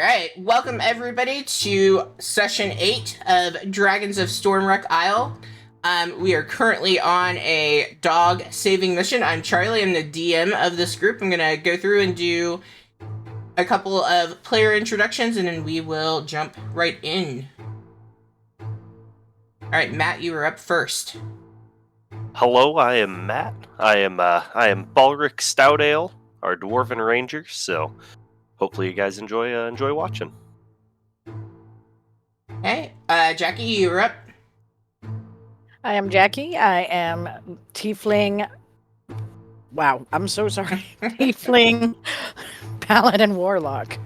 right, welcome everybody to session 8 of Dragons of Stormwreck Isle. We are currently on a dog saving mission. I'm Charlie, I'm the DM of this group. I'm gonna go through and do a couple of player introductions and then we will jump right in. Alright, Matt, you are up first. Hello, I am Matt. I am Balric Stoutale, our Dwarven Ranger, so hopefully you guys enjoy watching. Okay, Jackie, you are up. I am Jackie. I am Tiefling. Wow, I'm so sorry. Tiefling, Paladin, Warlock.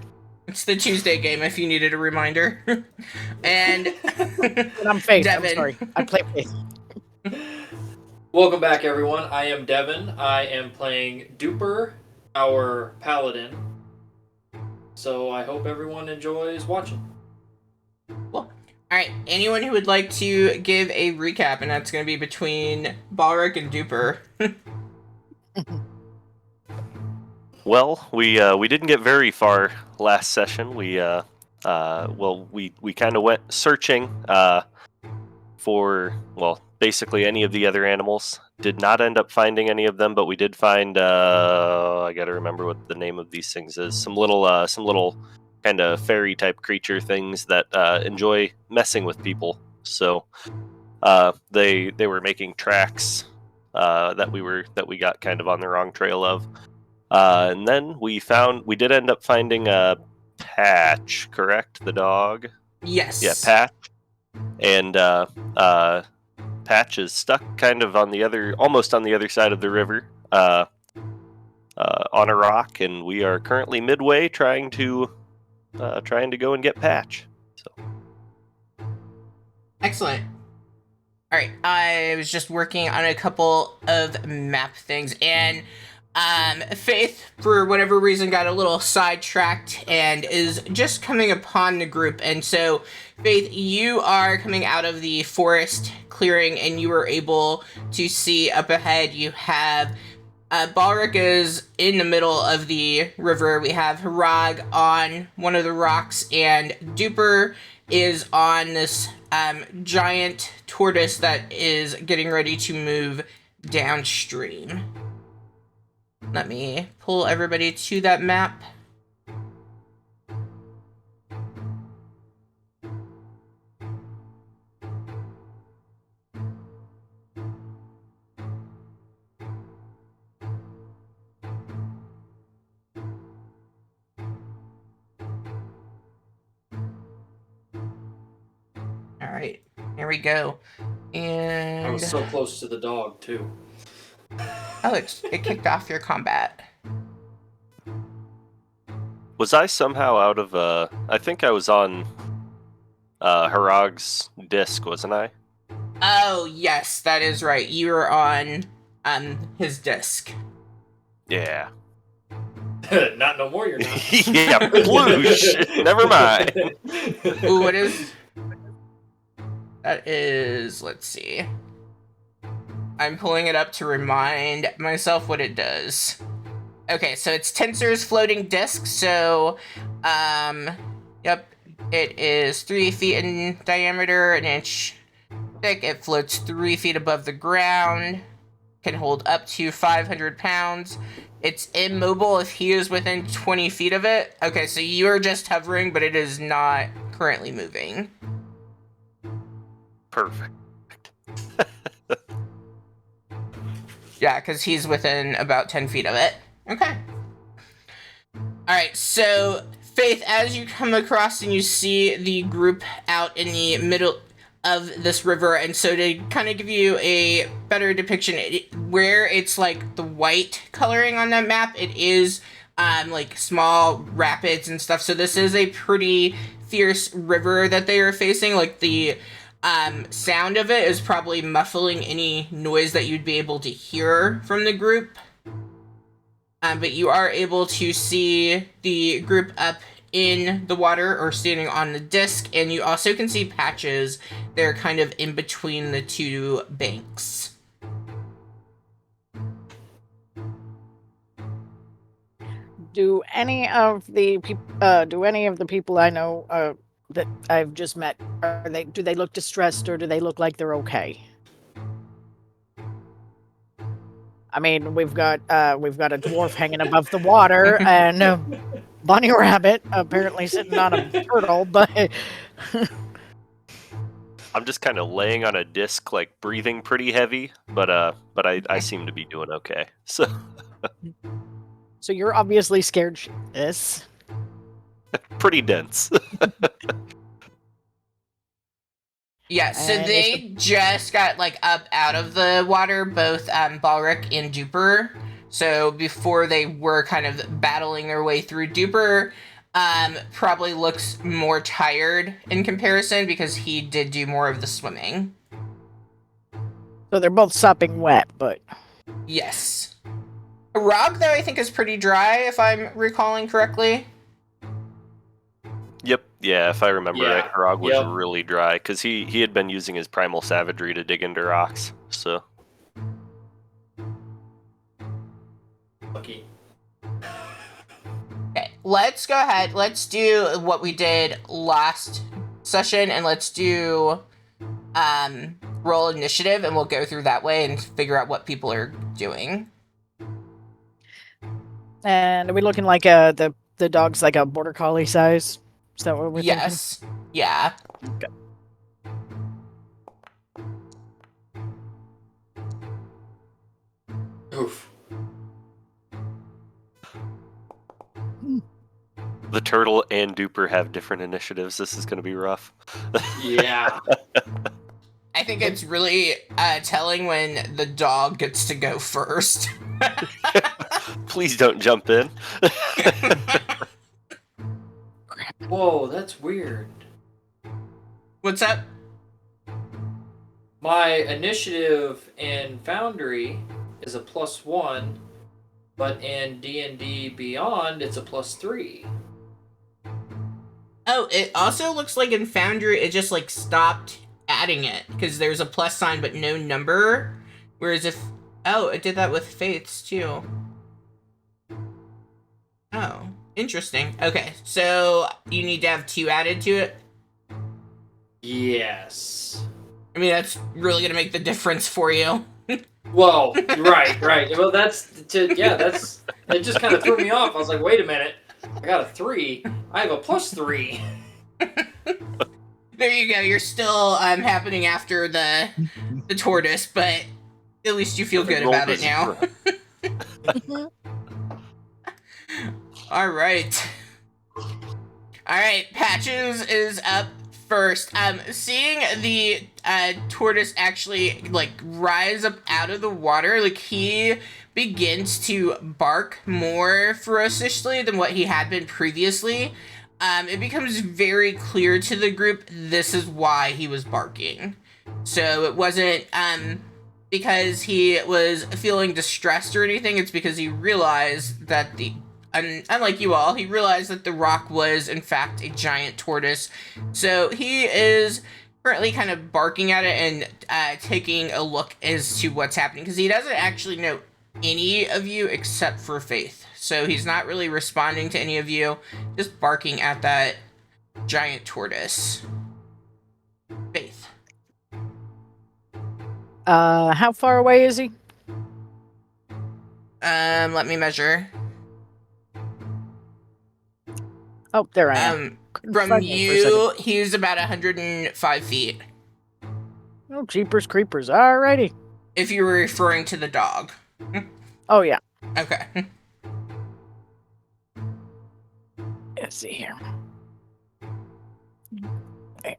It's the Tuesday game if you needed a reminder. And I'm Faith. Devin. I'm sorry. I play Faith. Welcome back, everyone. I am Devin. I am playing Duper, our paladin. So I hope everyone enjoys watching. Cool. Alright, anyone who would like to give a recap, and that's going to be between Balric and Duper. Well, we didn't get very far last session. We kind of went searching for basically any of the other animals. Did not end up finding any of them, but we did find I got to remember what the name of these things is. Some little kind of fairy type creature things that enjoy messing with people. So they were making tracks that we got kind of on the wrong trail of. And then we did end up finding Patch, correct? The dog? Yes. Yeah, Patch. And Patch is stuck kind of almost on the other side of the river, on a rock, and we are currently midway trying to go and get Patch. So. Excellent. Alright, I was just working on a couple of map things, and Faith, for whatever reason, got a little sidetracked and is just coming upon the group. And so, Faith, you are coming out of the forest clearing and you are able to see up ahead. You have Balric is in the middle of the river. We have Harag on one of the rocks, and Duper is on this giant tortoise that is getting ready to move downstream. Let me pull everybody to that map. All right, here we go. And I was so close to the dog, too. oh, it kicked off your combat. Was I somehow out of I think I was on Harag's disc, wasn't I? Oh, yes, that is right. You were on his disc. Yeah. Not no more, you're not. Yeah, ploosh. Never mind. Ooh, what is... That is... Let's see. I'm pulling it up to remind myself what it does. Okay, so it's Tensor's floating disc, so, yep, it is 3 feet in diameter, an inch thick, it floats 3 feet above the ground, can hold up to 500 pounds, it's immobile if he is within 20 feet of it. Okay, so you are just hovering, but it is not currently moving. Perfect. Yeah, because he's within about 10 feet of it. Okay. Alright, so, Faith, as you come across and you see the group out in the middle of this river, and so to kind of give you a better depiction, where it's like the white coloring on that map, it is like small rapids and stuff, so this is a pretty fierce river that they are facing. Like the sound of it is probably muffling any noise that you'd be able to hear from the group. But you are able to see the group up in the water or standing on the disc, and you also can see Patches. They're kind of in between the two banks. Do any of the people I know that I've just met do they look distressed or do they look like they're okay? I mean, we've got a dwarf hanging above the water and a bunny rabbit apparently sitting on a turtle, but I'm just kind of laying on a disc, like breathing pretty heavy, but I seem to be doing okay. So so you're obviously scared shitless. pretty dense. Yeah, so And they just got like up out of the water, both Balric and Duper. So before they were kind of battling their way through, Duper probably looks more tired in comparison because he did do more of the swimming. So they're both sopping wet, but Yes. Rog, though, I think is pretty dry, if I'm recalling correctly. Yep. Yeah, if I remember Yeah, right, Harag was yep. really dry because he had been using his primal savagery to dig into rocks. So Lucky. Okay, let's go ahead. Let's do what we did last session, and let's do roll initiative, and we'll go through that way and figure out what people are doing. and are we looking like the dog's like a border collie size? Is that what we're thinking? Yes. Yeah. Oof. the turtle and Duper have different initiatives. This is going to be rough. Yeah. I think it's really telling when the dog gets to go first. Please don't jump in. Whoa, that's weird. What's up? My initiative in Foundry is a +1, but in D&D Beyond, it's a +3. Oh, it also looks like in Foundry it just like stopped adding it because there's a plus sign but no number. Whereas if it did that with Faiths too. Oh, interesting. Okay, so you need to have 2 added to it. Yes. I mean, that's really gonna make the difference for you. Well, right. Well, it just kind of threw me off. I was like, wait a minute. I got a 3. I have a +3. There you go. You're still happening after the tortoise, but at least you feel good about it now. All right. Patches is up first. Seeing the tortoise actually like rise up out of the water, like he begins to bark more ferociously than what he had been previously. It becomes very clear to the group this is why he was barking. So it wasn't because he was feeling distressed or anything. It's because he realized that unlike you all, he realized that the rock was in fact a giant tortoise. So he is currently kind of barking at it and taking a look as to what's happening because he doesn't actually know any of you except for Faith. So he's not really responding to any of you, just barking at that giant tortoise. Faith. How far away is he? Let me measure. Oh, there I am. From you, he's about 105 feet. Oh, jeepers creepers. Alrighty. If you were referring to the dog. Oh, yeah. Okay. Let's see here. Okay.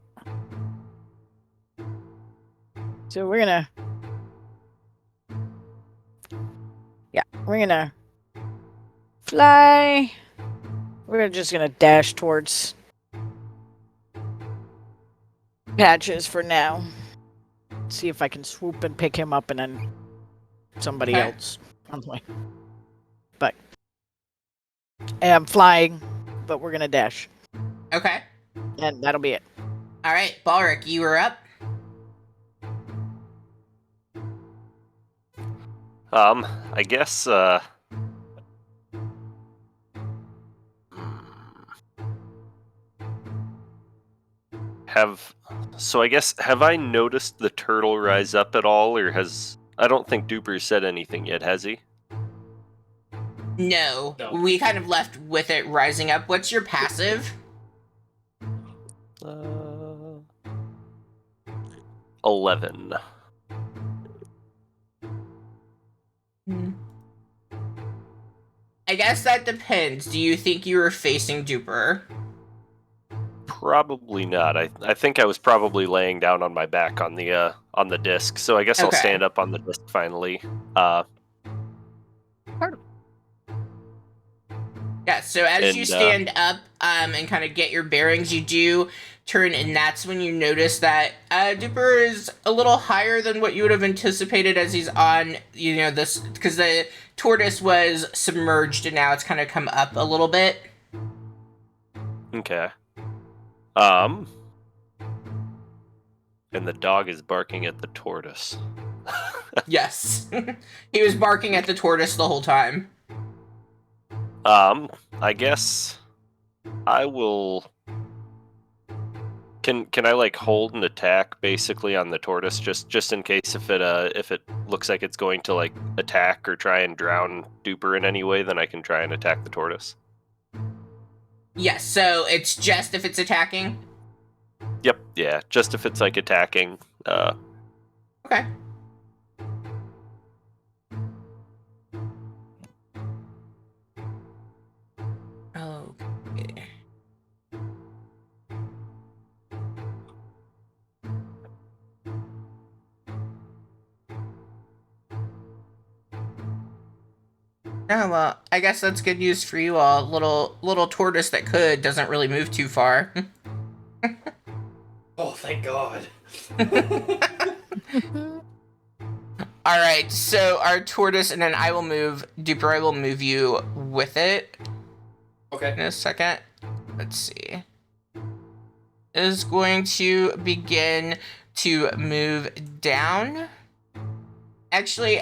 So we're gonna fly. We're just gonna dash towards Patches for now. See if I can swoop and pick him up and then somebody Okay. else on the way. But I'm flying, but we're gonna dash. Okay. And that'll be it. All right, Balric, you were up. I guess So I guess, have I noticed the turtle rise up at all, or I don't think Duper said anything yet, has he? No, No. we kind of left with it rising up. What's your passive? 11. I guess that depends. Do you think you were facing Duper? Probably not. I think I was probably laying down on my back on the disc, so I guess I'll Okay. stand up on the disc finally. Yeah, so as you And, stand up and kind of get your bearings, you do turn, and that's when you notice that Duper is a little higher than what you would have anticipated as he's on, this, because the tortoise was submerged and now it's kind of come up a little bit. Okay. And the dog is barking at the tortoise. Yes. He was barking at the tortoise the whole time. I guess I will. Can I like hold an attack basically on the tortoise just in case if it looks like it's going to like attack or try and drown Duper in any way, then I can try and attack the tortoise. Yes, so it's just if it's attacking? Yep, yeah, just if it's like attacking. Okay. Okay. Oh, well, I guess that's good news for you all. Little tortoise that doesn't really move too far. Oh, thank God. Alright, so our tortoise, and then I will move, Duper, I will move you with it in Okay. a second. Let's see. Is going to begin to move down. Actually,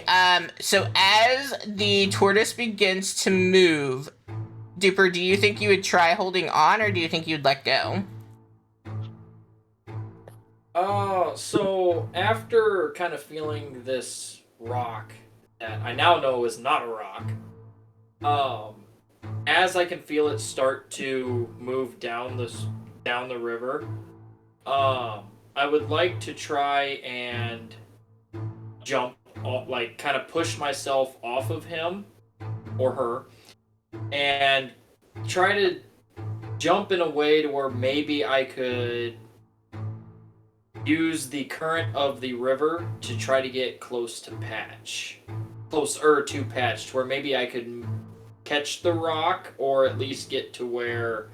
so as the tortoise begins to move, Duper, do you think you would try holding on, or do you think you'd let go? So after kind of feeling this rock that I now know is not a rock, as I can feel it start to move down the river, I would like to try and jump off, like kind of push myself off of him or her, and try to jump in a way to where maybe I could use the current of the river to try to get closer to Patch, to where maybe I could catch the rock, or at least get to where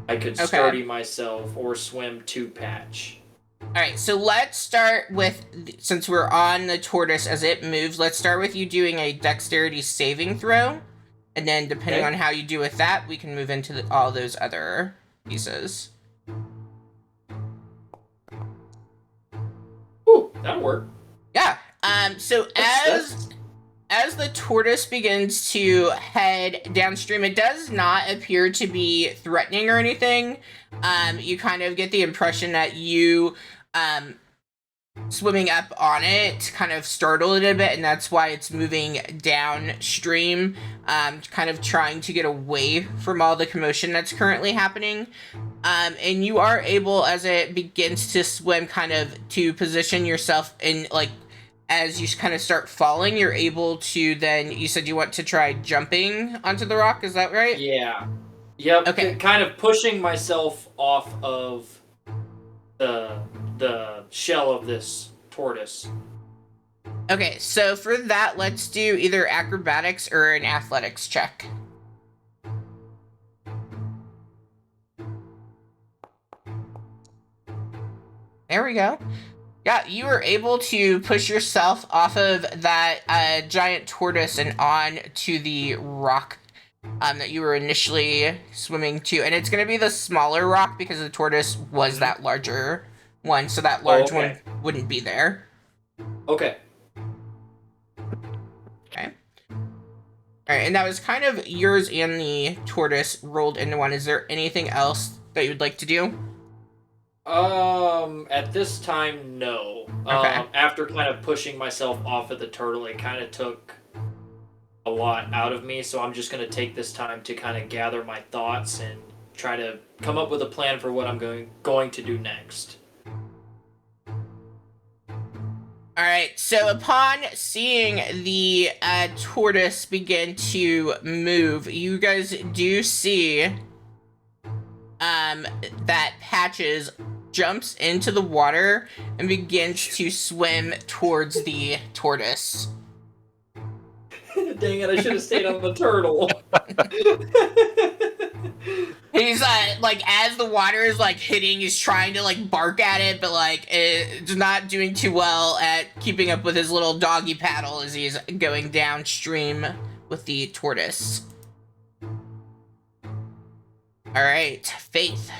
I could sturdy myself or swim to Patch. Alright, so let's start with, since we're on the tortoise as it moves, let's start with you doing a dexterity saving throw. And then depending on how you do with that, we can move into all those other pieces. Ooh, that'll work. Yeah. So as the tortoise begins to head downstream, it does not appear to be threatening or anything. You kind of get the impression that you swimming up on it kind of startled it a bit, and that's why it's moving downstream, kind of trying to get away from all the commotion that's currently happening. And you are able, as it begins to swim, kind of to position yourself in, like, as you kind of start falling, you're able to then, you said you want to try jumping onto the rock, is that right? Yeah. Yep. Okay. Kind of pushing myself off of the shell of this tortoise. Okay, so for that, let's do either acrobatics or an athletics check. There we go. Yeah, you were able to push yourself off of that giant tortoise and on to the rock that you were initially swimming to. And it's going to be the smaller rock because the tortoise was that larger one, so that large one wouldn't be there. Okay. Okay. Alright, and that was kind of yours and the tortoise rolled into one. Is there anything else that you'd like to do? At this time, no. Okay. After kind of pushing myself off of the turtle, it kind of took a lot out of me, so I'm just going to take this time to kind of gather my thoughts and try to come up with a plan for what I'm going to do next. All right. So upon seeing the tortoise begin to move, you guys do see that Patches jumps into the water and begins to swim towards the tortoise. Dang it, I should have stayed on the turtle. He's like, as the water is like hitting, he's trying to like bark at it, but like it's not doing too well at keeping up with his little doggy paddle as he's going downstream with the tortoise. All right, Faith.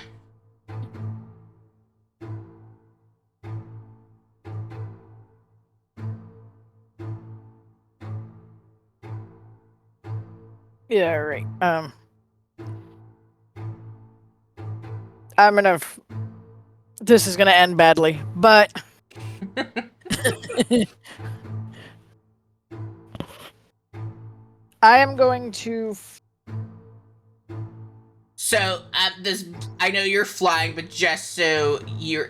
Yeah, right. I'm gonna. This is gonna end badly, but. I am going to. So, this, I know you're flying, but just so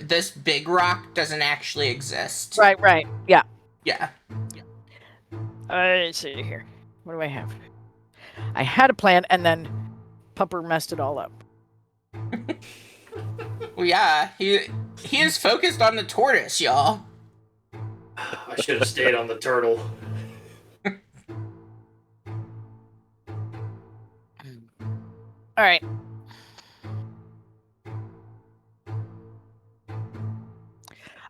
this big rock doesn't actually exist. Right. Yeah. Yeah. Let's see here. What do I have? I had a plan, and then Pupper messed it all up. Well, yeah, he is focused on the tortoise, y'all. I should have stayed on the turtle. All right.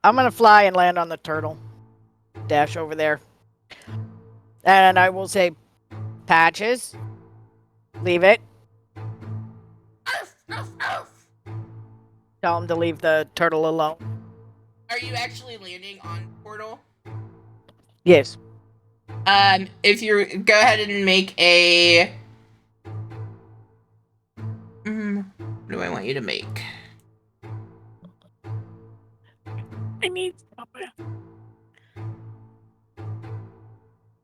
I'm gonna fly and land on the turtle. Dash over there. And I will say, Patches, leave it. Tell him to leave the turtle alone. Are you actually landing on portal? Yes. If you go ahead and make a... what do I want you to make? I need...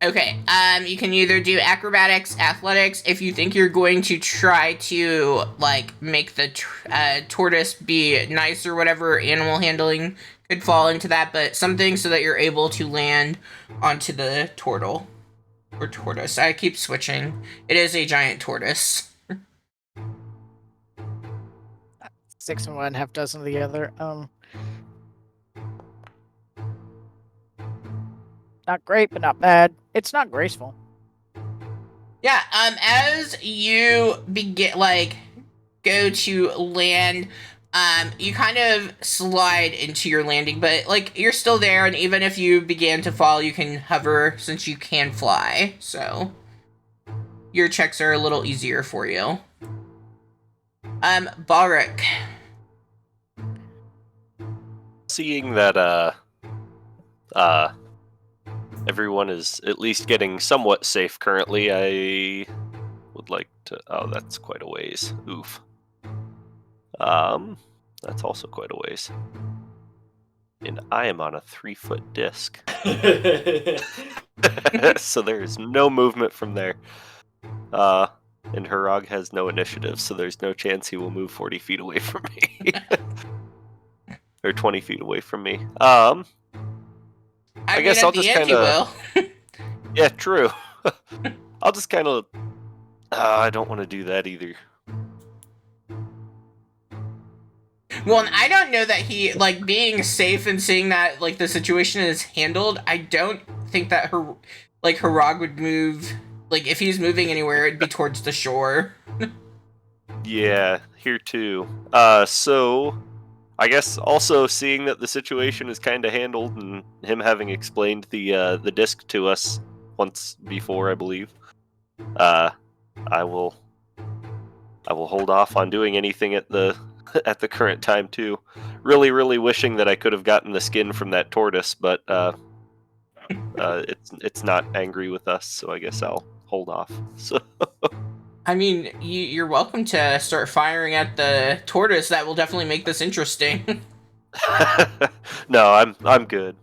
Okay, you can either do acrobatics, athletics, if you think you're going to try to, like, make the tortoise be nice or whatever. Animal handling could fall into that, but something so that you're able to land onto the turtle. Or tortoise. I keep switching. It is a giant tortoise. 6 and 1, half dozen of the other. Not great, but not bad. It's not graceful. Yeah, as you begin, like, go to land, you kind of slide into your landing, but, like, you're still there, and even if you begin to fall, you can hover since you can fly, so your checks are a little easier for you. Balric. Seeing that, everyone is at least getting somewhat safe currently, I would like to... Oh, that's quite a ways. Oof. That's also quite a ways. And I am on a 3-foot disc. So there is no movement from there. And Harag has no initiative, so there's no chance he will move 40 feet away from me. Or 20 feet away from me. I guess I'll just kind of... Yeah, true. I'll just kind of... I don't want to do that either. Well, and I don't know that he, like, being safe and seeing that, like, the situation is handled, I don't think that, Harag would move... Like, if he's moving anywhere, it'd be towards the shore. Yeah, here too. So... I guess also seeing that the situation is kind of handled and him having explained the disc to us once before, I believe, I will hold off on doing anything at the current time too. Really wishing that I could have gotten the skin from that tortoise, but it's not angry with us, so I guess I'll hold off. So I mean, you're welcome to start firing at the tortoise. That will definitely make this interesting. No, I'm good.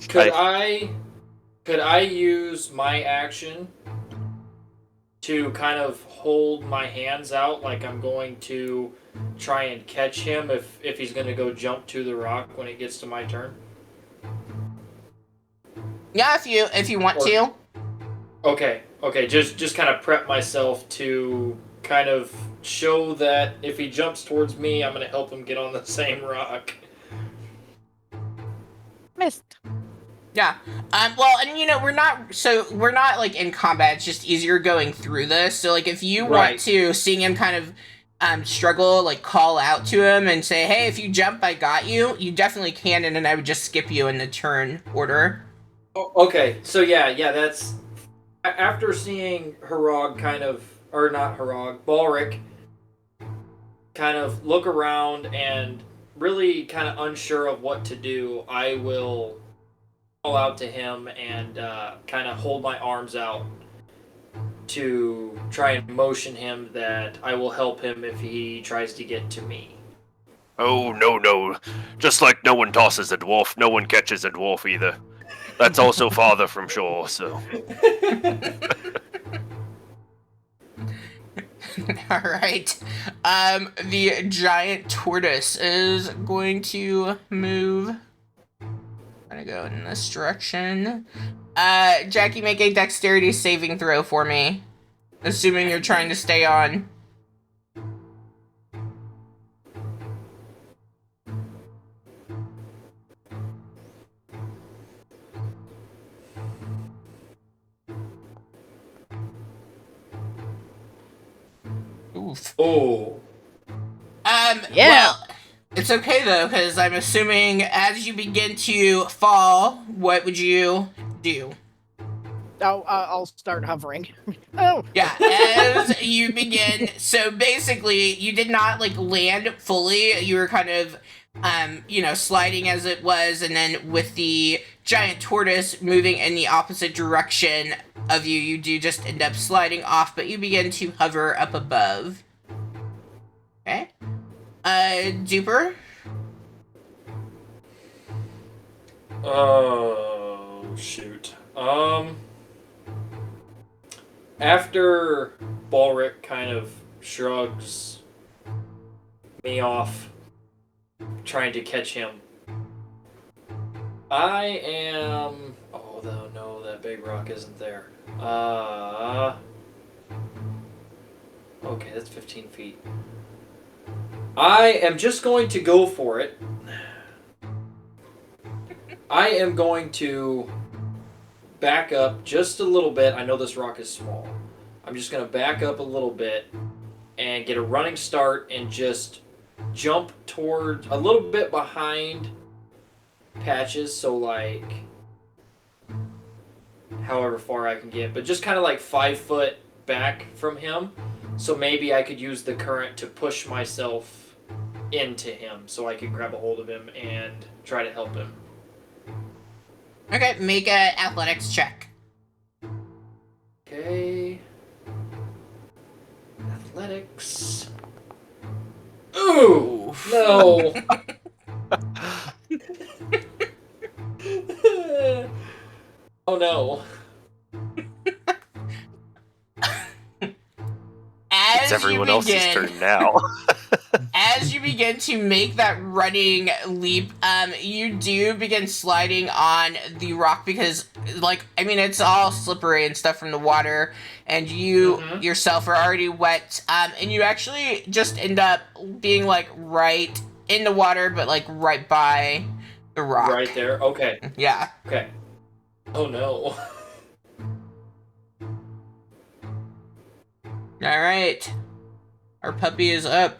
Could I use my action to kind of hold my hands out like I'm going to try and catch him if he's going to go jump to the rock when it gets to my turn? Yeah, if you want to. Okay, just kind of prep myself to kind of show that if he jumps towards me, I'm going to help him get on the same rock. Missed. Yeah. Well, and we're not like in combat. It's just easier going through this. So like if you want Right. to, seeing him kind of struggle, like call out to him and say, "Hey, if you jump, I got you." You definitely can, and then I would just skip you in the turn order. Okay, so yeah, that's after seeing Harag kind of, or not Harag, Balric kind of look around and really kind of unsure of what to do, I will call out to him and kind of hold my arms out to try and motion him that I will help him if he tries to get to me. Oh, no. Just like no one tosses a dwarf, no one catches a dwarf either. That's also farther from shore, so... All right. The giant tortoise is going to move. I'm gonna go in this direction. Jackie, make a dexterity saving throw for me. Assuming you're trying to stay on. Oof. Oh. Yeah. Well, it's okay though, because I'm assuming as you begin to fall, what would you do? I'll start hovering. Oh. Yeah, as you begin, so basically you did not like land fully. You were kind of sliding as it was, and then with the giant tortoise moving in the opposite direction of you, you do just end up sliding off, but you begin to hover up above. Okay. Duper? Oh, shoot. After Balric kind of shrugs me off, trying to catch him, I am... Oh, no, that big rock isn't there. Okay, that's 15 feet. I am just going to go for it. I am going to back up just a little bit. I know this rock is small. I'm just going to back up a little bit and get a running start and just jump towards a little bit behind Patches, so like however far I can get, but just kind of like 5 foot back from him, so maybe I could use the current to push myself into him so I could grab a hold of him and try to help him. Okay, make a athletics check. Okay. Athletics. Ooh! No! Oh no. It's everyone else's turn now. As you begin to make that running leap, you do begin sliding on the rock because, it's all slippery and stuff from the water, and you yourself are already wet, and you actually just end up being, right in the water, but, right by the rock. Right there? Okay. Yeah. Okay. Oh no. Alright. Our puppy is up.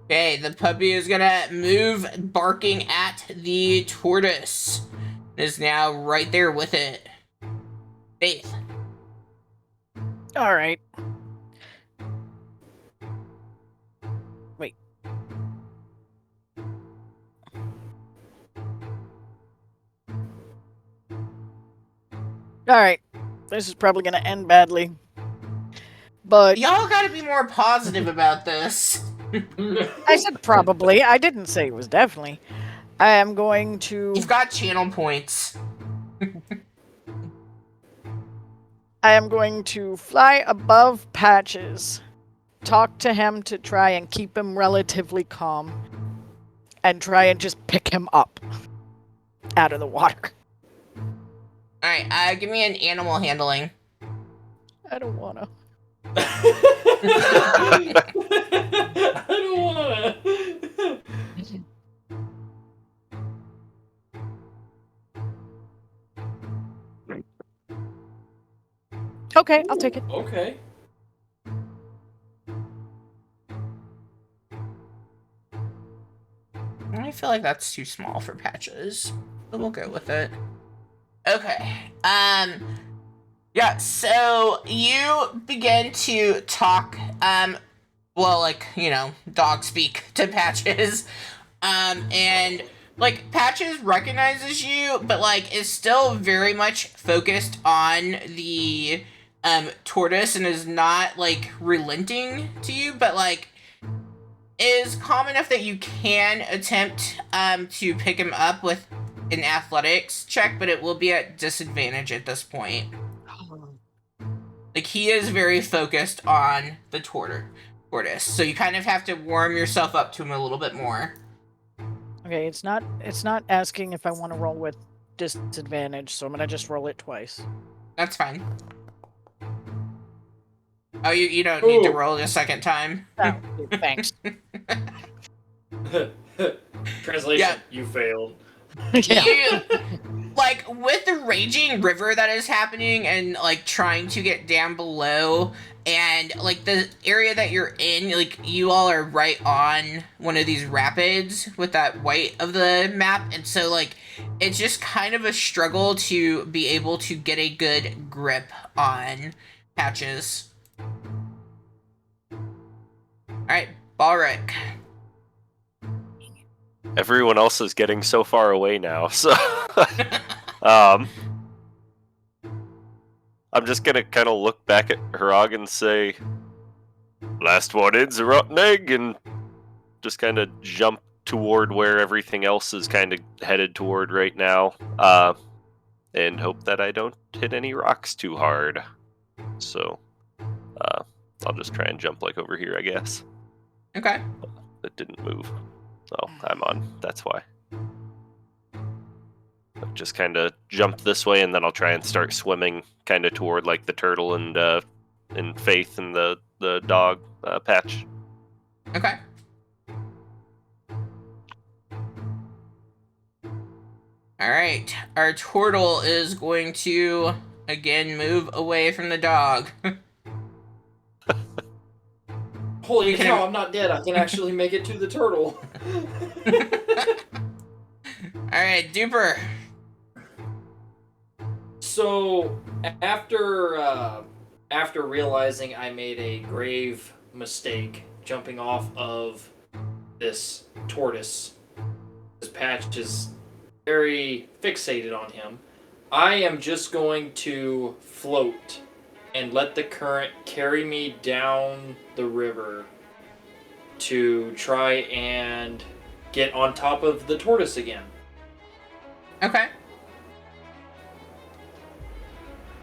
Okay, the puppy is gonna move, barking at the tortoise. It is now right there with it. Faith. All right. Wait. All right. this is probably going to end badly. But Y'all gotta be more positive about this. I said probably. I didn't say it was definitely. I am going to... You've got channel points. I am going to fly above Patches, talk to him to try and keep him relatively calm, and try and just pick him up out of the water. Alright, give me an animal handling. I don't wanna. I don't wanna. Okay, I'll take it. Okay. I feel like that's too small for Patches, but we'll go with it. Okay. Yeah, so you begin to talk, well, like, you know, dog speak to Patches. And, like, Patches recognizes you, but, like, is still very much focused on the, tortoise and is not, like, relenting to you, but, like, is calm enough that you can attempt, to pick him up with an athletics check, but it will be at disadvantage at this point. Like, he is very focused on the tortoise, so you kind of have to warm yourself up to him a little bit more. Okay, it's not asking if I want to roll with disadvantage, so I'm gonna just roll it twice. That's fine. Oh, you don't need to Ooh. roll it a second time? Oh, thanks. Translation, Yeah. you failed. Yeah. You, like, with the raging river that is happening and, like, trying to get down below, and, like, the area that you're in, like, you all are right on one of these rapids with that white of the map, and so, like, it's just kind of a struggle to be able to get a good grip on Patches. Alright, Balric. Everyone else is getting so far away now, so I'm just gonna kind of look back at Harag and say, "Last one in's a rotten egg," and just kind of jump toward where everything else is kind of headed toward right now, and hope that I don't hit any rocks too hard. So, I'll just try and jump like over here, I guess. Okay. It didn't move. Oh, I'm on. That's why. I'll just kind of jump this way, and then I'll try and start swimming kind of toward like the turtle and Faith and the dog patch. Okay. Alright, our turtle is going to, again, move away from the dog. Holy Can cow, I- I'm not dead. I can actually make it to the turtle. Alright, Duper. So, after realizing I made a grave mistake jumping off of this tortoise, this Patch is very fixated on him, I am just going to float and let the current carry me down the river to try and get on top of the tortoise again. Okay.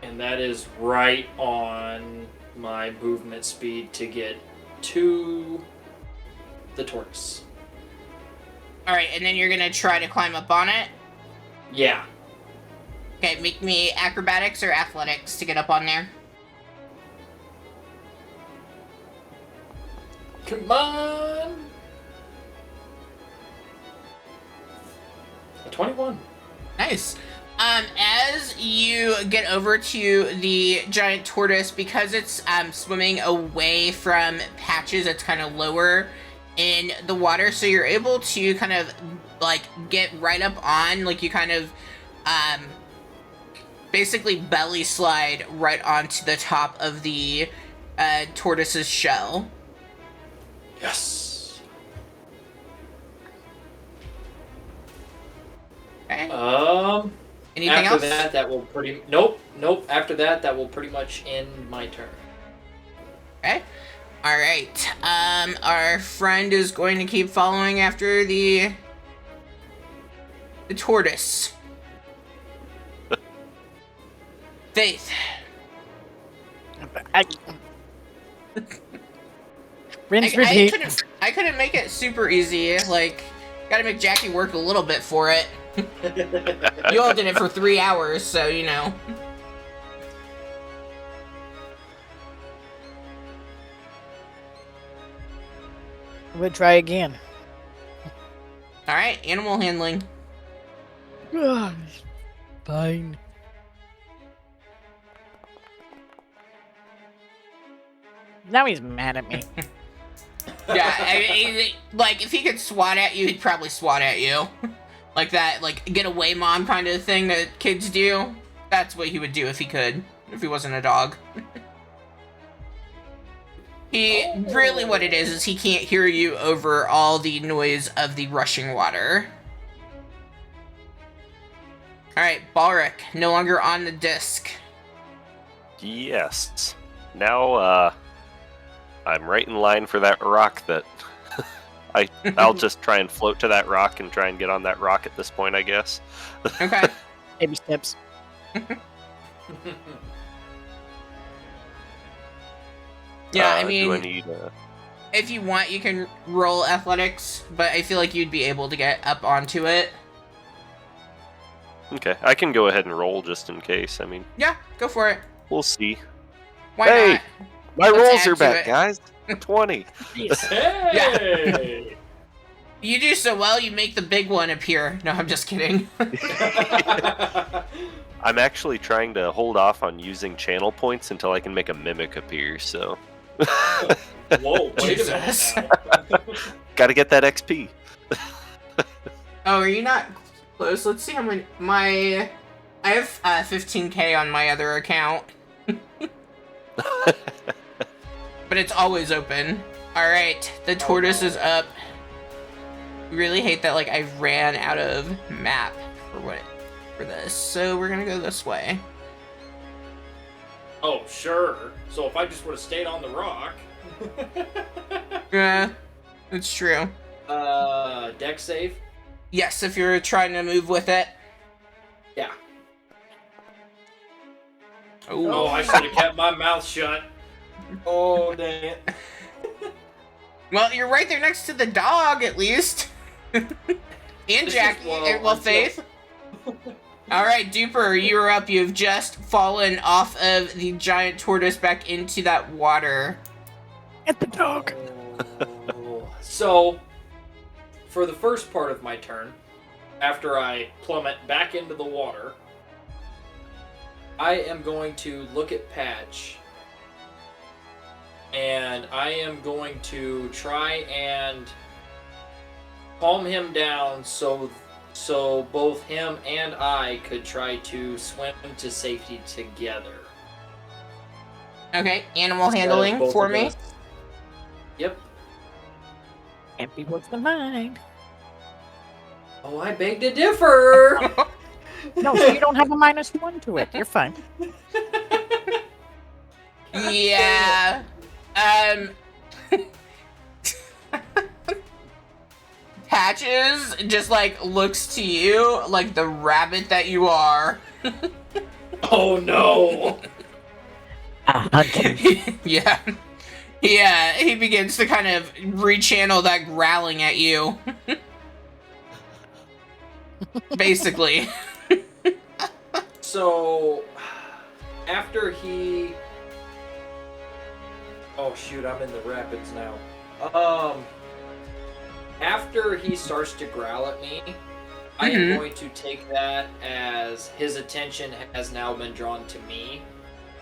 And that is right on my movement speed to get to the tortoise. Alright, and then you're gonna try to climb up on it? Yeah. Okay, make me acrobatics or athletics to get up on there. Come on! A 21. Nice. As you get over to the giant tortoise, because it's swimming away from Patches, it's kind of lower in the water, so you're able to kind of like get right up on, like you kind of basically belly slide right onto the top of the tortoise's shell. Yes! Okay. Anything after else? that will pretty nope. After that will pretty much end my turn. Okay. All right. Our friend is going to keep following after the tortoise. Faith. Rinse, repeat. I couldn't make it super easy. Like, gotta make Jackie work a little bit for it. You all did it for 3 hours, so you know. We'll try again. All right, animal handling. Fine. Now he's mad at me. Yeah, like if he could swat at you, he'd probably swat at you. Like that, like get away mom kind of thing that kids do. That's what he would do if he could, if he wasn't a dog. Really what it is he can't hear you over all the noise of the rushing water. Alright, Balric, no longer on the disc. Yes. Now, I'm right in line for that rock that... I'll just try and float to that rock and try and get on that rock at this point, I guess. Okay. Baby steps. Yeah, I do mean, I need, if you want, you can roll athletics, but I feel like you'd be able to get up onto it. Okay, I can go ahead and roll just in case. I mean, Yeah, go for it. we'll see. Why Hey! not? My Let's rolls add are to back, it. guys. 20. Hey! You do so well, you make the big one appear. No, I'm just kidding. I'm actually trying to hold off on using channel points until I can make a mimic appear, so... Whoa, wait Jesus. a minute now. Gotta get that XP. Oh, are you not close? Let's see how many... I have 15k on my other account. But it's always open. Alright, the tortoise is up. Really hate that, like, I ran out of map for this. So we're gonna go this way. Oh, sure. So if I just would have stayed on the rock. Yeah, it's true. Deck save? Yes, if you're trying to move with it. Yeah. Ooh. Oh, I should have kept my mouth shut. Oh, dang it. Well, you're right there next to the dog, at least. And Jackie, well, Faith. Alright, Duper, you're up. You've just fallen off of the giant tortoise back into that water. Get the dog. So, for the first part of my turn, after I plummet back into the water, I am going to look at Patch, and I am going to try and calm him down so both him and I could try to swim to safety together. Okay, animal Instead of handling both for of me. us. Yep. Can't be worse than mine. Oh, I beg to differ. No, so you don't have a -1 to it. You're fine. Yeah. Patches just like looks to you like the rabbit that you are. Oh no. Yeah. Yeah, he begins to kind of rechannel that growling at you. Basically. So, after he... Oh shoot, I'm in the rapids now. After he starts to growl at me, I am going to take that as his attention has now been drawn to me.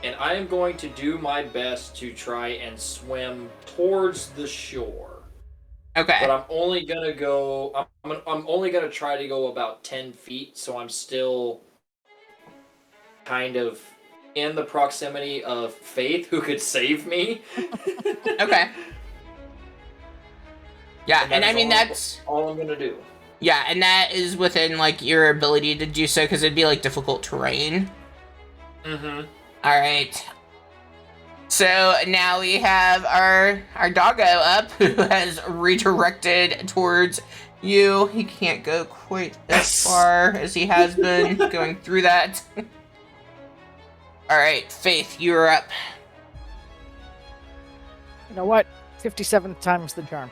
And I am going to do my best to try and swim towards the shore. Okay. But I'm only gonna go... I'm only gonna try to go about 10 feet, so I'm still kind of in the proximity of Faith, who could save me. Okay. Yeah, and I mean, that's... all I'm gonna do. Yeah, and that is within, like, your ability to do so, because it'd be, like, difficult terrain. Mm-hmm. Alright. So, now we have our doggo up, who has redirected towards you. He can't go quite as far as he has been going through that. Alright, Faith, you are up. You know what? 57 times the charm.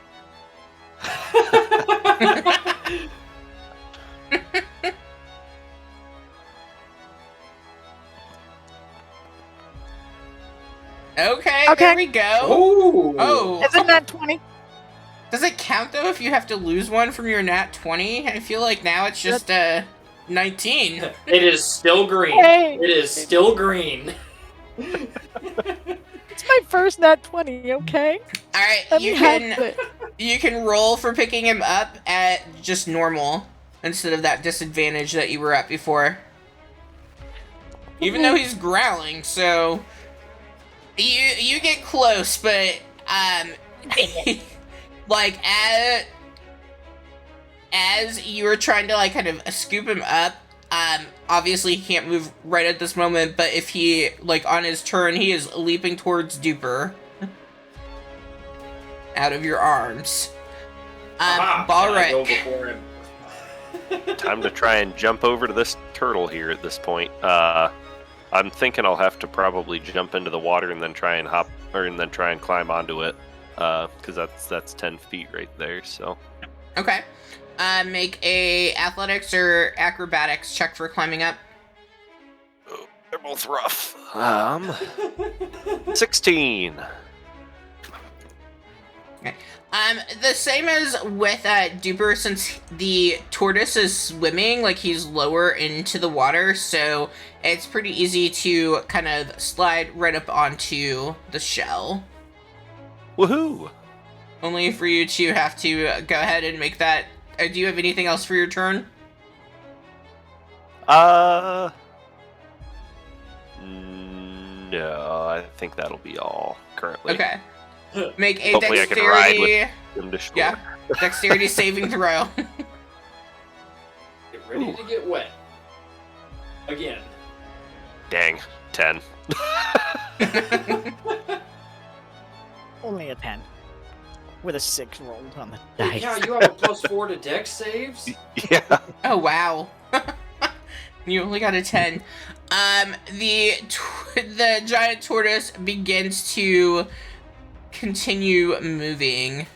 Okay, Okay. there we go. Oh. Isn't that 20? Does it count, though, if you have to lose one from your nat 20? I feel like now it's just, 19. It is still green. Hey. It is still green. It's my first nat 20, okay? Alright, Let me have it. you can roll for picking him up at just normal, instead of that disadvantage that you were at before. Even though he's growling, so... You get close, but, like, as you were trying to, like, kind of scoop him up, obviously he can't move right at this moment, but if he, like, on his turn, he is leaping towards Duper. Out of your arms. I go Balrek. before him. Time to try and jump over to this turtle here at this point. I'm thinking I'll have to probably jump into the water and then try and climb onto it, because that's 10 feet right there. So. Okay. Make a athletics or acrobatics check for climbing up. Oh, they're both rough. 16. The same as with Duper, since the tortoise is swimming, like he's lower into the water, so it's pretty easy to kind of slide right up onto the shell. Woohoo! Only for you to have to go ahead and make that. Do you have anything else for your turn? No, I think that'll be all currently. Okay. Make a Hopefully I can ride dexterity. with him to shore. Yeah, dexterity saving throw. Get ready to get wet. Again. Dang, 10. Only a 10. With a 6 rolled on the Hey, dice. yeah, you have a +4 to dex saves? Yeah. Oh wow. You only got a 10. The giant tortoise begins to continue moving,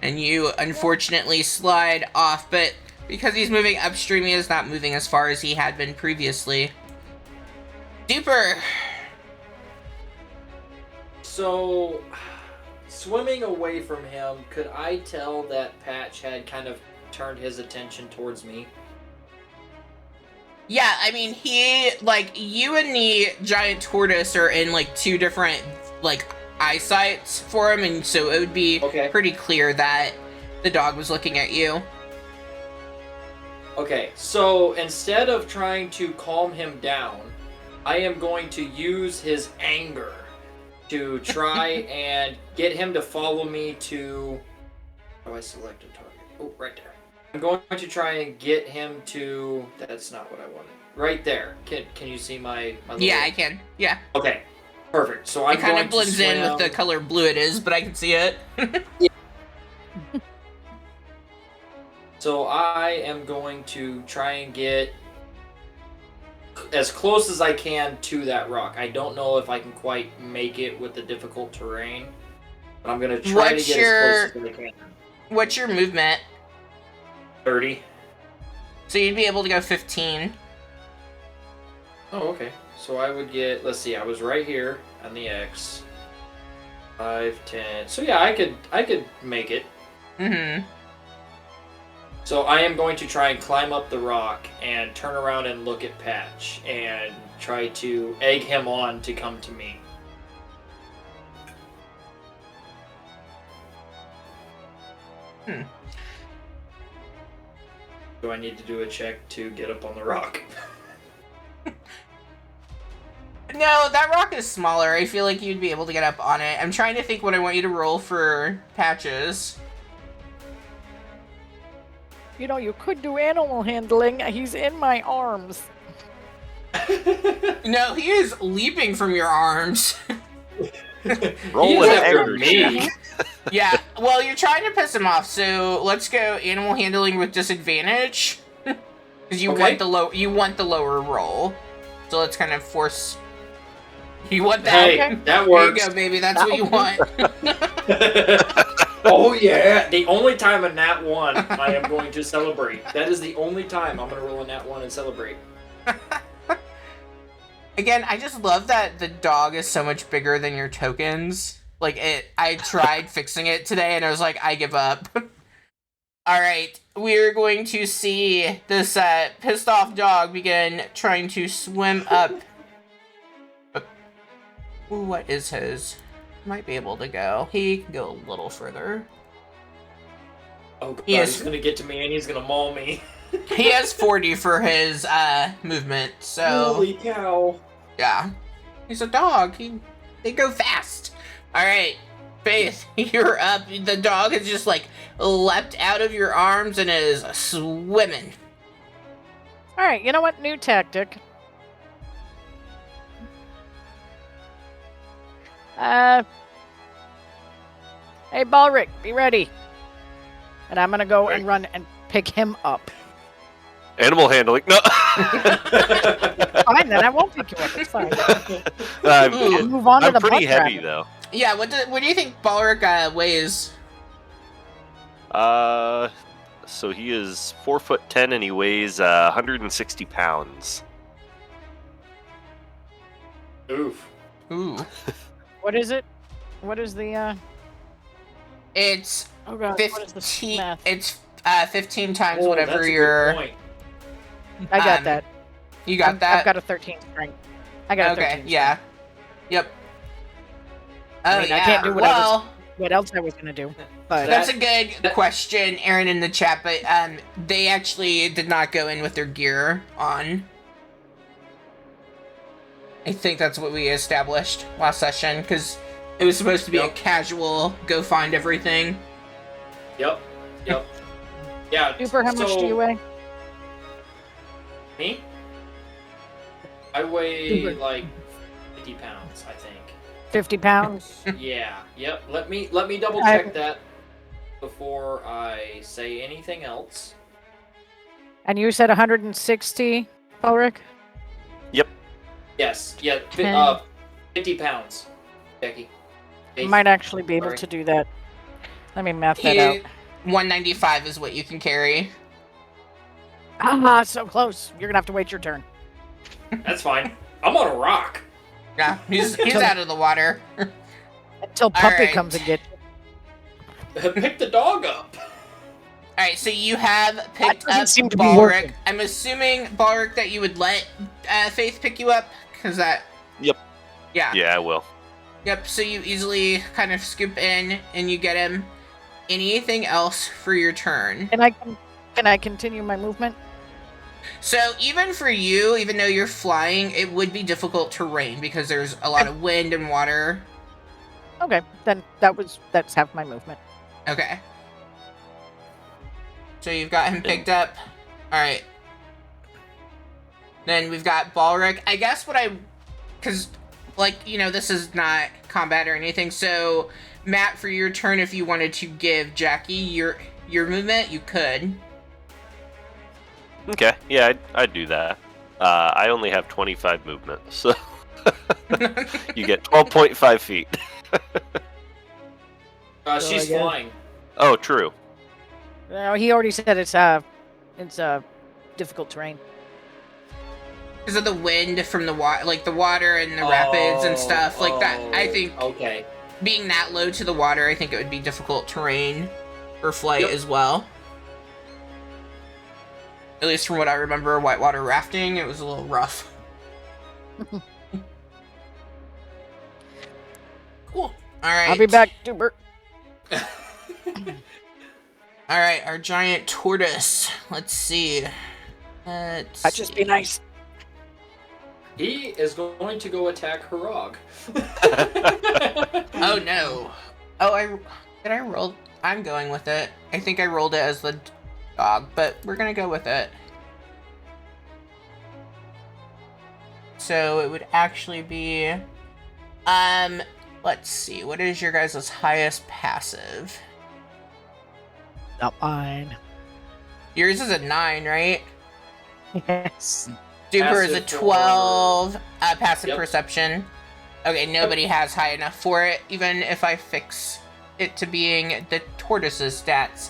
and you unfortunately slide off, but because he's moving upstream, he is not moving as far as he had been previously. Duper! So, swimming away from him, could I tell that Patch had kind of turned his attention towards me? Yeah, I mean, he, like, you and the giant tortoise are in, like, two different, like, eyesights for him, and so it would be pretty clear that the dog was looking at you. Okay, so instead of trying to calm him down, I am going to use his anger to try and get him to follow me to... How do I select a target? Oh, right there. I'm going to try and get him to... That's not what I wanted. Right there. Can you see my little... Yeah, I can. Yeah. Okay, perfect. So I'm It kind going of blends to swim... in with the color blue it is, but I can see it. So I am going to try and get as close as I can to that rock. I don't know if I can quite make it with the difficult terrain, but I'm going to try to get as close as I can. What's your movement? 30. So you'd be able to go 15. Oh, okay. So I would get, let's see, I was right here on the X. 5, 10. So yeah, I could make it. Mm-hmm. So I am going to try and climb up the rock and turn around and look at Patch and try to egg him on to come to me. Do I need to do a check to get up on the rock? No, that rock is smaller. I feel like you'd be able to get up on it. I'm trying to think what I want you to roll for Patches. You know, you could do animal handling. He's in my arms. No, he is leaping from your arms. Roll He is an after energy. me. Yeah, well, you're trying to piss him off, so let's go animal handling with disadvantage. Because you Okay. want the lower roll. So let's kind of force. You want that? Hey, Okay. that There you works. go, baby. That's what you want. Oh yeah, the only time a nat 1 I am going to celebrate. That is the only time I'm going to roll a nat 1 and celebrate. Again, I just love that the dog is so much bigger than your tokens. Like, I tried fixing it today, and I was like, I give up. Alright, we're going to see this pissed off dog begin trying to swim up. Ooh, what is his? Might be able to go. He can go a little further. Oh god, Yes. he's going to get to me and he's going to maul me. He has 40 for his movement, so Holy cow. yeah. He's a dog. They go fast. Alright, Faith, you're up. The dog has just like leapt out of your arms and is swimming. All right, you know what? New tactic. Hey, Balric, be ready. And I'm gonna go and run and pick him up. Animal handling. No. Fine, then I won't pick you up. It's fine. I'm, Ooh. I'll move on to I'm the pretty butt heavy rabbit. though. Yeah, what do you think Balric weighs? So he is 4'10" and he weighs 160 pounds. Oof. Ooh. What is it? What is the It's Oh god, what is the 15. math? It's 15 times Oh, whatever that's a good your. point. I got that. You got that? I've got a 13 strength. I got a 13 Okay, strength. yeah. Yep. Oh, I mean, yeah. I can't do what well, What else I was gonna do? But that's a good question, Aaron, in the chat, but they actually did not go in with their gear on. I think that's what we established last session, because it was supposed to be a Yep. casual, go find everything. Yep. Yep. Yeah. Super, how much do you weigh? Me? I weigh Super. like 50 pounds, I think. 50 pounds. Yeah. Yep. Let me double I- check that before I say anything else. And you said 160, Ulrich? Yes. Yeah. 50 pounds, Becky. I might actually be able Sorry. to do that. Let me math that out. 195 is what you can carry. Ah, so close. You're gonna have to wait your turn. That's fine. I'm on a rock. Yeah, he's out of the water. Until Puppy Alright. comes and gets you. Pick the dog up. Alright, so you have picked doesn't up seem to be Balric. working. I'm assuming, Balric, that you would let Faith pick you up? Because that... Yep. Yeah. Yeah, I will. Yep, so you easily kind of scoop in and you get him. Anything else for your turn? Can I continue my movement? So even for you, even though you're flying, it would be difficult terrain because there's a lot of wind and water. Okay, then that's half my movement. Okay. So you've got him picked up. Alright. Then we've got Balric. I guess because, like, you know, this is not combat or anything, so, Matt, for your turn, if you wanted to give Jackie your movement, you could. Okay, yeah, I'd do that. I only have 25 movement, so you get 12.5 feet. She's again. flying. Oh, true. No, he already said it's difficult terrain. Because of the wind from the water, like the water and the rapids and stuff like that. I think Okay. being that low to the water, I think it would be difficult terrain for flight Yep. as well. At least from what I remember, whitewater rafting, it was a little rough. Cool. Alright. I'll be back, Duber. Alright, our giant tortoise. Let's see. That'd just be nice. He is going to go attack Harag. Oh no. Oh, did I roll? I'm going with it. I think I rolled it as the dog, but we're gonna go with it. So it would actually be, let's see, what is your guys' highest passive? Not mine. Yours is a 9, right? Yes. Duper is a Passive 12, passive Yep. perception. Okay, nobody has high enough for it, even if I fix it to being the tortoise's stats.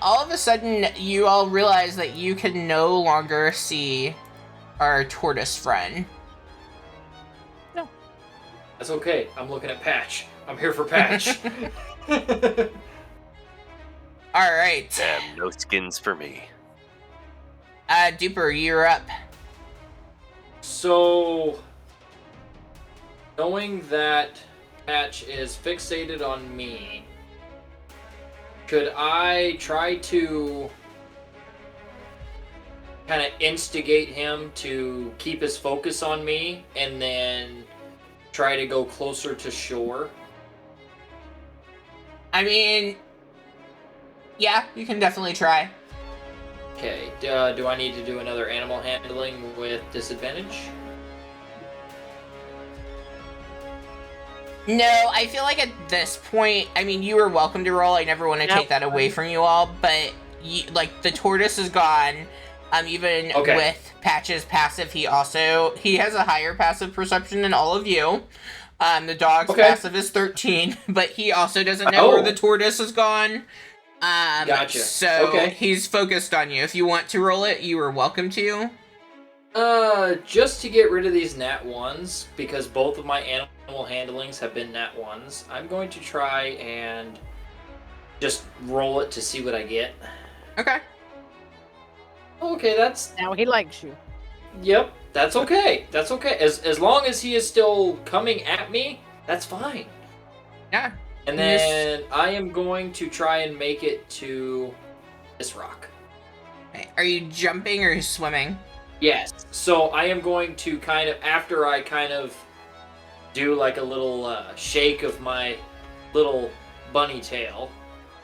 All of a sudden, you all realize that you can no longer see our tortoise friend. That's okay. I'm looking at Patch. I'm here for Patch. Alright. Damn, no skins for me. Duper, you're up. So, knowing that Patch is fixated on me, could I try to kind of instigate him to keep his focus on me and then try to go closer to shore? I mean, yeah, you can definitely try. Okay, do I need to do another animal handling with disadvantage? No, I feel like at this point, I mean, you are welcome to roll. I never want to take that away from you all, but like the tortoise is gone. Even Okay. with Patch's passive, he has a higher passive perception than all of you. The dog's Okay. passive is 13, but he also doesn't know where Oh. the tortoise is gone. Gotcha. So Okay. he's focused on you. If you want to roll it, you are welcome to. Just to get rid of these nat 1s, because both of my animal handlings have been nat 1s, I'm going to try and just roll it to see what I get. Okay. Okay, that's... Now he likes you. Yep, that's okay. That's okay. As long as he is still coming at me, that's fine. Yeah. And then I am going to try and make it to this rock. Are you jumping or swimming? Yes. So I am going to kind of, after I kind of do like a little shake of my little bunny tail,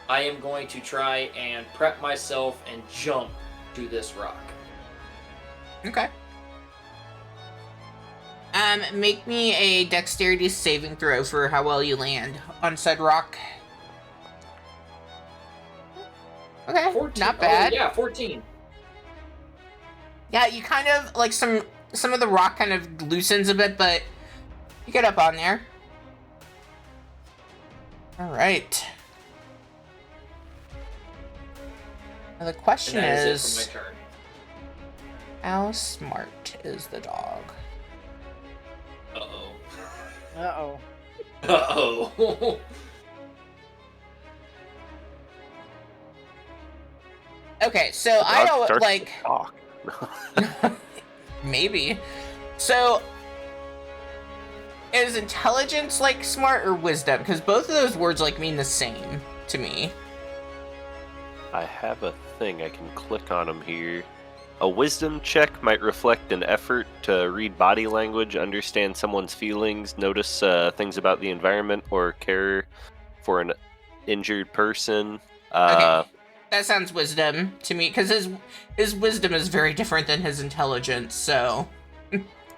I am going to try and prep myself and jump to this rock. Okay. Make me a dexterity saving throw for how well you land on said rock. Okay, 14. not bad. Oh, yeah, 14. Yeah, you kind of, like, some of the rock kind of loosens a bit, but you get up on there. Alright. Now the question And that is is, it for my turn. how smart is the dog? Uh-oh. Uh-oh. Uh-oh. Okay, so I Dog don't, starts like... to talk. Maybe. So, is intelligence, like, smart or wisdom? Because both of those words, like, mean the same to me. I have a thing I can click on them here. A wisdom check might reflect an effort to read body language, understand someone's feelings, notice things about the environment, or care for an injured person. Okay. That sounds wisdom to me, because his wisdom is very different than his intelligence, so...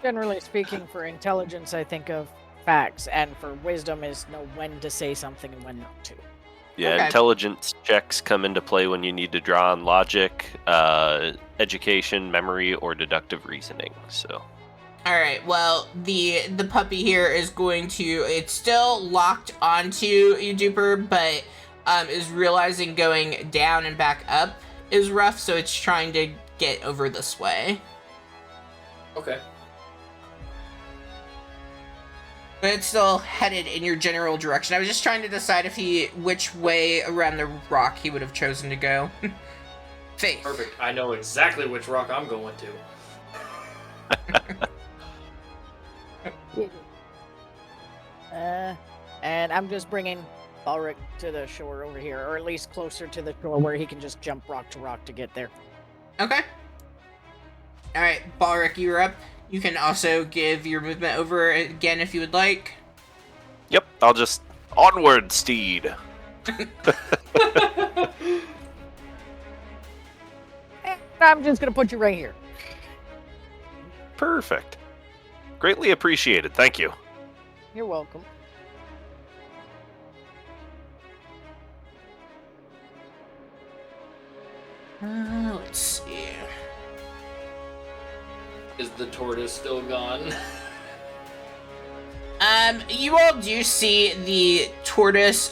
Generally speaking, for intelligence, I think of facts, and for wisdom is know when to say something and when not to. Yeah, Okay. intelligence checks come into play when you need to draw on logic, education, memory, or deductive reasoning. So, Alright, well, the puppy here is going to... It's still locked onto you, Duper, but is realizing going down and back up is rough, so it's trying to get over this way. Okay. But it's still headed in your general direction. I was just trying to decide which way around the rock he would have chosen to go. Faith. Perfect. I know exactly which rock I'm going to. And I'm just bringing Ulrich to the shore over here, or at least closer to the shore where he can just jump rock to rock to get there. Okay. Alright, Balric, you're up. You can also give your movement over again if you would like. yep, I'll just onward, steed. I'm just gonna put you right here. Perfect. Greatly appreciated. Thank you. You're welcome. Let's see. Is the tortoise still gone? You all do see the tortoise,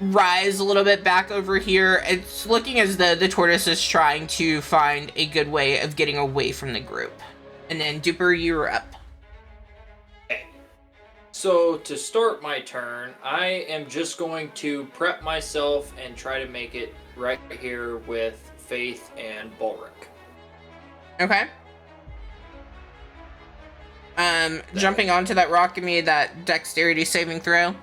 rise a little bit back over here. It's looking as though the tortoise is trying to find a good way of getting away from the group. And then, Duper, you're up. Okay. So, to start my turn, I am just going to prep myself and try to make it right here with Faith and Bulric. Okay. Jumping onto that rock, give me that dexterity saving throw.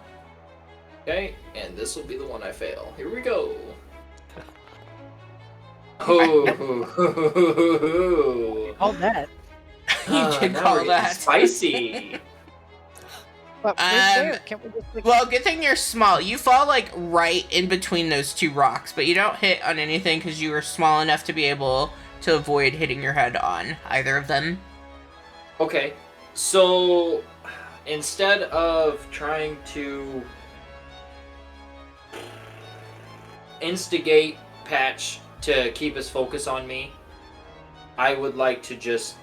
Okay, and this will be the one I fail. Here we go. Oh, All that. You did now call we're getting that. spicy. But right there, can't we just like... Well, good thing you're small. You fall, like, right in between those two rocks, but you don't hit on anything because you were small enough to be able to avoid hitting your head on either of them. Okay, so instead of trying to instigate Patch to keep his focus on me, I would like to just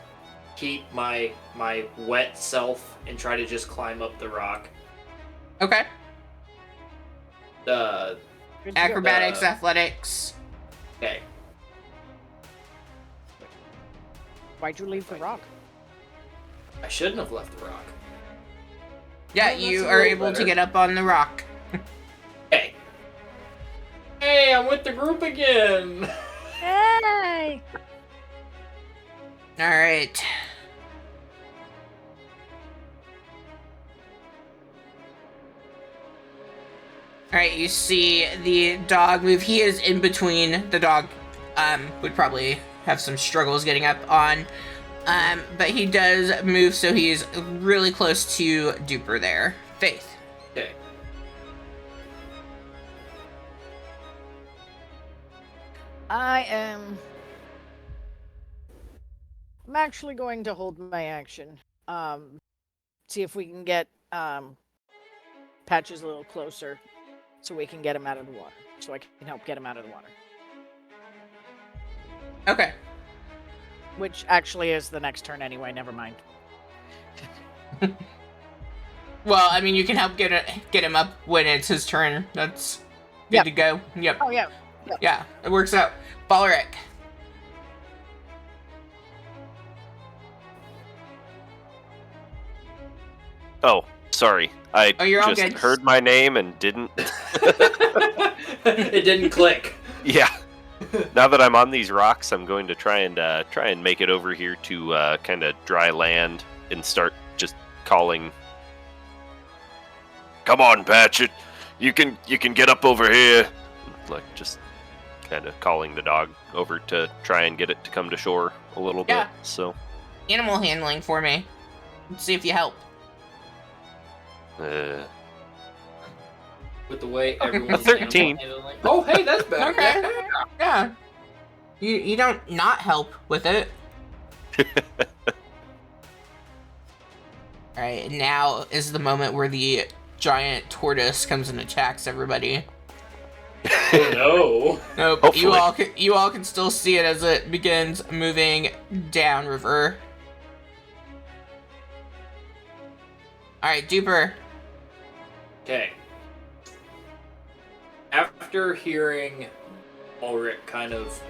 keep my wet self and try to just climb up the rock. Okay. Good to go. Acrobatics, athletics. Okay. Why'd you leave the rock? I shouldn't have left the rock. Yeah, Well, you that's a are little able to better. get up on the rock. Hey. Hey, I'm with the group again. Hey! Alright. Alright, you see the dog move. He is in between. The dog would probably have some struggles getting up on. But he does move, so he's really close to Duper there. Faith. Okay. I'm actually going to hold my action. See if we can get Patches a little closer so we can get him out of the water. So I can help get him out of the water. Okay. Which actually is the next turn anyway, never mind. Well, I mean, you can help get him up when it's his turn. That's good Yep. to go. Yep. Oh yeah. Yeah, it works out. Balric. Oh, sorry. I Oh, you're all just good. heard my name and didn't. It didn't click. Yeah. Now that I'm on these rocks, I'm going to try and make it over here to kind of dry land and start just calling. Come on, Patch! You can get up over here. Like just kind of calling the dog over to try and get it to come to shore a little Yeah. bit. So. Animal handling for me. Let's see if you help. With the way everyone's 13. handling. Oh, hey, that's better. Okay. Yeah. Yeah. You don't not help with it. Alright, now is the moment where the giant tortoise comes and attacks everybody. Oh no. Nope. Hopefully. You all can still see it as it begins moving downriver. Alright, Duper. Okay. After hearing Ulrich kind of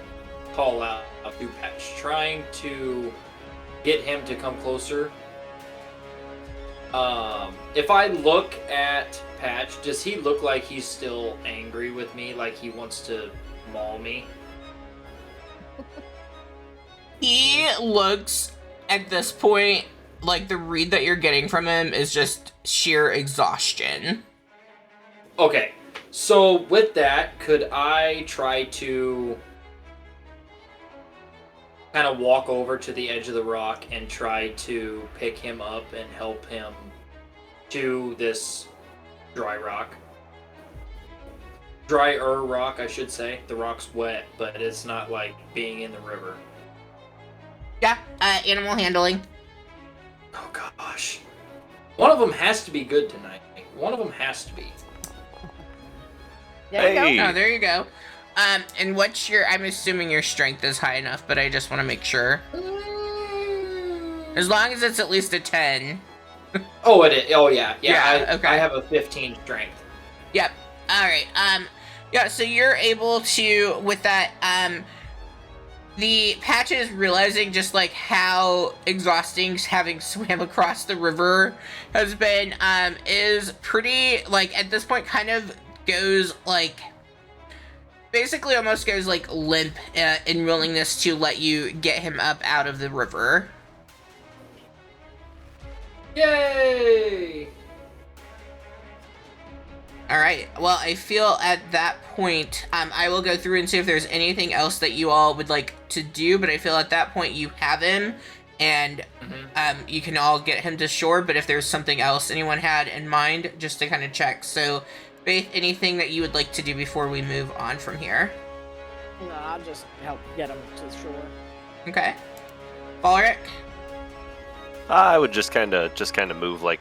call out to Patch, trying to get him to come closer, if I look at Patch, does he look like he's still angry with me, like he wants to maul me? He looks, at this point, like the read that you're getting from him is just sheer exhaustion. Okay, so with that, could I try to kind of walk over to the edge of the rock and try to pick him up and help him to this dry rock? drier rock, I should say. The rock's wet, but it's not like being in the river. Yeah, animal handling. Oh gosh. One of them has to be good tonight. One of them has to be. There you Hey. go. Oh, there you go. And what's your, I'm assuming your strength is high enough, but I just want to make sure. As long as it's at least a 10. Oh, it is. Oh, yeah. Yeah, okay. I have a 15 strength. Yep. Alright, yeah, so you're able to, with that, the Patches realizing just, like, how exhausting having swam across the river has been, is pretty, like, at this point kind of goes, like, basically almost goes, like, limp in willingness to let you get him up out of the river. Yay! Alright, well, I feel at that point, I will go through and see if there's anything else that you all would like to do, but I feel at that point you have him, and you can all get him to shore, but if there's something else anyone had in mind, just to kind of check. So, Faith, anything that you would like to do before we move on from here? No, I'll just help get him to shore. Okay. Balric? I would just kind of move like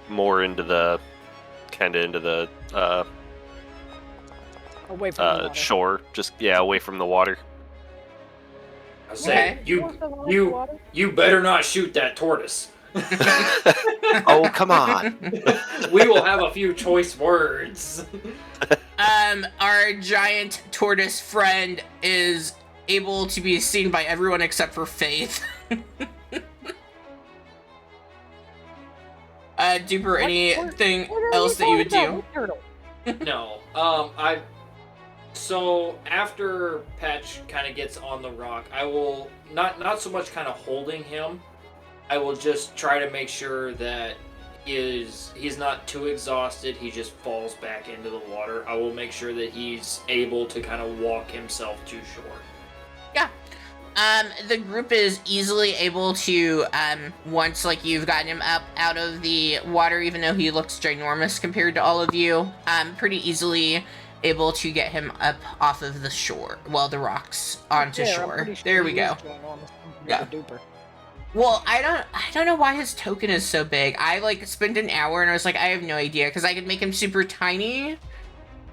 more into the Away from the water. shore. Just away from the water. I say, Okay. you better not shoot that tortoise. Oh, come on. We will have a few choice words. Our giant tortoise friend is able to be seen by everyone except for Faith. Duper, anything else that you would do? No. So after Patch kind of gets on the rock, I will not so much kind of holding him. I will just try to make sure that he's not too exhausted. He just falls back into the water. I will make sure that he's able to kind of walk himself to shore. Yeah. The group is easily able to, once, like, you've gotten him up out of the water, even though he looks ginormous compared to all of you, pretty easily able to get him up off of the shore, well, the rocks, onto Yeah, I'm shore. pretty sure There we he go. is ginormous compared Yeah. to Duper. Well, I don't know why his token is so big. I, like, spent an hour and I was like, I have no idea, because I could make him super tiny,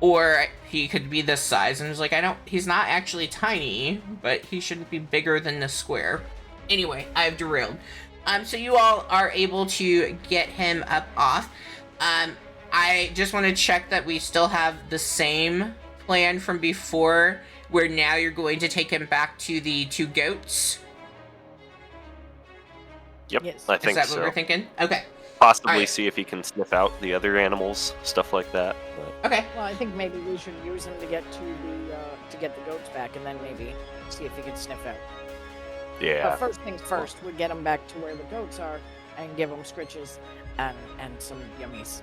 or he could be this size, and I was like, he's not actually tiny, but he shouldn't be bigger than this square. Anyway, I've derailed. So you all are able to get him up off. I just want to check that we still have the same plan from before, where now you're going to take him back to the 2 goats. Yep, Yes. I Is think that so. what we're thinking? Okay. Possibly Alright. see if he can sniff out the other animals, stuff like that. But Okay. Well, I think maybe we should use him to get to get the goats back, and then maybe see if he can sniff out. yeah, But first things first, we get him back to where the goats are, and give him scritches and some yummies.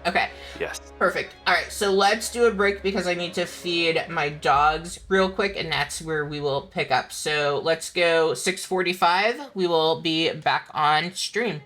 Okay. yes. Perfect. All right, so let's do a break because I need to feed my dogs real quick, and that's where we will pick up. So let's go 6:45. We will be back on stream.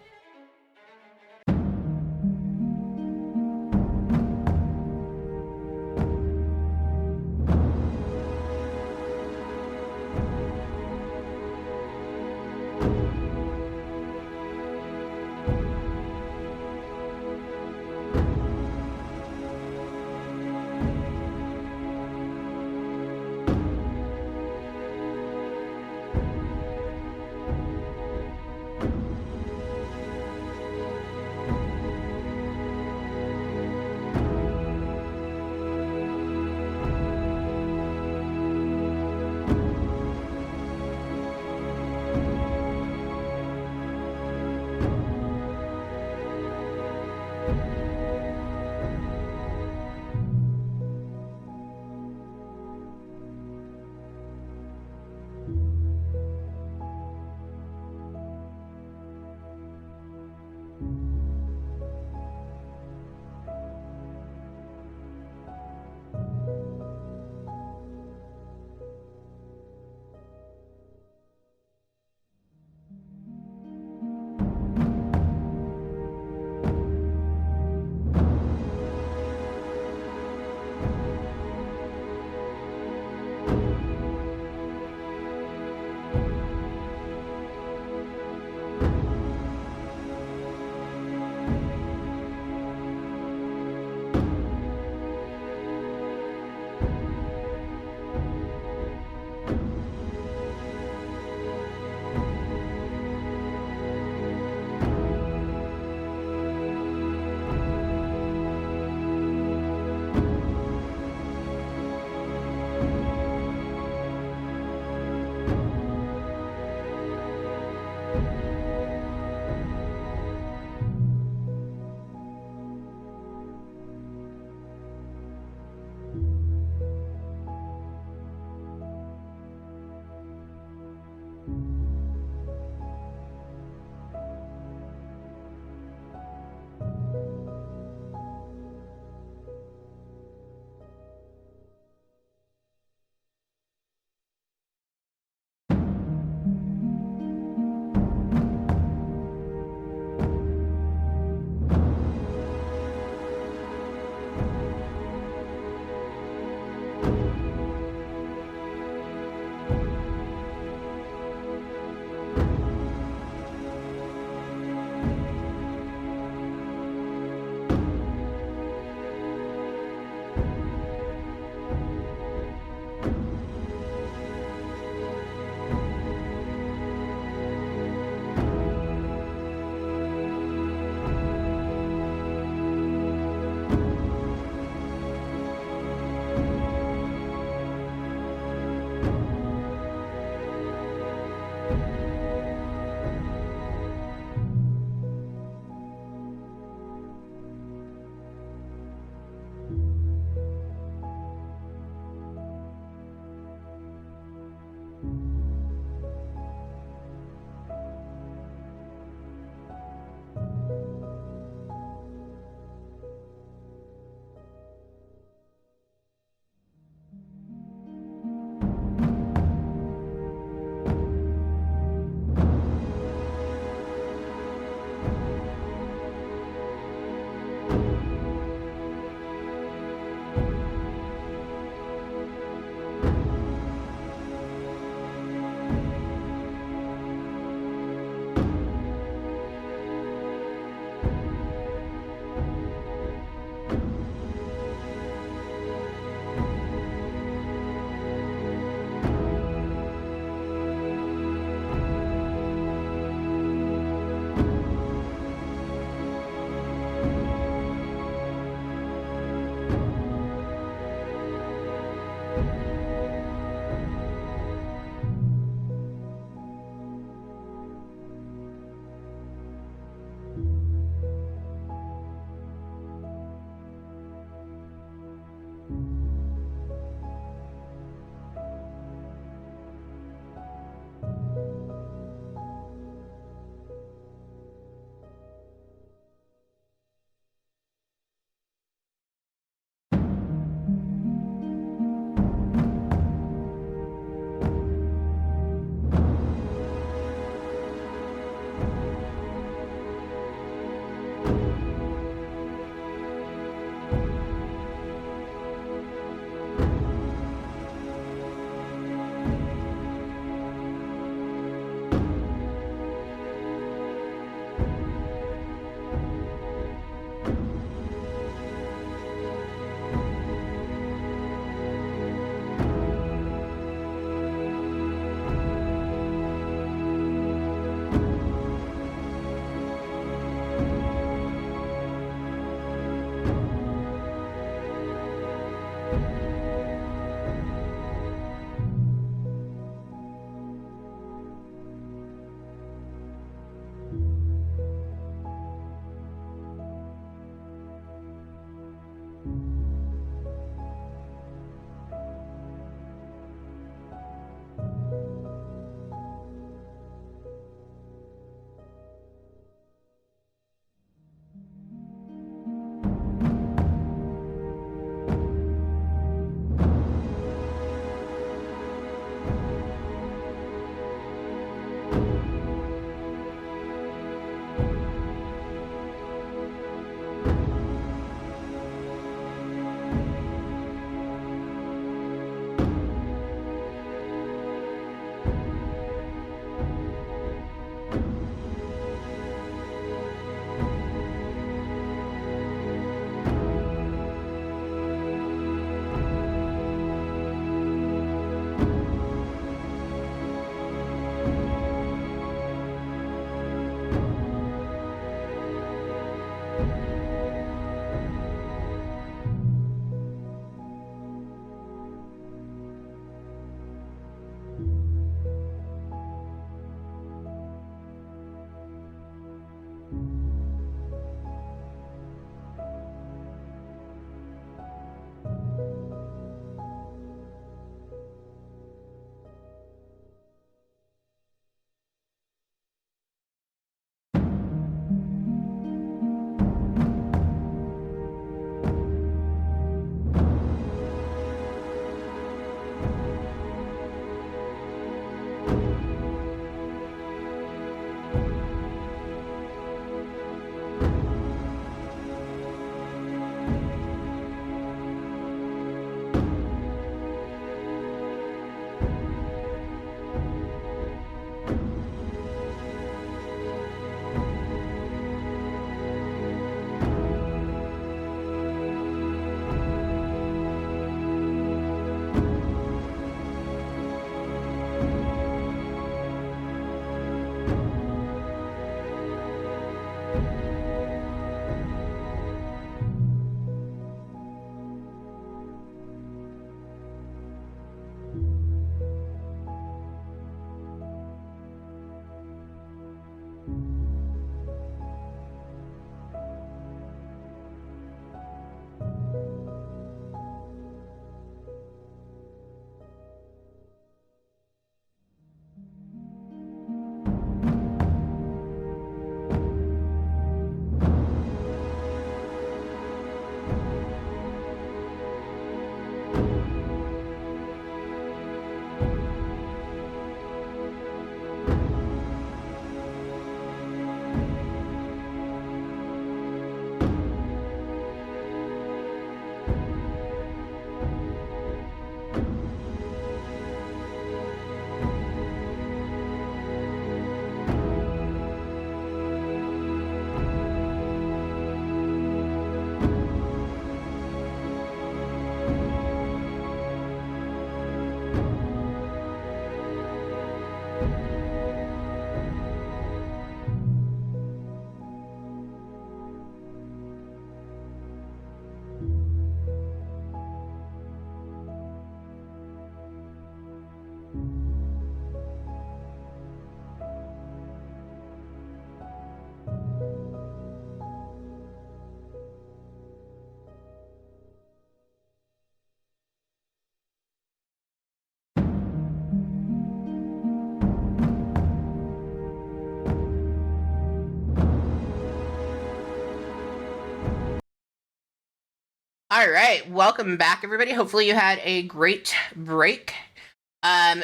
All right, welcome back, everybody. Hopefully, you had a great break.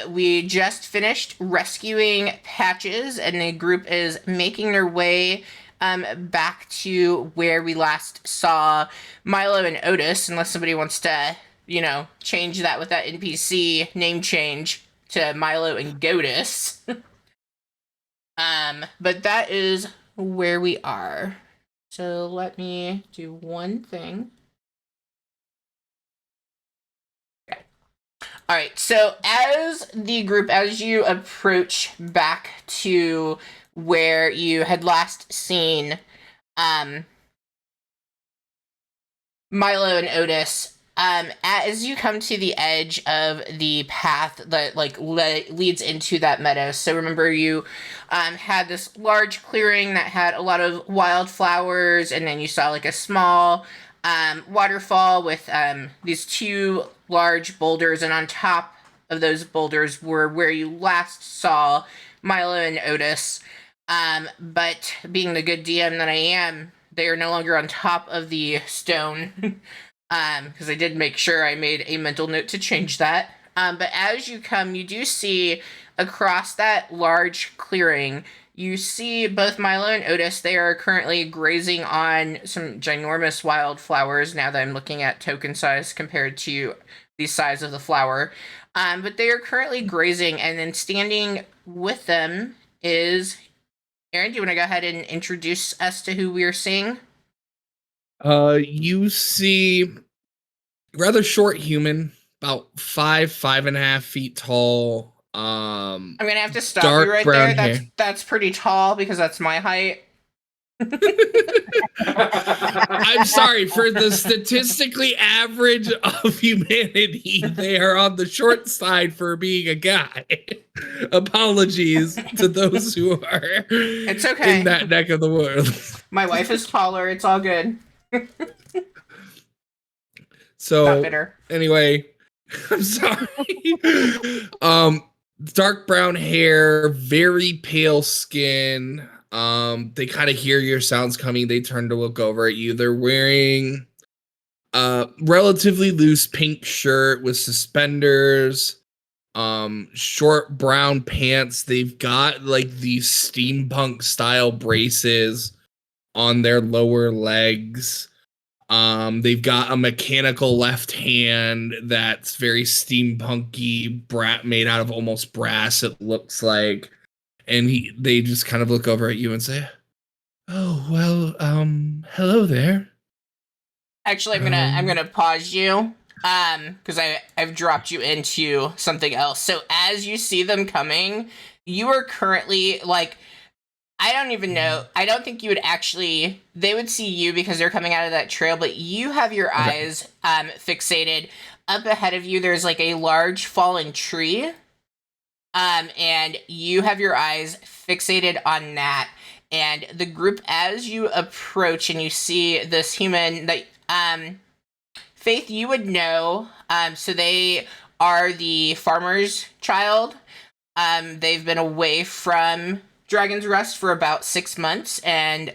We just finished rescuing Patches, and the group is making their way back to where we last saw Milo and Otis, unless somebody wants to, change that with that NPC name change to Milo and Godis. But that is where we are. So let me do one thing. All right, so as the group, as you approach back to where you had last seen Milo and Otis, as you come to the edge of the path that leads into that meadow. So remember, you had this large clearing that had a lot of wildflowers, and then you saw like a small waterfall with these two large boulders, and on top of those boulders were where you last saw Milo and Otis. But being the good DM that I am, they are no longer on top of the stone, because I did make sure I made a mental note to change that. But as you come, you do see across that large clearing, you see both Milo and Otis. They are currently grazing on some ginormous wildflowers, now that I'm looking at token size compared to the size of the flower. But they are currently grazing, and then standing with them is Aaron. Do you want to go ahead and introduce us to who we are seeing? You see rather short human, about 5.5 feet tall. I'm gonna have to stop dark you right brown there. hair. That's pretty tall because that's my height. I'm sorry, for the statistically average of humanity, they are on the short side for being a guy. Apologies to those who are It's okay. in that neck of the world. My wife is taller. It's all good. Not So bitter. anyway, I'm sorry. Dark brown hair, very pale skin. They kind of hear your sounds coming. They turn to look over at you. They're wearing a relatively loose pink shirt with suspenders, short brown pants. They've got like these steampunk style braces on their lower legs. They've got a mechanical left hand that's very steampunky, made out of almost brass, it looks like. And they just kind of look over at you and say, "Oh, well, hello there." Actually, I'm gonna pause you, because I've dropped you into something else. So as you see them coming, you are currently like, I don't even know. I don't think you would actually. They would see you because they're coming out of that trail, but you have your eyes fixated up ahead of you. There's like a large fallen tree, and you have your eyes fixated on that. And the group, as you approach and you see this human that Faith, you would know. So they are the farmer's child. They've been away from Dragon's Rest for about 6 months, and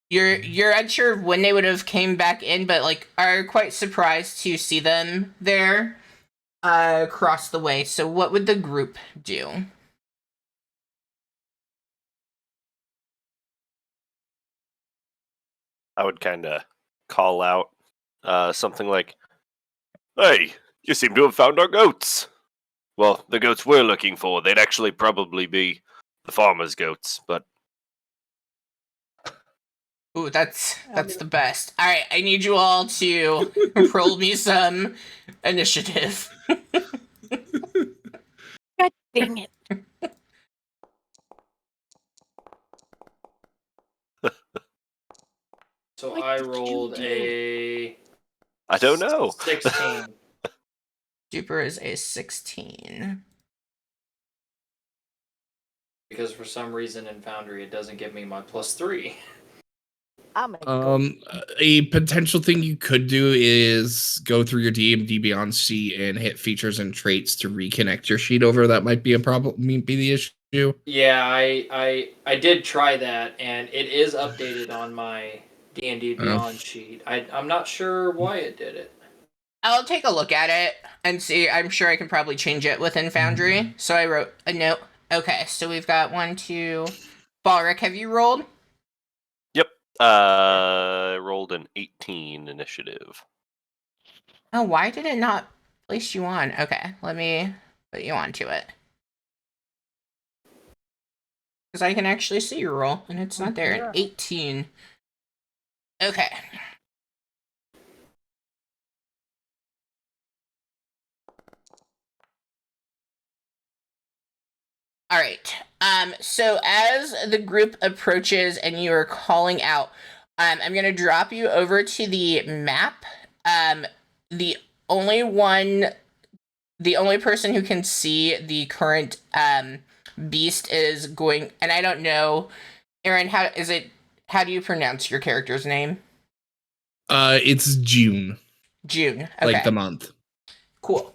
you're unsure of when they would have came back in, but like are quite surprised to see them there across the way. So what would the group do? I would kind of call out something like, "Hey, you seem to have found our goats." Well, the goats we're looking for, they'd actually probably be the farmer's goats, but Ooh, that's the best. All right, I need you all to roll me some initiative. God dang it. So What I did you rolled do? a I don't know. 16. Super is a 16. Because for some reason in Foundry it doesn't give me my +3. I'm gonna go. A potential thing you could do is go through your DMD Beyond sheet and hit features and traits to reconnect your sheet over. That might be a problem. Be the issue. Yeah, I did try that, and it is updated on my D&D Beyond sheet. I'm not sure why it did it. I'll take a look at it and see. I'm sure I can probably change it within Foundry. So I wrote a note. Okay, so we've got 1, 2. Balric, have you rolled? Yep. I rolled an 18 initiative. Oh, why did it not place you on? Okay, let me put you onto it. Because I can actually see your roll, and it's not there. An 18. Okay. All right. So as the group approaches and you are calling out, I'm gonna drop you over to the map. The only person who can see the current beast is going, and I don't know, Aaron. How do you pronounce your character's name? It's June, June. Okay. like the month. Cool.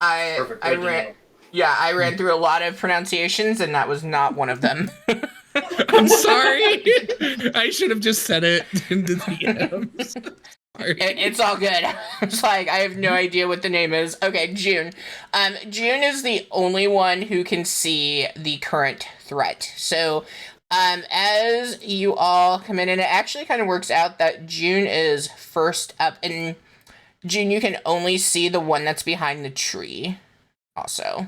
Perfect. I ran. Yeah, I ran through a lot of pronunciations, and that was not one of them. I'm sorry. I should have just said it into the DMs. Sorry. It's all good. It's like I have no idea what the name is. Okay, June. June is the only one who can see the current threat. So, as you all come in, and it actually kind of works out that June is first up, and June, you can only see the one that's behind the tree. Also.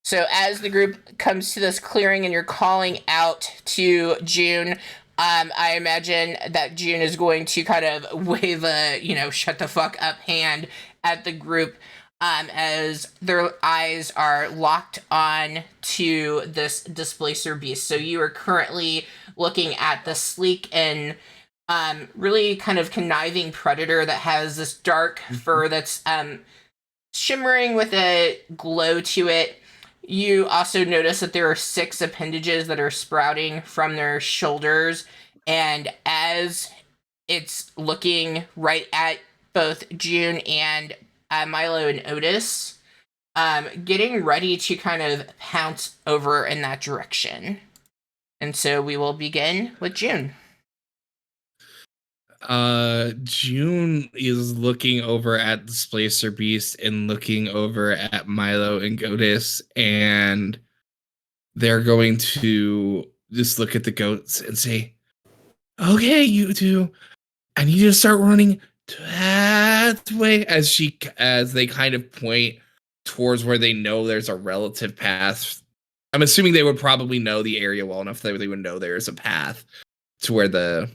So as the group comes to this clearing and you're calling out to June, I imagine that June is going to kind of wave a, shut the fuck up hand at the group as their eyes are locked on to this displacer beast. So you are currently looking at the sleek and really kind of conniving predator that has this dark fur that's shimmering with a glow to it. You also notice that there are 6 appendages that are sprouting from their shoulders, and as it's looking right at both June and Milo and Otis, getting ready to kind of pounce over in that direction. And so we will begin with June. June is looking over at the Displacer Beast and looking over at Milo and Goatus, and they're going to just look at the goats and say, "Okay, you two, I need you to start running that way." As they kind of point towards where they know there's a relative path. I'm assuming they would probably know the area well enough that they would know there's a path to where the.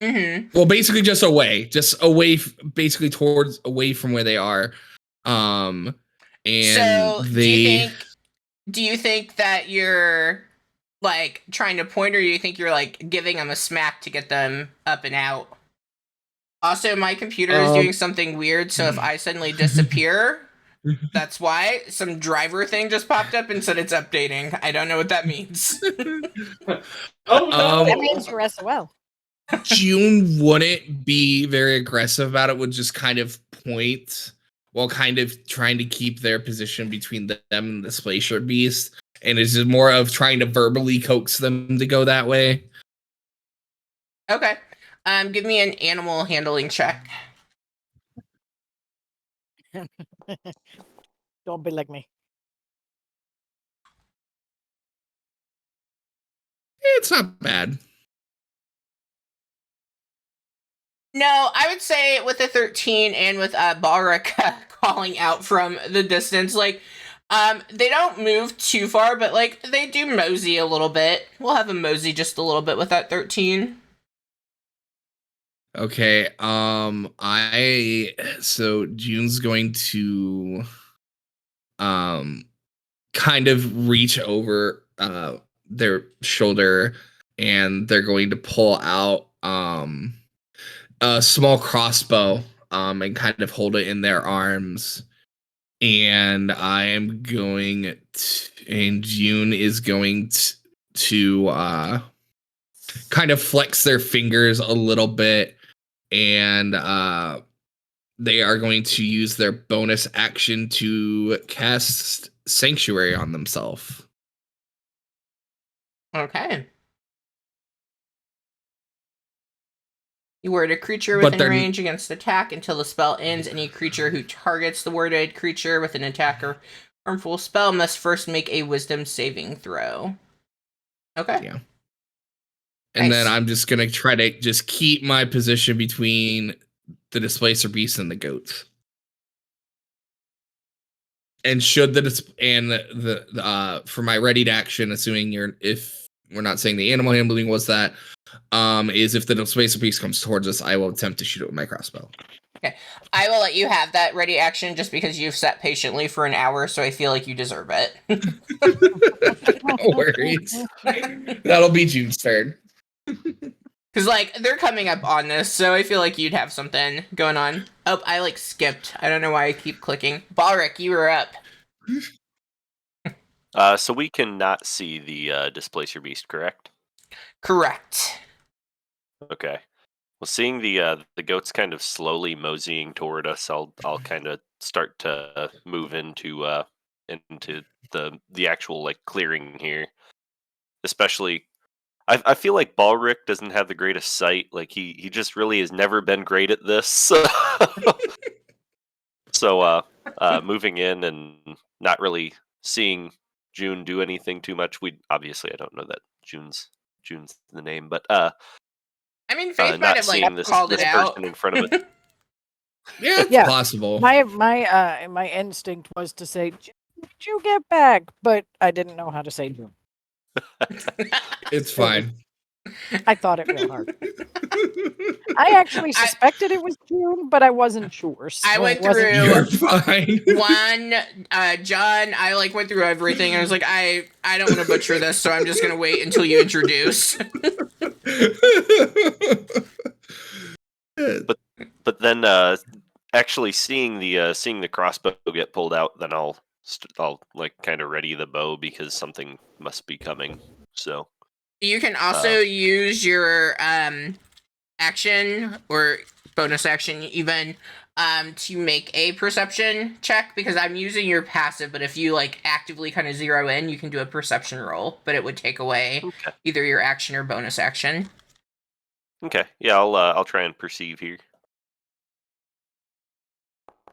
Mm-hmm. Well, basically just away, basically towards away from where they are. And So they. do you think that you're like trying to point, or do you think you're like giving them a smack to get them up and out? Also, my computer is doing something weird, so if I suddenly disappear, that's why. Some driver thing just popped up and said it's updating. I don't know what that means. Oh no! That means you're SOL. June wouldn't be very aggressive about it, would just kind of point while kind of trying to keep their position between them and the Displacer Beast. And it's just more of trying to verbally coax them to go that way. Okay. Give me an animal handling check. Don't be like me. It's not bad. No, I would say with a 13 and with Balric calling out from the distance, like, they don't move too far, but like they do mosey a little bit. We'll have a mosey just a little bit with that 13. Okay. So June's going to kind of reach over their shoulder, and they're going to pull out a small crossbow and kind of hold it in their arms. And and June is going to kind of flex their fingers a little bit, and they are going to use their bonus action to cast Sanctuary on themselves. Okay. You ward a creature But within they're- range against attack until the spell ends. Any creature who targets the warded creature with an attack or harmful spell must first make a wisdom saving throw. Okay. Yeah. And then Nice. I'm just gonna try to just keep my position between the displacer beast and the goats. And should the for my readied action, assuming if we're not saying the animal handling was that, is if the displacer beast comes towards us, I will attempt to shoot it with my crossbow. I will let you have that ready action just because you've sat patiently for an hour, so I feel like you deserve it. No worries. That'll be June's turn. Because, like, they're coming up on this, so I feel like you'd have something going on. Oh, I, like, skipped. I don't know why I keep clicking. Balric, you were up. So we cannot see the displacer beast, correct? Correct. Okay. Well, seeing the goats kind of slowly moseying toward us, I'll kind of start to move into the actual like clearing here. Especially, I feel like Balric doesn't have the greatest sight. Like he just really has never been great at this. So moving in and not really seeing June do anything too much. I don't know that June's the name, but I mean, Faith might not have, like, seeing this called it out. person in front of it. Yeah, it's Yeah. possible. My instinct was to say, "Did you get back?" But I didn't know how to say June. It's fine. I thought it real hard. I actually suspected it was June, but I wasn't sure. So I went it wasn't through- You're fine. One, John, I, like, went through everything, and I was like, I don't want to butcher this, so I'm just going to wait until you introduce. But then actually seeing the crossbow get pulled out, then I'll like kind of ready the bow because something must be coming. So You can also use your action or bonus action even to make a perception check because I'm using your passive, but if you like actively kind of zero in, you can do a perception roll, but it would take away okay, either your action or bonus action. yeah, I'll try and perceive here.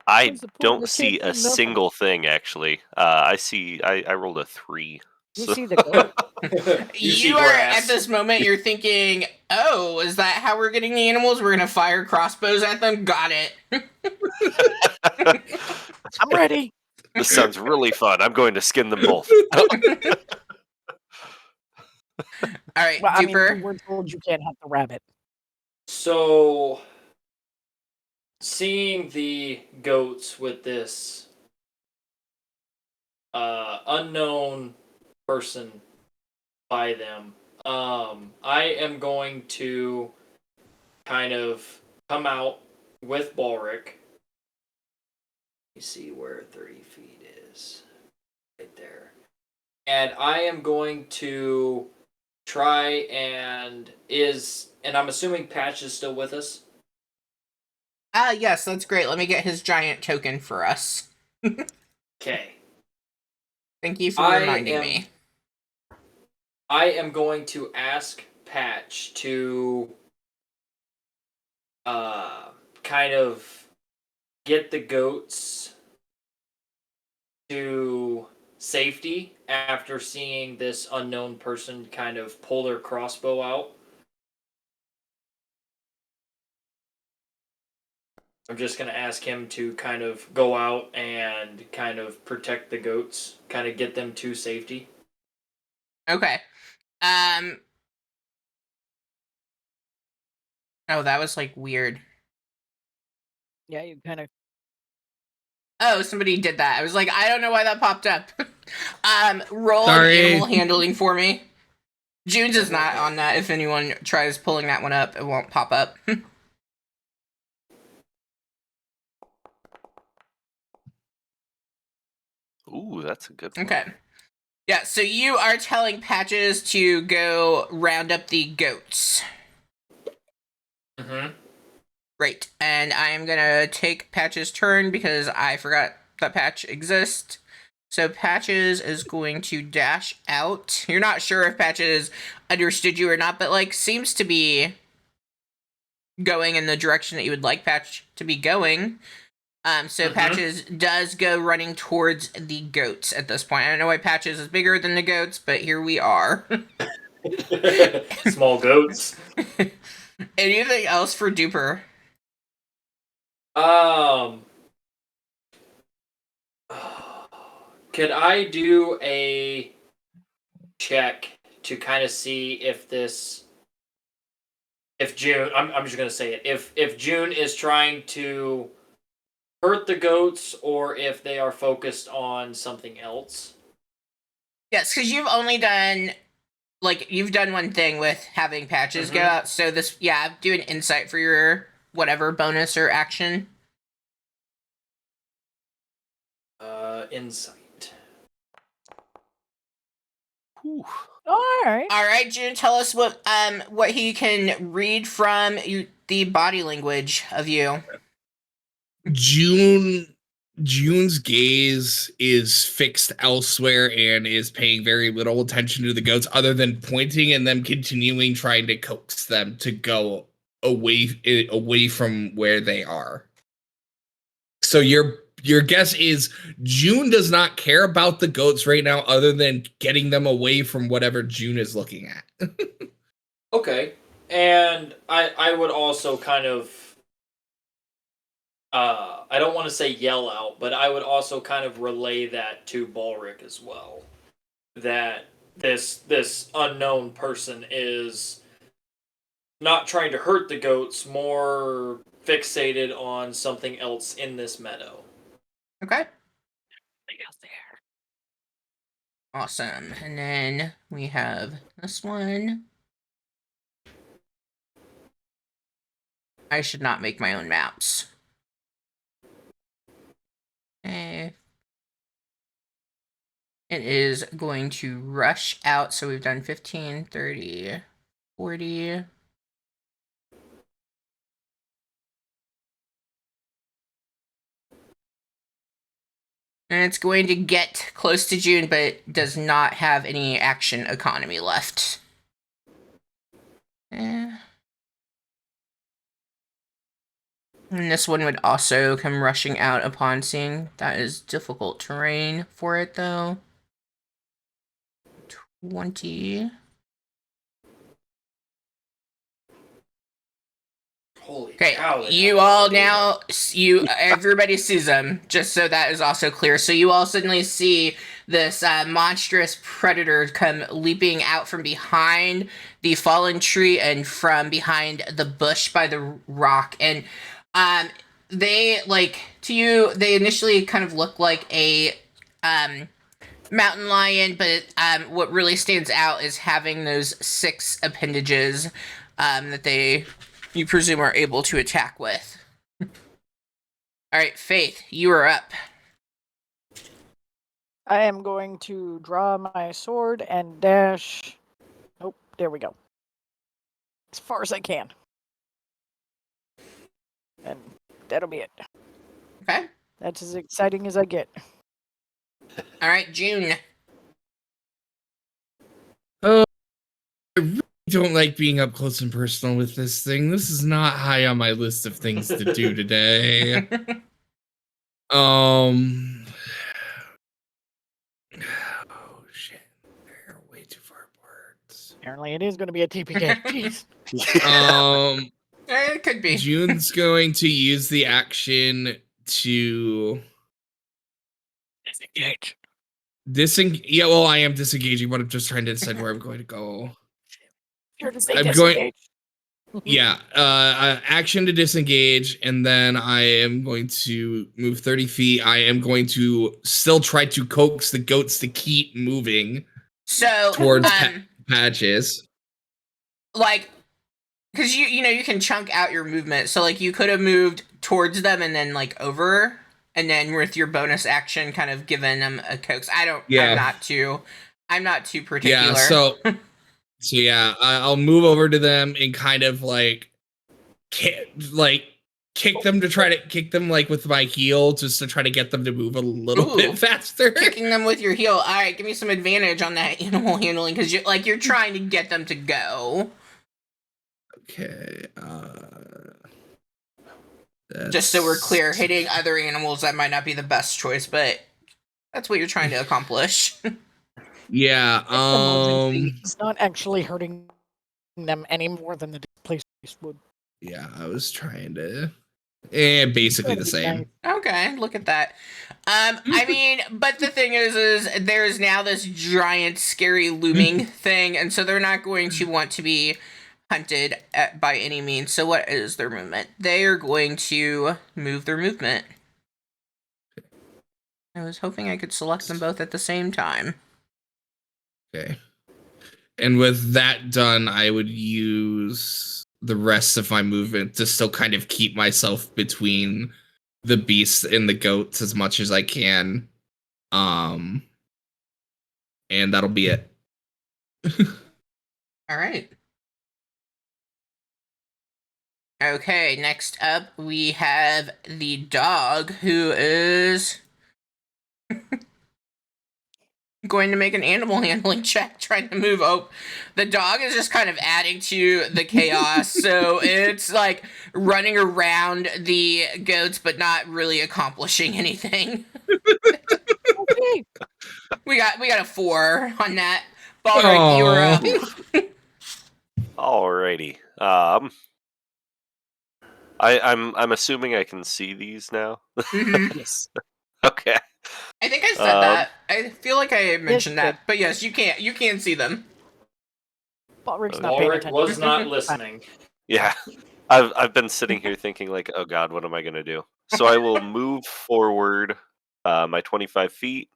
I What's the point? don't You see can't do a nothing. single thing actually. I rolled a 3. You So- see the goat. see You are grass. at this moment. You're thinking, "Oh, is that how we're getting the animals? We're gonna fire crossbows at them. Got it." I'm ready. This sounds really fun. I'm going to skin them both. All right, Well, I mean, Duper. you were told you can't have the rabbit. So, seeing the goats with this unknown person by them, I am going to kind of come out with Balric. Let me see where 30 feet is. Right there. And I am going to try and I'm assuming Patch is still with us. Yes, that's great. Let me get his giant token for us. Okay. Thank you for I reminding am- me. I am going to ask Patch to kind of get the goats to safety after seeing this unknown person kind of pull their crossbow out. I'm just going to ask him to kind of go out and kind of protect the goats, kind of get them to safety. Okay. Oh, that was like weird. Yeah, you kind of. Oh, somebody did that. I was like, I don't know why that popped up. Roll an Sorry. animal handling for me. June's is not on that. If anyone tries pulling that one up, it won't pop up. Ooh, that's a good one. Okay. Yeah, so you are telling Patches to go round up the goats. Mm-hmm. Great. And I am gonna take Patches' turn because I forgot that Patch exists. So Patches is going to dash out. You're not sure if Patches understood you or not, but like seems to be going in the direction that you would like Patch to be going. So Patches does go running towards the goats at this point. I don't know why Patches is bigger than the goats, but here we are. Small goats. Anything else for Duper? Could I do a check to kind of see if June, I'm just gonna say it, if June is trying to hurt the goats or if they are focused on something else? Yes, because you've only done, like, you've done one thing with having Patches go out. So this, yeah, do an insight for your whatever bonus or action. Insight. Whew. All right. All right, June, tell us what he can read from the body language of you. June's gaze is fixed elsewhere and is paying very little attention to the goats, other than pointing and them continuing trying to coax them to go away from where they are. So your guess is June does not care about the goats right now, other than getting them away from whatever June is looking at. Okay. And I would also kind of I don't want to say yell out, but I would also kind of relay that to Balric as well. That this unknown person is not trying to hurt the goats, more fixated on something else in this meadow. Okay. Awesome. And then we have this one. I should not make my own maps. Okay. It is going to rush out. So we've done 15, 30, 40. And it's going to get close to June, but does not have any action economy left. And this one would also come rushing out upon seeing that is difficult terrain for it, though. 20. Holy Okay, cow! you all now, everybody sees them, just so that is also clear. So you all suddenly see this monstrous predator come leaping out from behind the fallen tree and from behind the bush by the rock. And they, like, to you, they initially kind of look like a mountain lion, but what really stands out is having those 6 appendages that you presume are able to attack with. All right, Faith, you are up. I am going to draw my sword and dash. Nope, there we go. As far as I can. And that'll be it. Okay. That's as exciting as I get. All right, June. I really don't like being up close and personal with this thing. This is not high on my list of things to do today. Oh shit. They're way too far apart. Apparently it is going to be a TPK. Jeez. It could be. June's going to use the action to Disengage. Yeah, well, I am disengaging, but I'm just trying to decide where I'm going to go. You're to say I'm disengage. going. Yeah, action to disengage, and then I am going to move 30 feet. I am going to still try to coax the goats to keep moving So towards Patches. Like, because you can chunk out your movement. So like you could have moved towards them and then like over, and then with your bonus action, kind of given them a coax. I'm not too particular. Yeah, so yeah, I'll move over to them and kind of like kick them to try to kick them like with my heel, just to try to get them to move a little bit faster. Kicking them with your heel. All right, give me some advantage on that animal handling, because you're trying to get them to go. Okay. Just so we're clear, hitting other animals, that might not be the best choice, but that's what you're trying to accomplish. Yeah. It's not actually hurting them any more than the displaced would. Yeah, I was trying to. Basically the same. Okay, look at that. I mean, but the thing is there's now this giant, scary looming thing, and so they're not going to want to be hunted by any means. So what is their movement? They are going to move their movement. I was hoping I could select them both at the same time. Okay. And with that done, I would use the rest of my movement to still kind of keep myself between the beasts and the goats as much as I can. And that'll be it. All right. Okay, next up we have the dog, who is going to make an animal handling check, trying to move. Oh, the dog is just kind of adding to the chaos, so it's like running around the goats, but not really accomplishing anything. Okay. We got a 4 on that. Ballrick, you were up. Alrighty. I'm assuming I can see these now. Mhm. Yes. Okay. I think I said that. I feel like I mentioned Yes, that, but yes, you can see them. Ballrick's not paying Ulrich attention. was not listening. Yeah. I've been sitting here thinking like, oh god, what am I gonna do? So I will move forward my 25 feet,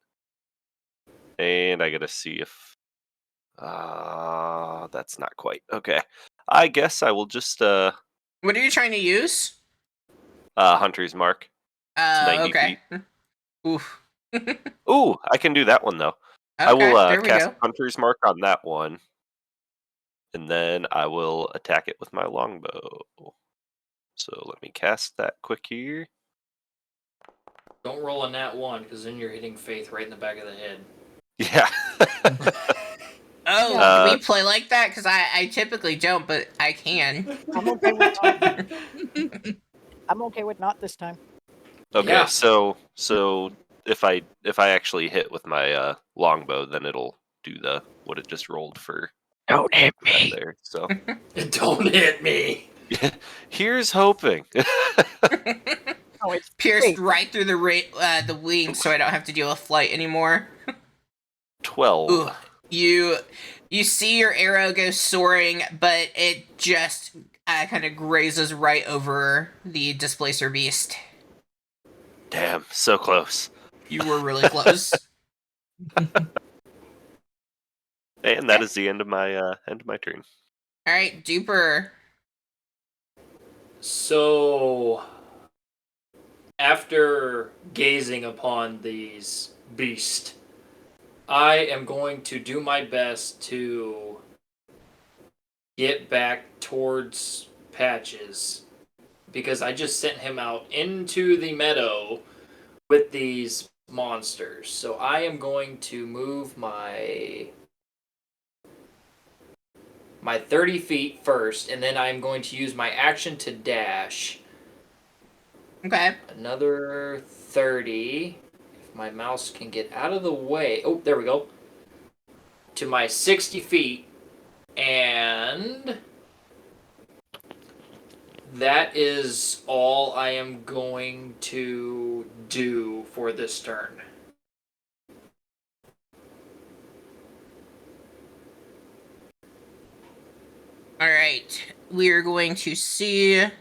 and I gotta see if that's not quite okay. I guess I will just What are you trying to use? Hunter's Mark. It's 90 Okay. feet. Oof. Ooh, I can do that one though. I Okay, will there we cast go. Hunter's Mark on that one, and then I will attack it with my longbow. So let me cast that quick here. Don't roll a nat 1, because then you're hitting Faith right in the back of the head. Yeah. Oh, do we play like that? Because I typically don't, but I can. I'm okay with not. I'm okay with not this time. Okay, Yeah. so if I actually hit with my longbow, then it'll do the what it just rolled for Don't hit that there. So Don't hit me! here's hoping. Oh, it's Pierced Faith. right through the wings, so I don't have to deal with flight anymore. 12. Ooh, you see your arrow go soaring, but it just kind of grazes right over the displacer beast. Damn, so close. You were really close. And that is the end of my turn. All right, Duper. So, after gazing upon these beasts, I am going to do my best to get back towards Patches, because I just sent him out into the meadow with these monsters. So I am going to move my 30 feet first, and then I'm going to use my action to dash. Okay. Another 30. If my mouse can get out of the way. Oh, there we go. To my 60 feet. And that is all I am going to do for this turn. All right. We are going to see. I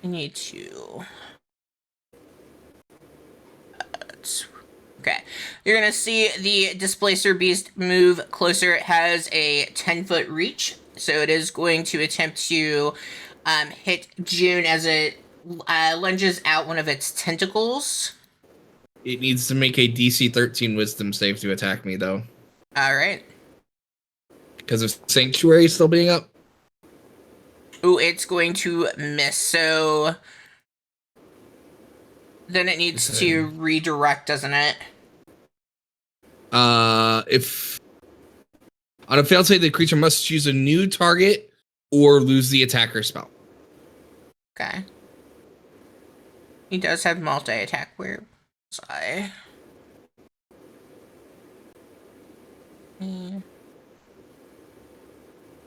need to. Okay. You're going to see the displacer beast move closer. It has a 10-foot reach, so it is going to attempt to hit June as it lunges out one of its tentacles. It needs to make a DC 13 Wisdom save to attack me, though, All right. because of Sanctuary still being up. Ooh, it's going to miss. So then it needs to redirect, doesn't it? If on a failed save, the creature must choose a new target or lose the attacker spell. Okay. he does have multi-attack. Where was I?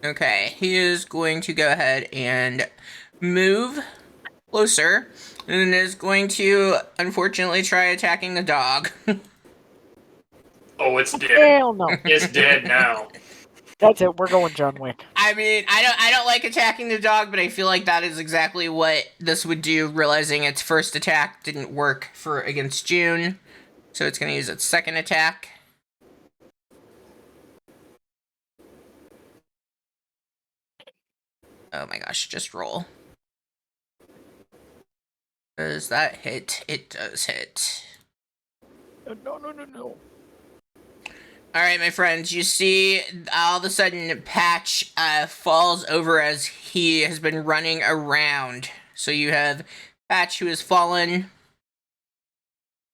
Okay, he is going to go ahead and move closer, and is going to unfortunately try attacking the dog. Oh, it's dead. Hell no. It's dead now. That's it. We're going John Wick. I mean, I don't like attacking the dog, but I feel like that is exactly what this would do, realizing its first attack didn't work for against June. So it's going to use its second attack. Oh my gosh, just roll. Does that hit? It does hit. No. Alright, my friends, you see all of a sudden Patch falls over as he has been running around. So you have Patch who has fallen. And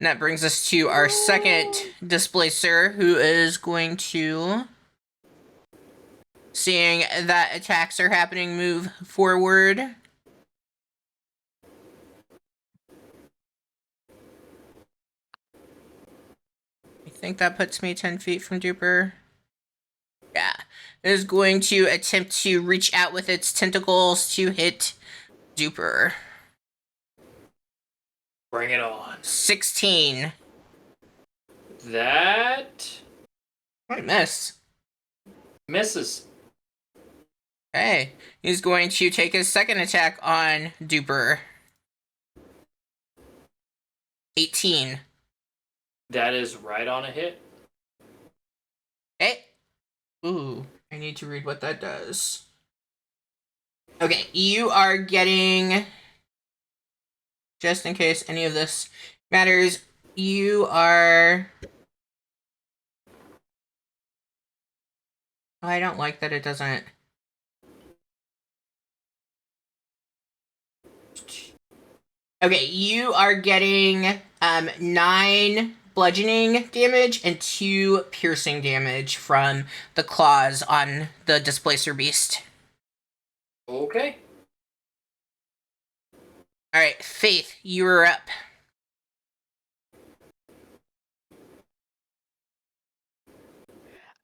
that brings us to our second displacer, who is going to, seeing that attacks are happening, move forward. I think that puts me 10 feet from Duper. Yeah. It is going to attempt to reach out with its tentacles to hit Duper. Bring it on. 16. That What miss? misses. Okay. He's going to take his second attack on Duper. 18. That is right on a hit. Okay. Ooh, I need to read what that does. Okay, you are getting, just in case any of this matters, you are... Oh, I don't like that it doesn't... Okay, you are getting 9 bludgeoning damage and 2 piercing damage from the claws on the displacer beast. Okay. Alright, Faith, you are up.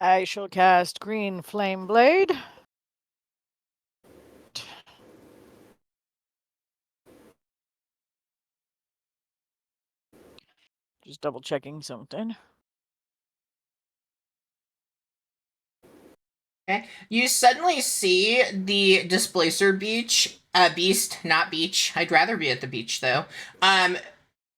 I shall cast Green Flame Blade. Just double checking something. Okay. You suddenly see the displacer beast, not beach. I'd rather be at the beach though. All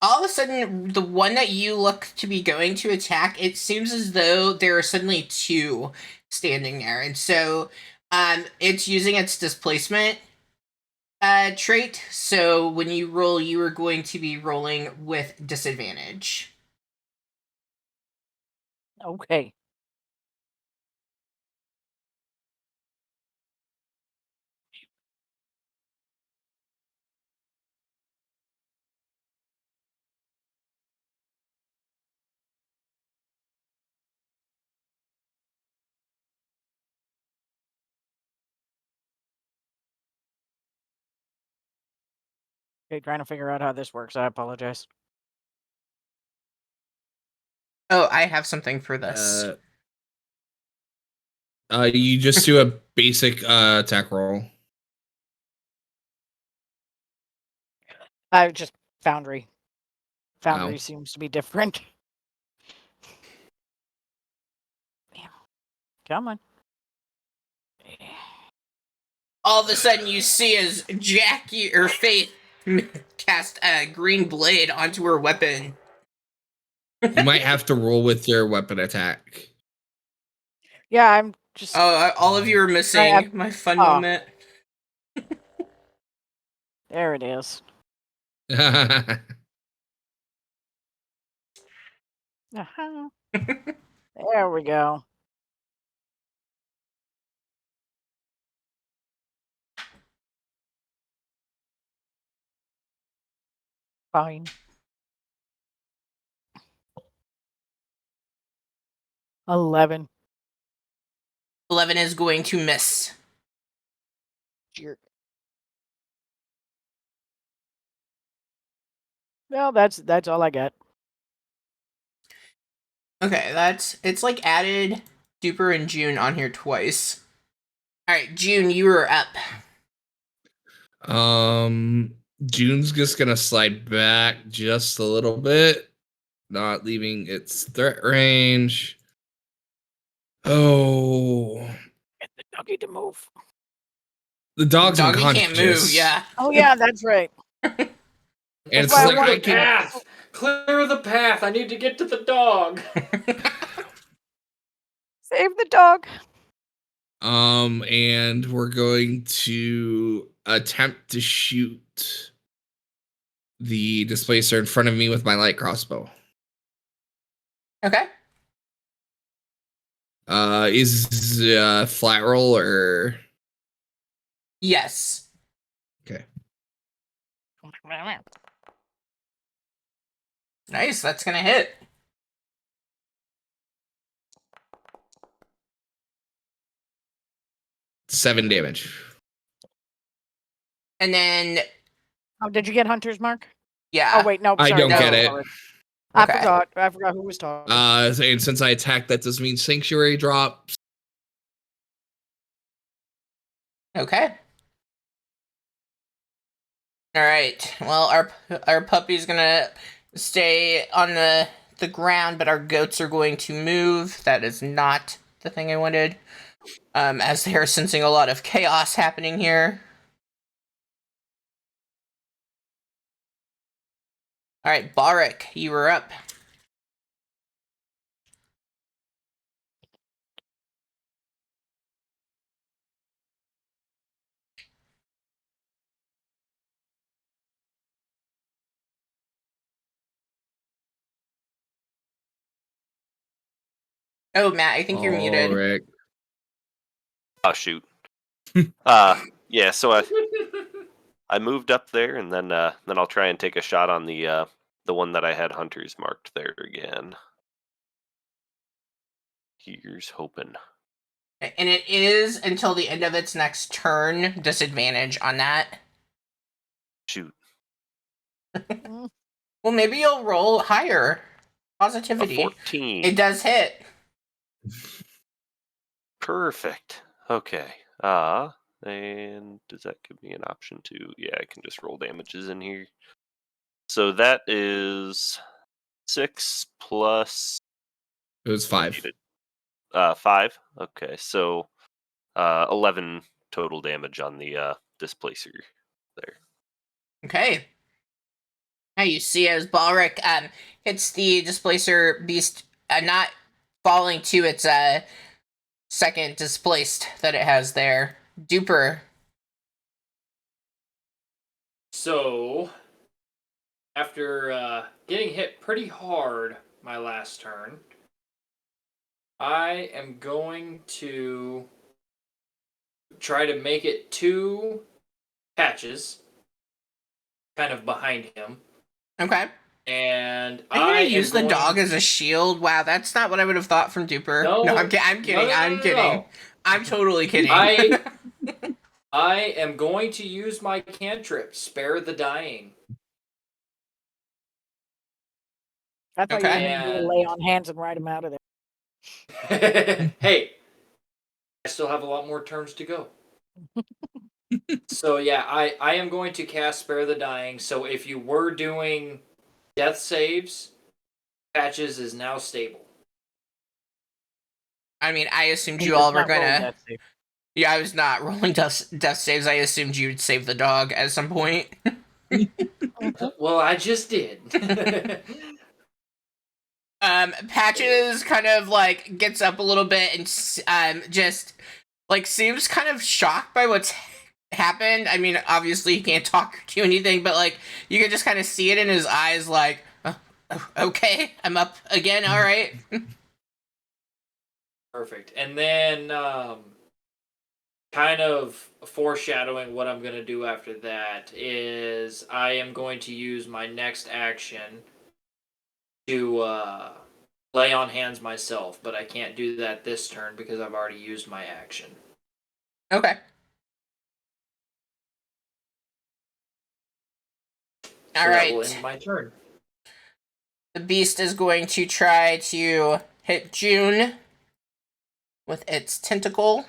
of a sudden, the one that you look to be going to attack, it seems as though there are suddenly 2 standing there, and so, it's using its displacement trait. So when you roll, you are going to be rolling with disadvantage. Okay. Okay, trying to figure out how this works. I apologize. Oh, I have something for this. You just do a basic attack roll. I just Foundry. Foundry Ow. seems to be different. Damn. Come on. All of a sudden, you see as Jackie or Faith cast a green blade onto her weapon. You might have to roll with your weapon attack. Yeah, I'm just. Oh, all of you are missing my fun moment. There it is. Uh-huh. There we go. Fine. 11. 11 is going to miss. Jerk. No, that's all I got. Okay, it's like added Duper and June on here twice. All right, June, you were up. June's just gonna slide back just a little bit, not leaving its threat range. Oh, Get the doggy to move. the dog's Doggy unconscious. can't move. Yeah. Oh yeah, that's right. And That's it's why I like wanted I to- can. Path! Clear the path! I need to get to the dog! Save the dog. And we're going to attempt to shoot the displacer in front of me with my light crossbow. Okay. Is flat roll or Yes. okay? Nice. That's gonna hit. Seven damage. And then Oh, did you get Hunter's Mark? yeah. Oh wait, no. I Sorry, don't no, get it. sorry. I Okay. forgot. I forgot who was talking. And since I attacked, that does mean sanctuary drops. Okay. All right. Well, our puppy's gonna stay on the ground, but our goats are going to move. That is not the thing I wanted. As they are sensing a lot of chaos happening here. All right, Barik, you were up. Oh, Matt, I think you're muted. Rick. Oh shoot. Yeah. So I moved up there, and then I'll try and take a shot on the one that I had hunters marked there again. Here's hoping. And it is until the end of its next turn, disadvantage on that. Shoot. Well, maybe you'll roll higher. A Positivity. 14. It does hit. Perfect. Okay. And does that give me an option to? Yeah, I can just roll damages in here. So that is 6 plus It was 5. 5. Okay, so 11 total damage on the displacer there. Okay. Now you see as Balric hits the displacer beast, not falling to its second displaced that it has there. Duper. So, after getting hit pretty hard my last turn, I am going to try to make it 2 patches, kind of behind him. Okay. And I'm gonna use the am dog going- as a shield. Wow, that's not what I would have thought from Duper. No, I'm kidding. no, I'm kidding. no. I'm totally kidding. I am going to use my cantrip, Spare the Dying. I thought Okay. you were going to lay on hands and ride him out of there. Hey, I still have a lot more turns to go. So yeah, I am going to cast Spare the Dying. So if you were doing death saves, Patches is now stable. I mean, I assumed He you does all were not roll gonna. death save. Yeah, I was not rolling death saves. I assumed you'd save the dog at some point. Well, I just did. Patches kind of like gets up a little bit and just like seems kind of shocked by what's happened. I mean, obviously he can't talk or do anything, but like you can just kind of see it in his eyes. Like, okay, I'm up again. All right. Perfect. And then, kind of foreshadowing what I'm going to do after that is I am going to use my next action to lay on hands myself, but I can't do that this turn because I've already used my action. Okay. So All that will right. end my turn. The beast is going to try to hit June with its tentacle.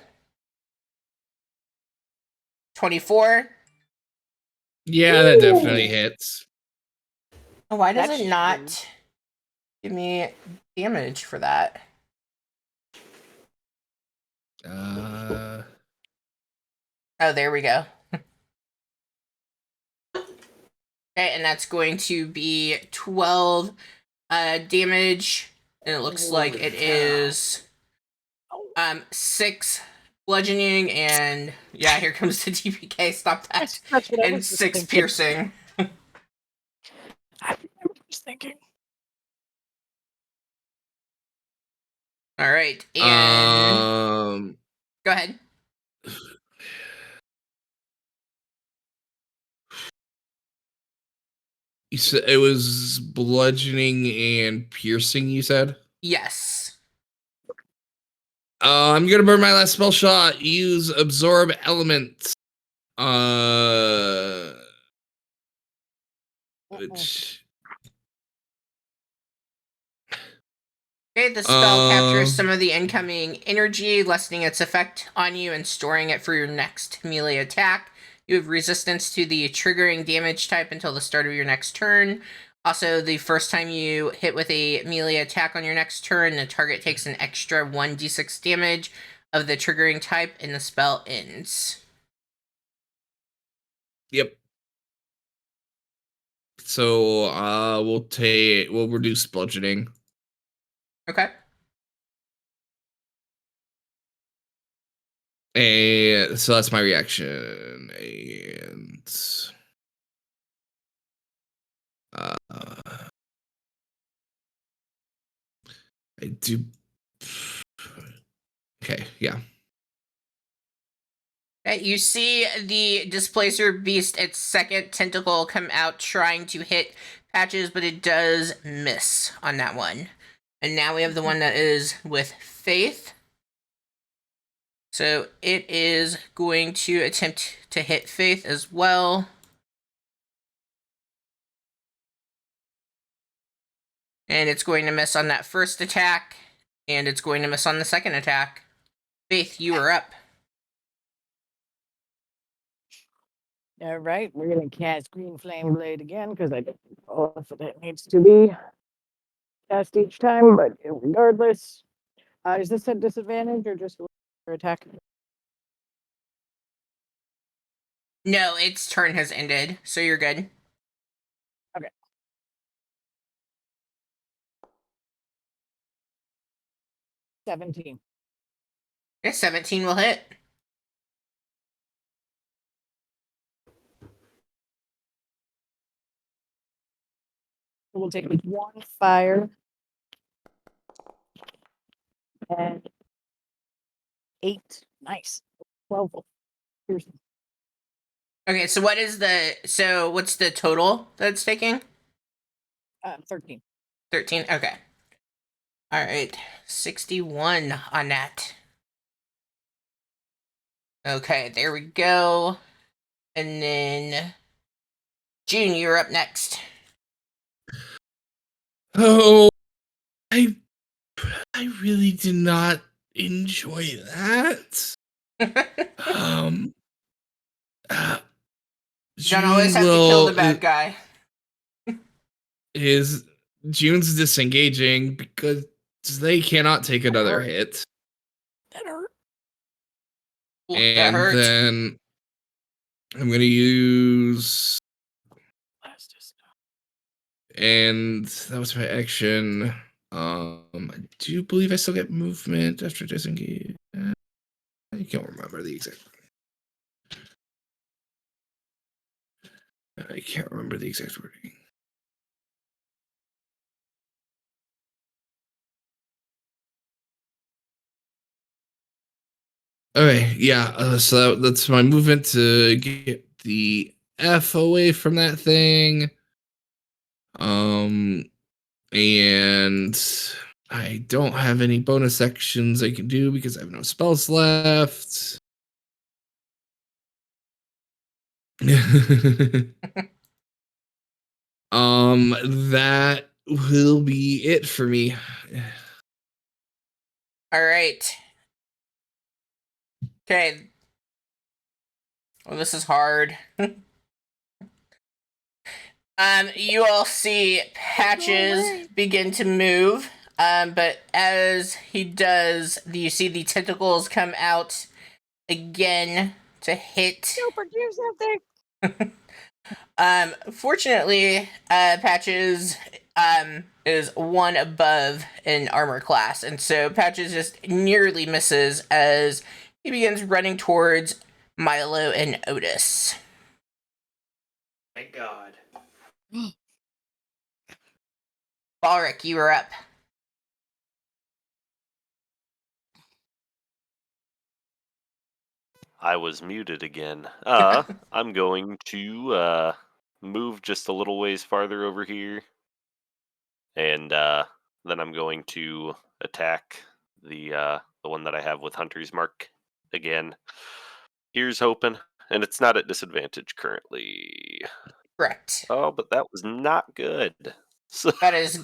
24. Yeah, that definitely hits. Oh, why does That's it not give me damage for that? Uh, Oh, there we go. Okay, and that's going to be 12 damage. And it looks like it is 6 bludgeoning and yeah, here comes the TPK. Stop that. That's what I And was just 6 thinking. piercing. I was thinking. All right, and go ahead. you said it was bludgeoning and piercing. You said. Yes. I'm gonna burn my last spell shot. Use absorb elements. Which Okay, the spell captures some of the incoming energy, lessening its effect on you and storing it for your next melee attack. You have resistance to the triggering damage type until the start of your next turn. Also, the first time you hit with a melee attack on your next turn, the target takes an extra 1d6 damage of the triggering type, and the spell ends. Yep. So we'll reduce bludgeoning. Okay. And so that's my reaction. And I do. Okay, yeah. Okay, you see the Displacer Beast, its second tentacle, come out trying to hit Patches, but it does miss on that one. And now we have the one that is with Faith. So it is going to attempt to hit Faith as well. And it's going to miss on that first attack. And it's going to miss on the second attack. Faith, you are up. All right, we're gonna cast Green Flame Blade again because I don't know if it needs to be cast each time, but regardless, is this a disadvantage or just a attack? No, its turn has ended, so you're good. 17. Okay, 17 will hit. We'll take 1 fire and 8. Nice. 12 piercing. Okay, so what's the total that it's taking? 13. 13, okay. Alright, 61 on that. Okay, there we go. And then June, you're up next. Oh, I really did not enjoy that. Don't always have to kill the bad guy. June's disengaging because they cannot take another hit. That hurt. Ooh, that And hurt. then I'm gonna use, and that was my action. I do believe I still get movement after disengage. I can't remember the exact. I can't remember the exact wording. Okay, yeah. So that's my movement to get the F away from that thing. And I don't have any bonus actions I can do because I have no spells left. That will be it for me. All right. Okay. Well, this is hard. You all see Patches begin to move. But as he does, you see the tentacles come out again to hit. Super, do something. Fortunately, Patches is one above in armor class, and so Patches just nearly misses as he begins running towards Milo and Otis. Thank God. Balric, you are up. I was muted again. I'm going to move just a little ways farther over here, and then I'm going to attack the one that I have with Hunter's Mark again. Here's hoping, and it's not at disadvantage currently. Correct. Oh, but that was not good. So, That is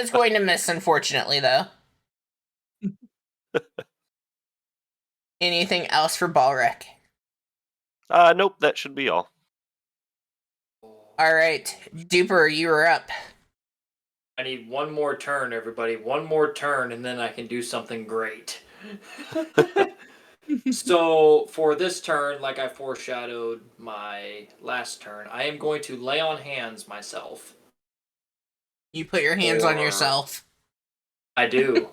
going to miss, unfortunately, though. Anything else for Balric? nope, that should be all. All right, Duper, you are up. I need one more turn, everybody. One more turn, and then I can do something great. So, for this turn, like I foreshadowed my last turn, I am going to lay on hands myself. You put your hands on Or- yourself. I do.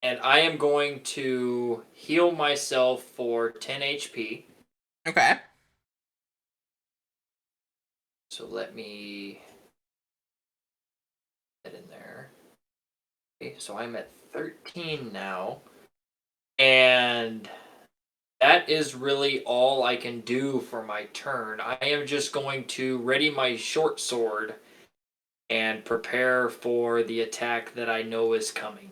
And I am going to heal myself for 10 HP. Okay. So let me get in there. Okay, so I'm at 13 now. And that is really all I can do for my turn. I am just going to ready my short sword and prepare for the attack that I know is coming.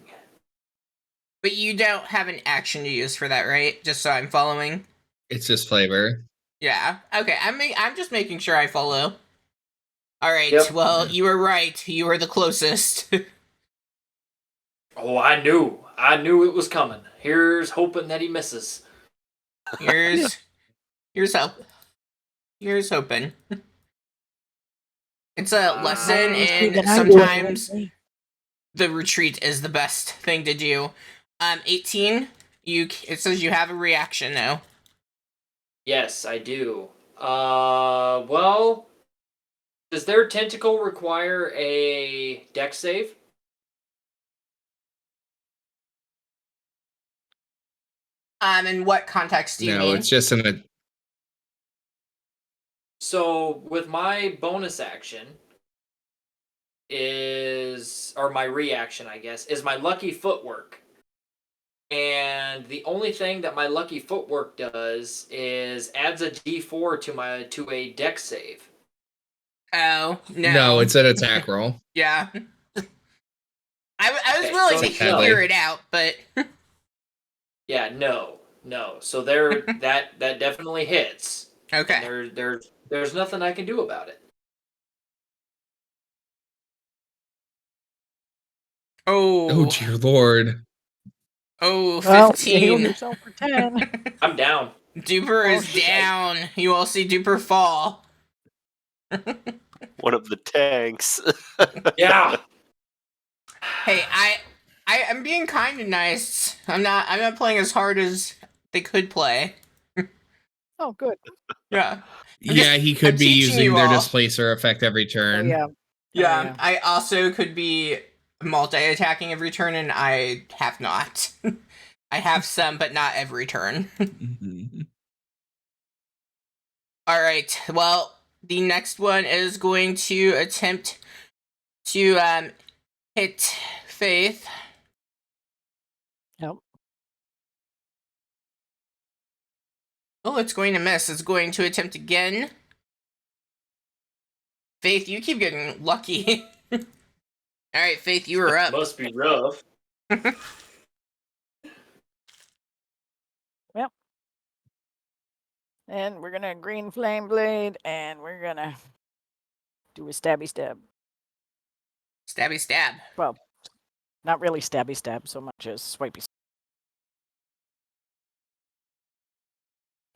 But you don't have an action to use for that, right? Just so I'm following. It's just flavor. Yeah. Okay. I'm just making sure I follow. All right. Yep. Well, you were right. You were the closest. Oh, I knew it was coming. Here's hoping that he misses. Here's hope. Here's hoping. It's a lesson in sometimes the retreat is the best thing to do. 18. It says you have a reaction now. Yes, I do. Well, does their tentacle require a dex save? In what context do you No, mean? it's just an. So with my bonus action or my reaction, I guess, is my lucky footwork. And the only thing that my lucky footwork does is adds a d4 to a dex save. Oh no. No, it's an attack roll. Yeah. I was Okay, willing so to no. figure it out, but Yeah, no. So there that definitely hits. okay. And there's nothing I can do about it. Oh Oh, dear lord. oh, Well, you heal 15. yourself for 10. I'm down. Duper Oh, is shit. down. You all see Duper fall. One of the tanks. Yeah. Hey, I'm being kind and nice. I'm not playing as hard as they could play. Oh, good. Yeah. Yeah, he could I'm be teaching using you their all. displacer effect every Oh, turn. yeah. Yeah, yeah. I also could be multi-attacking every turn, and I have not. I have some, but not every turn. Mhm. All right. Well, the next one is going to attempt to hit Faith. Yep. Oh, it's going to miss. It's going to attempt again. Faith, you keep getting lucky. All right, Faith, you are up. Must be rough. And we're gonna green flame blade, and we're gonna do a stabby stab. Stabby stab. Well, not really stabby stab so much as swipey.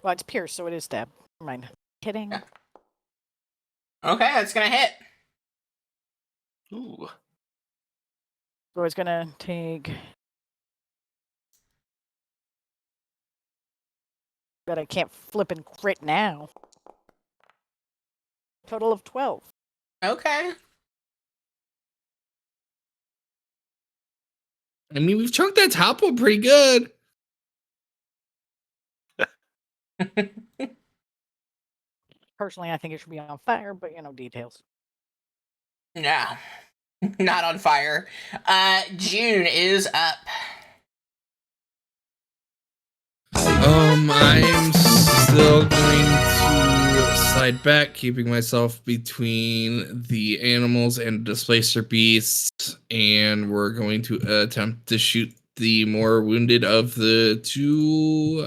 Well, it's pierce, so it is stab. Never mind. Kidding. Yeah. Okay, that's gonna hit. Ooh. So it's gonna take. But I can't flip and crit now. Total of 12. Okay. I mean, we've chunked that top one pretty good. Personally, I think it should be on fire, but details. No. Not on fire. June is up. I'm still going to slide back, keeping myself between the animals and displacer beasts, and we're going to attempt to shoot the more wounded of the two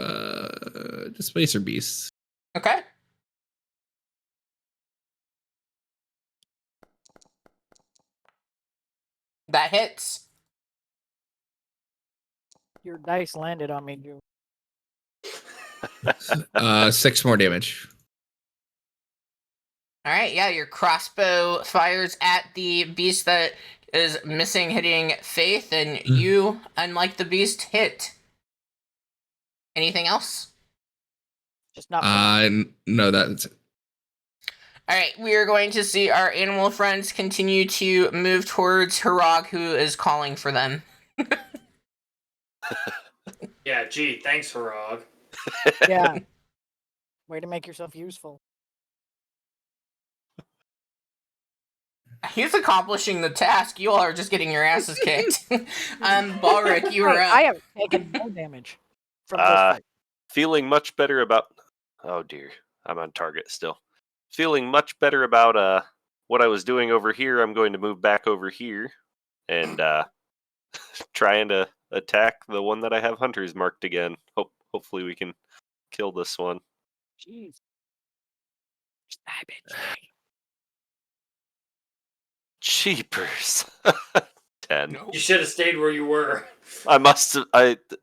displacer beasts. Okay. That hits. Your dice landed on me, dude. 6 more damage. All right, yeah, your crossbow fires at the beast that is missing, hitting Faith, and you, unlike the beast, hit. Anything else? Just not. No, that's it. All right, we are going to see our animal friends continue to move towards Harag, who is calling for them. Yeah, gee, thanks, Harag. Yeah. Way to make yourself useful. He's accomplishing the task. You all are just getting your asses kicked. Balric, you are up. I have taken no damage from this fight. Feeling much better about. Oh dear, I'm on target still. Feeling much better about what I was doing over here. I'm going to move back over here and trying to attack the one that I have hunters marked again. Hopefully we can kill this one. Jeez. Cheapers. 10. No. You should have stayed where you were. I must have.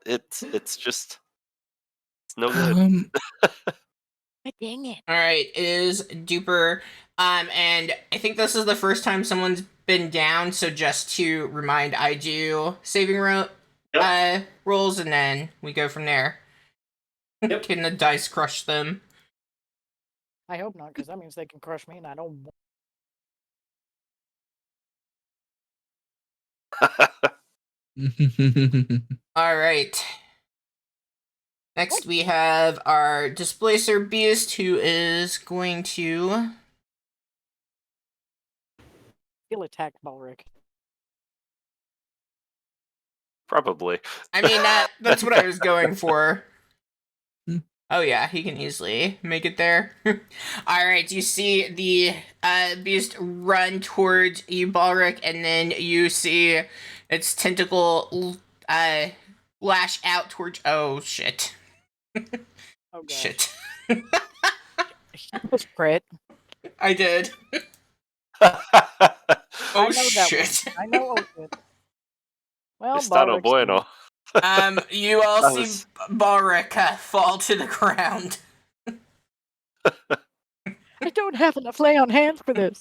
It's just. It's no good. Dang it. All right, it is Duper. And I think this is the first time someone's been down, so just to remind, I do saving rolls, and then we go from there. Yep. Can the dice crush them? I hope not, because that means they can crush me, and I don't want. All right. Next, we have our Displacer Beast, who is going to... He'll attack Balric. Probably. I mean, that's what I was going for. Oh yeah, he can easily make it there. Alright, you see the beast run towards you, Balric, and then you see its tentacle lash out towards... Oh, shit. Oh, God. Shit. Just crit. I did. I Oh, know that shit. one. I know. Oh, shit. Well, Estano Balric's bueno. You all That see was- Balric fall to the ground. I don't have enough lay on hands for this.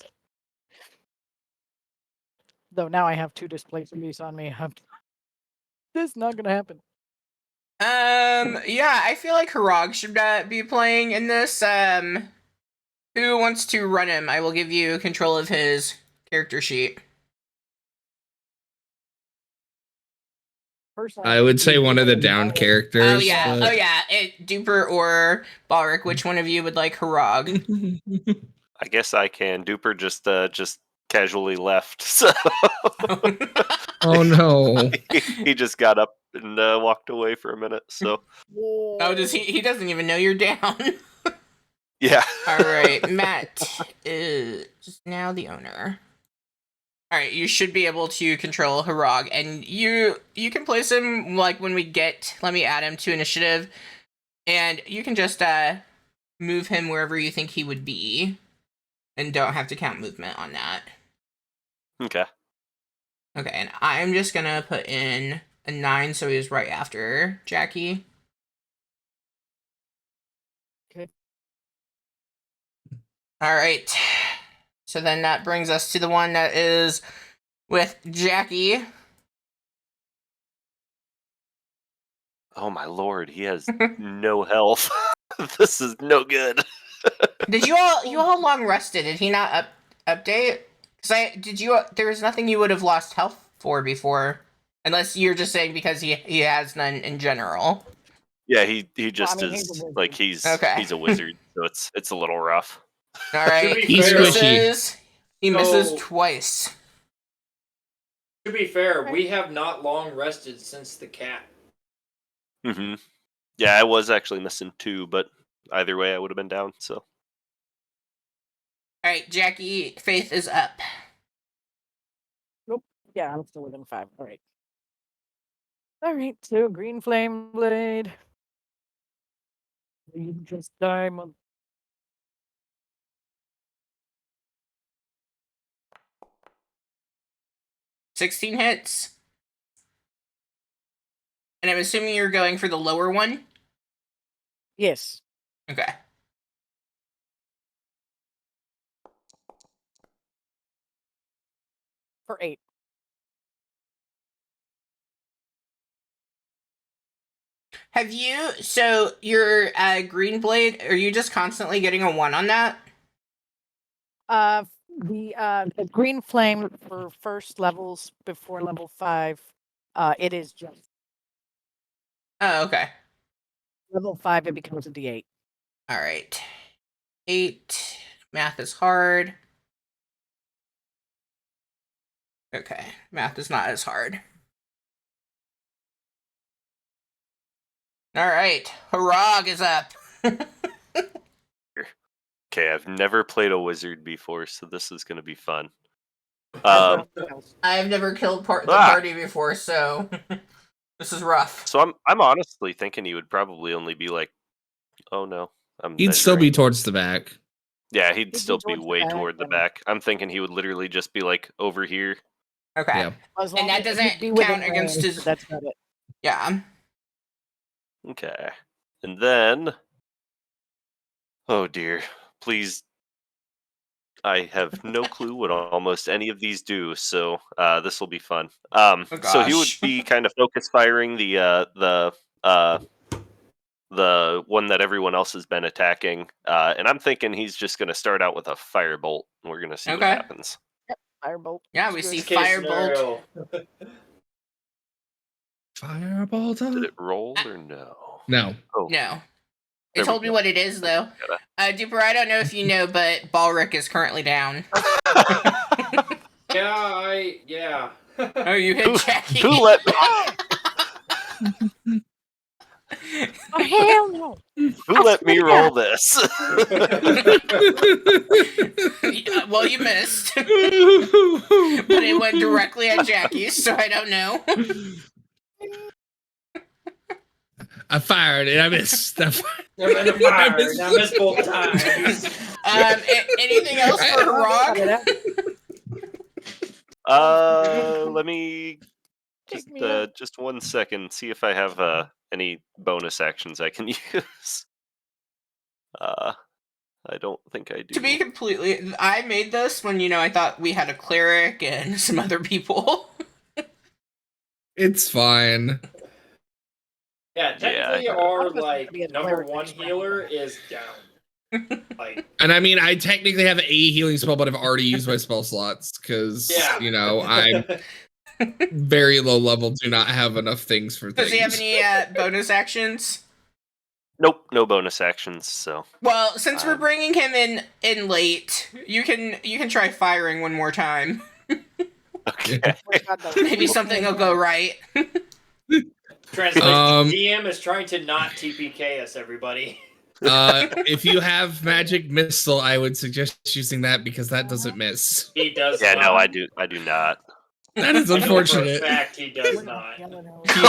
Though now I have 2 displaced beasts on me. This is not gonna happen. Yeah, I feel like Harag should be playing in this. Who wants to run him? I will give you control of his character sheet. First, I would say one of the down characters. Oh yeah, but- Duper or Balric. Which one of you would like Harag? I guess I can. Duper just casually left. So Oh no. he just got up and walked away for a minute. So Oh, does he? He doesn't even know you're down. yeah. All right, Matt is now the owner. All right, you should be able to control Harag, and you can place him like when we get. Let me add him to initiative, and you can just move him wherever you think he would be, and don't have to count movement on that. Okay. Okay, and I'm just gonna put in a 9, so he's right after Jackie. Okay. All right. So then that brings us to the one that is with Jackie. Oh my lord, he has no health. This is no good. Did you all long rested? Did he not update? Because there was nothing you would have lost health for before, unless you're just saying because he has none in general. Yeah, he just Well, I mean, he's a is wizard. like he's Okay. a wizard, so it's a little rough. All right, be he fair- misses. He misses So- twice. To be fair, we have not long rested since the cat. Hmm. Yeah, I was actually missing 2, but either way, I would have been down. So All right, Jackie, Faith is up. Yeah, I'm still within 5. All right. All right, so green flame blade. You just die, mother. 16 hits. And I'm assuming you're going for the lower one? Yes. Okay. For 8. So your green blade, are you just constantly getting a 1 on that? The green flame for first levels before level 5, it is just Oh, okay. level 5. It becomes a D8. All right. 8. Math is hard. Okay. Math is not as hard. All right. Harag is up. okay, I've never played a wizard before, so this is going to be fun. I've never killed the Ah. party before, so this is rough. So I'm honestly thinking he would probably only be like, oh no, I'm He'd still be measuring. towards the back. Yeah, he'd be still be towards the way back, toward the and- back. I'm thinking he would literally just be like over here. Okay. Yeah. As long that as doesn't he'd be within count against range, his- but that's about it. Yeah. Okay. And then, oh dear, please. I have no clue what almost any of these do, so this will be fun. So he would gosh. be kind of focus firing the one that everyone else has been attacking, and I'm thinking he's just going to start out with a firebolt, and we're going to see what Okay. happens. Firebolt. Yeah, we It's see good. Case Firebolt. scenario. Fireball Did time? it roll or no? No. Oh, No. There It we told me go. what it is, though. Duper, I don't know if you know, but Balric is currently down. Yeah. Oh, you hit Jackie. Who let Oh, hell no. who let me roll this? Yeah, well, you missed. But it went directly at Jackie, so I don't know. I fired and I missed. I fired. I'm in the fire, and I missed both times. Anything else for Harag? Let me Just take me. just 1 second. See if I have any bonus actions I can use. I don't think I do. To be completely, I made this when, I thought we had a cleric and some other people. It's fine. Yeah, technically Yeah. our I'm supposed to be a number cleric 1 next round. healer is down. Like, And I mean, I technically have a healing spell, but I've already used my spell slots because, yeah. I'm very low level, do not have enough things for Does things. he have any bonus actions? Nope, no bonus actions. So Well, since we're bringing him in late, you can try firing one more time. okay. Maybe something will go right. translation, Um, DM is trying to not TPK us, everybody. If you have magic missile, I would suggest using that because that doesn't miss. He does Yeah, not. no, I do not. That is I know for a unfortunate. fact he does not. You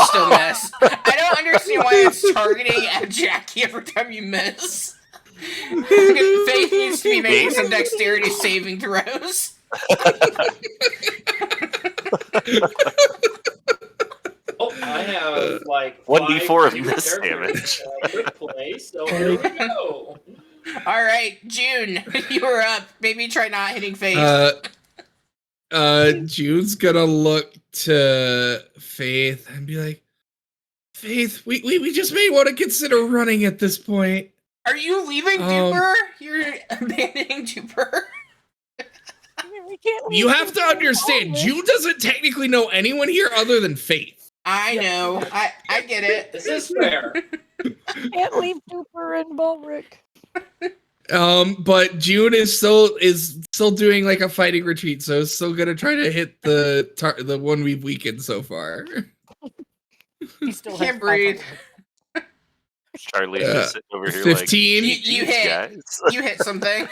still miss. I don't understand why it's targeting at Jackie every time you miss. Faith needs to be making some dexterity saving throws. Oh, I have like 1d4 of 5 miss characters damage. that I could play, so here we go. All right, June, you are up. Maybe try not hitting Faith. June's gonna look to Faith and be like, Faith, we just may want to consider running at this point. Are you leaving Duper? You're abandoning Duper? We can't You leave have to Duper understand, alone. June doesn't technically know anyone here other than Faith. I know. I get it. This is fair. Can't leave Duper and Bulric. But June is still doing like a fighting retreat, so it's still gonna try to hit the one we've weakened so far. He still Can't has breathe. 500. Charlie's just sitting over here 15. like, You "GG's, hit. guys." You hit something.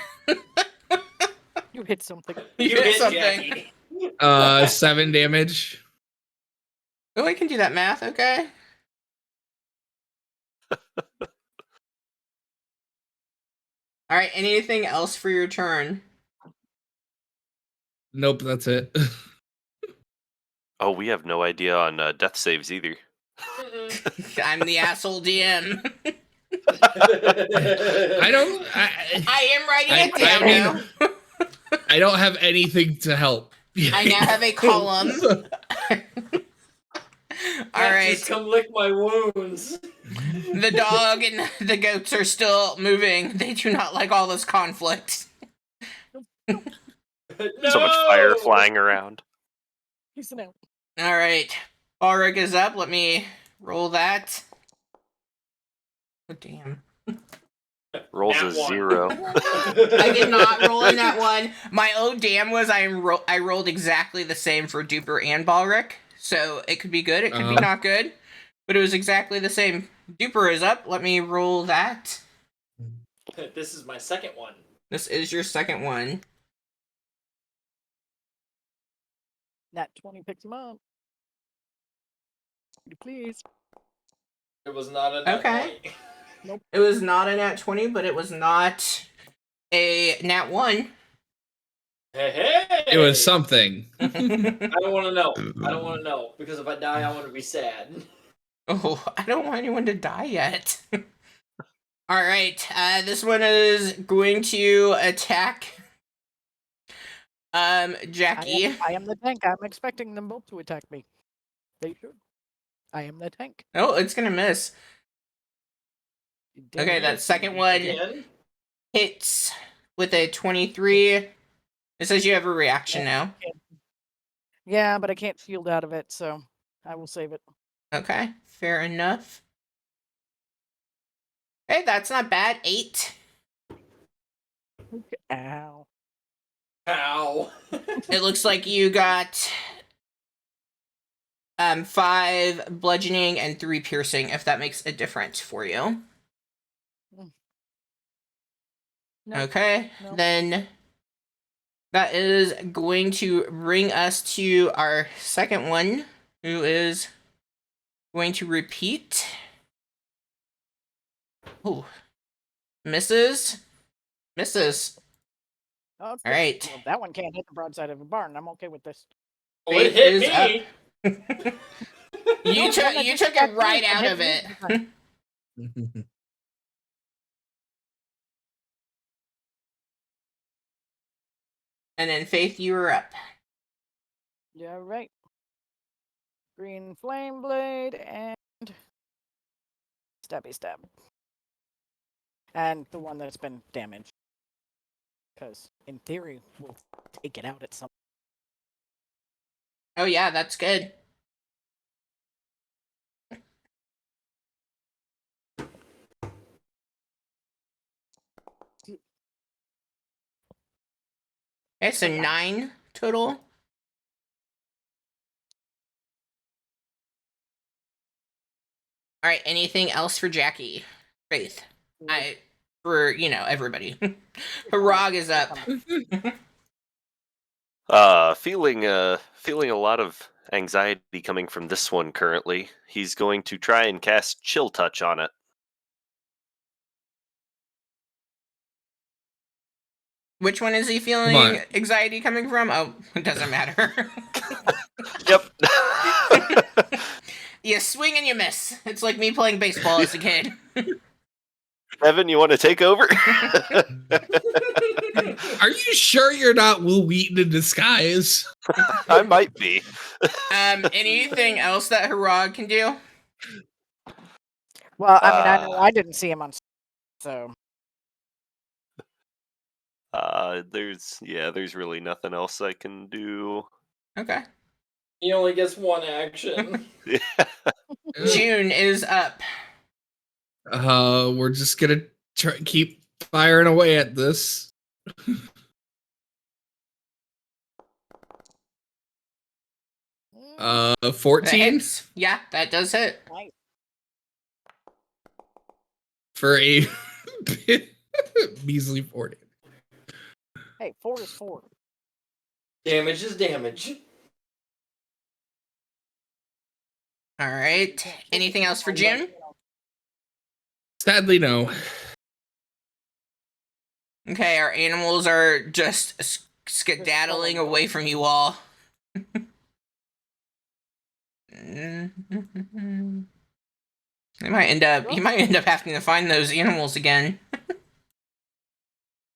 You hit something. You hit something. 7 damage. Oh, I can do that math. Okay. All right. Anything else for your turn? Nope, that's it. Oh, we have no idea on death saves either. I'm the asshole DM. I don't. I am writing it I down mean- now. I don't have anything to help. I now have a column. All right. Just come lick my wounds. The dog and the goats are still moving. They do not like all this conflict. So much fire flying around. He's an out. All right. Ulrich is up. Let me roll that. Oh, damn. Rolls Nat a 1. 0. I did not roll in that one. My oh damn was I rolled exactly the same for Duper and Balric. So it could be good, it could be not good. But it was exactly the same. Duper is up. Let me roll that. This is my second one. This is your second one. Nat 20 picks him up. Please. It was not a Okay. 20. It was not a nat 20, but it was not a nat 1. Hey! It was something. I don't want to know. I don't want to know. Because if I die, I want to be sad. Oh, I don't want anyone to die yet. All right, this one is going to attack Jackie. I am the tank. I'm expecting them both to attack me. They should. I am the tank. Oh, it's gonna miss. Okay, that second one Again? hits with a 23. It says you have a reaction now. Yeah, but I can't shield out of it, so I will save it. Okay, fair enough. Hey, that's not bad. 8. Ow. Ow. It looks like you got 5 bludgeoning and 3 piercing, if that makes a difference for you. No, Okay, no. then that is going to bring us to our second one, who is going to repeat. Ooh. Misses. Misses. Oh, All right. well, that one can't hit the broadside of a barn. I'm okay with this. Oh, it Faith hit is me. You No, took one that you just took it attacked me right can out hit of me it. every time. And then Faith, you were up. Yeah, right. Green flame blade and stabby stab. And the one that's been damaged. Because in theory, we'll take it out at some. Oh yeah, that's good. Okay, so 9 total. All right, anything else for Jackie? Faith. For everybody. Harag is up. Feeling a lot of anxiety coming from this one currently. He's going to try and cast Chill Touch on it. Which one is he Come feeling on. anxiety coming from? Oh, it doesn't matter. Yep. You swing and you miss. It's like me playing baseball as a kid. Evan, you want to take over? Are you sure you're not Will Wheaton in disguise? I might be. Anything else that Harag can do? Well, I mean, I know I didn't see him on, so There's really nothing else I can do. Okay. He only gets one action. June is up. We're just gonna keep firing away at this. 14 That hits. Yeah, that does hit. nice. for a measly 40. Hey, 4 is 4. Damage is damage. All right. Anything else for June? Sadly, no. Okay, our animals are just skedaddling away from you all. You might end up having to find those animals again.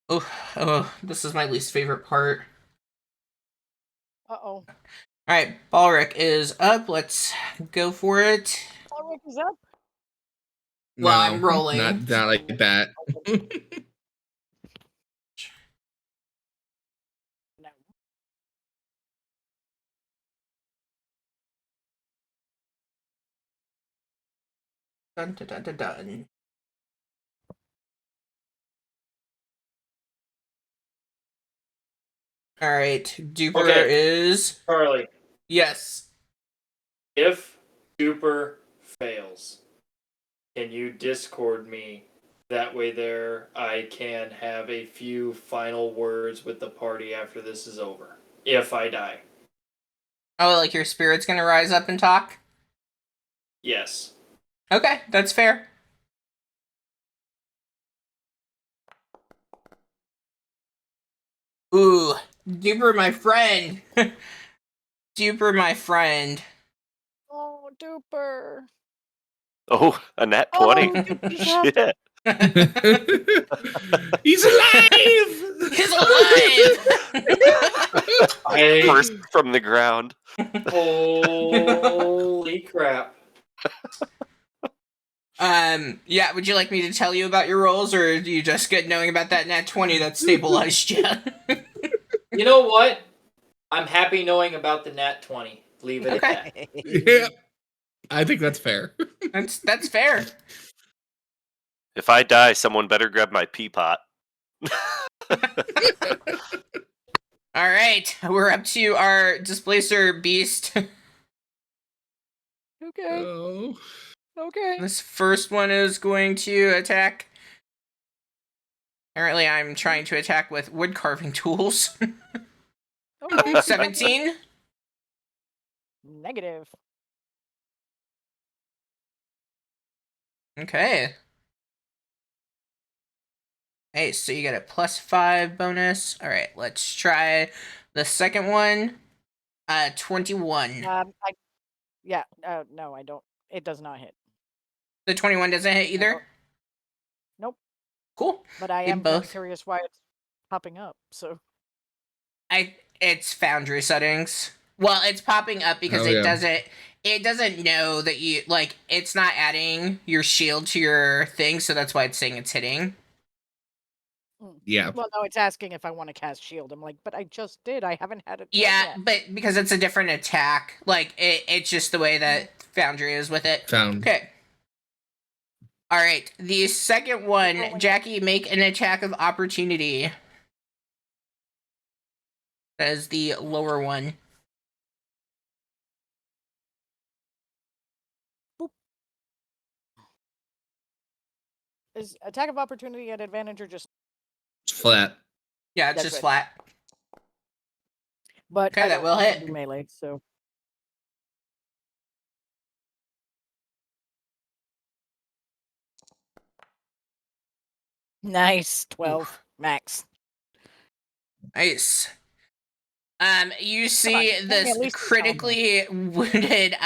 Oh, this is my least favorite part. Uh-oh. Alright, Balric is up. Let's go for it. Ulrich is up. Well, I'm rolling. Not like that. No. Dun, dun, dun, dun, dun. Alright, Duper Okay. is... Charlie, Yes. if Duper fails, can you Discord me? That way there I can have a few final words with the party after this is over. If I die. Oh, like your spirit's gonna rise up and talk? Yes. Okay, that's fair. Ooh, Duper, my friend. Duper, my friend. Oh, Duper. Oh, a nat Oh, 20. Duper's up. Shit. He's alive! He's alive! Burst from the ground. Holy crap. Yeah, would you like me to tell you about your rolls, or do you just get knowing about that nat 20 that stabilized you? You know what? I'm happy knowing about the nat 20. Leave it at that. Yeah, I think that's fair. That's fair. If I die, someone better grab my pea pot. Alright, we're up to our Displacer Beast. Okay. Oh. Okay. This first one is going to attack. Apparently, I'm trying to attack with wood carving tools. Okay. 17. Negative. Okay. Hey, so you get a +5 bonus. All right, let's try the second one. 21. Yeah. No, I don't. It does not hit. The 21 doesn't hit either. Nope. Cool. But I They am kind of both- curious why it's popping up. So. It's Foundry settings. Well, it's popping up because Oh, it yeah. doesn't know that you like it's not adding your shield to your thing, so that's why it's saying it's hitting. Yeah. Well, no, it's asking if I want to cast shield. I'm like, but I just did. I haven't had it. done Yeah, yet. but because it's a different attack, like it's just the way that Foundry is with it. Found. Okay. All right, the second one, rolling. Jackie, make an attack of opportunity. That is the lower one. Is attack of opportunity at advantage or just? It's flat. Yeah, it's That's just right. flat. But Okay, I that don't will want to hit. do melee, so. Nice, 12 max. Nice. You see Come on, this at least critically wounded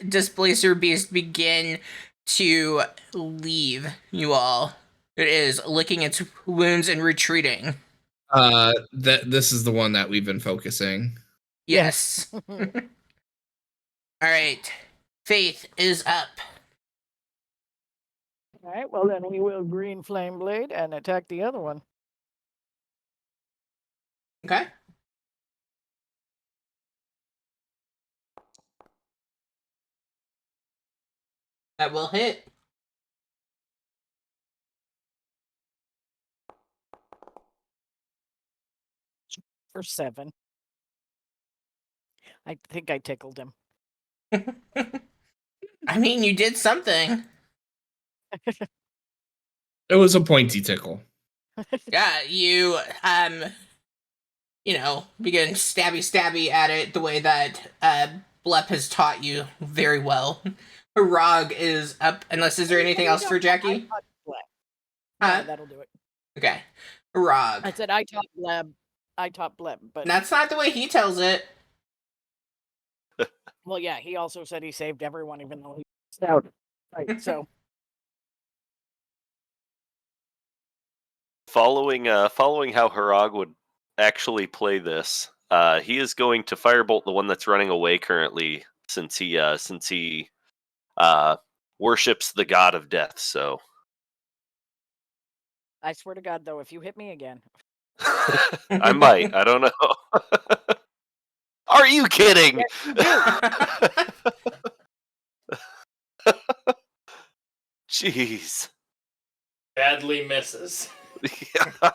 displacer beast begin to leave you all. It is licking its wounds and retreating. This is the one that we've been focusing. Yes. All All right. Faith is up. right, well then we will green flame blade and attack the other one. Okay. That will hit. For 7. I think I tickled him. I mean, you did something. It was a pointy tickle. Yeah, you begin stabby at it the way that Blep has taught you very well. Rog is up. Unless, is there anything else for Jackie? Huh? That'll do it. Okay. Rog. I said I taught Bleb. But That's not the way he tells it. well, yeah, he also said he saved everyone, even though he was out. Right. So Following how Harag would actually play this, he is going to firebolt the one that's running away currently, since he worships the god of death. So I swear to God, though, if you hit me again, I might. I don't know. Are you kidding? Jeez. Badly misses. Yeah.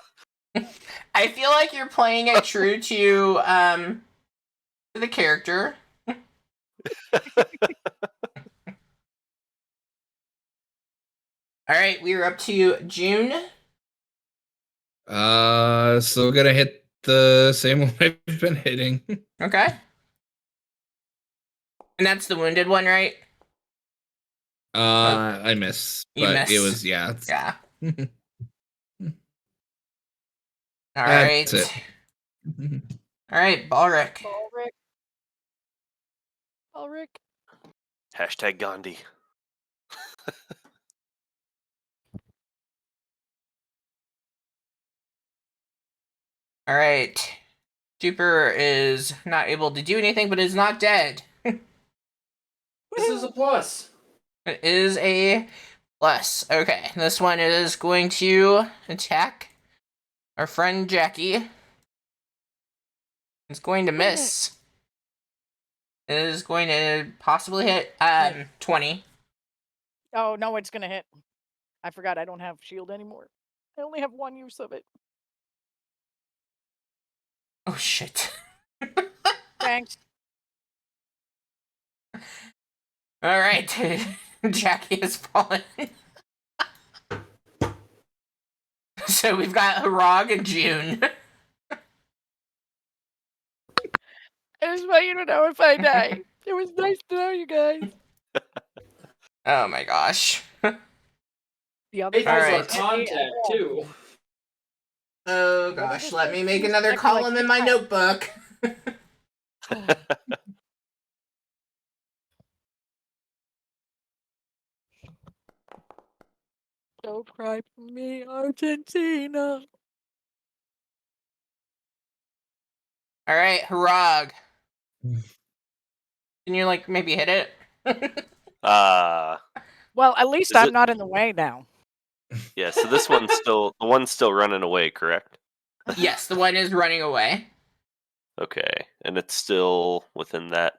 I feel like you're playing it true to the character. All right, we are up to June. Still gonna hit the same one I've been hitting. Okay. And that's the wounded one, right? I miss. You But miss. it was, yeah. Yeah. All That's right. it. All right, Balric. Ulrich. Hashtag Gandhi. All right. Duper is not able to do anything, but is not dead. This is a plus. It is a plus. Okay, this one is going to attack our friend Jackie. It's going to miss. It is going to possibly hit 20. Oh no, it's gonna hit. I forgot I don't have shield anymore. I only have one use of it. Oh shit. Thanks. All right, Jackie has fallen. So we've got Harag and June. I just want you to know if I die. It was nice to know you guys. Oh my gosh. The other Faith All was right. our contact too. Oh gosh, let me make another column in my notebook. Don't cry for me, Argentina. All right, Harag. Can you maybe hit it? Well, at least I'm not in the way now. Yeah, so this one's still running away, correct? Yes, the one is running away. Okay, and it's still within that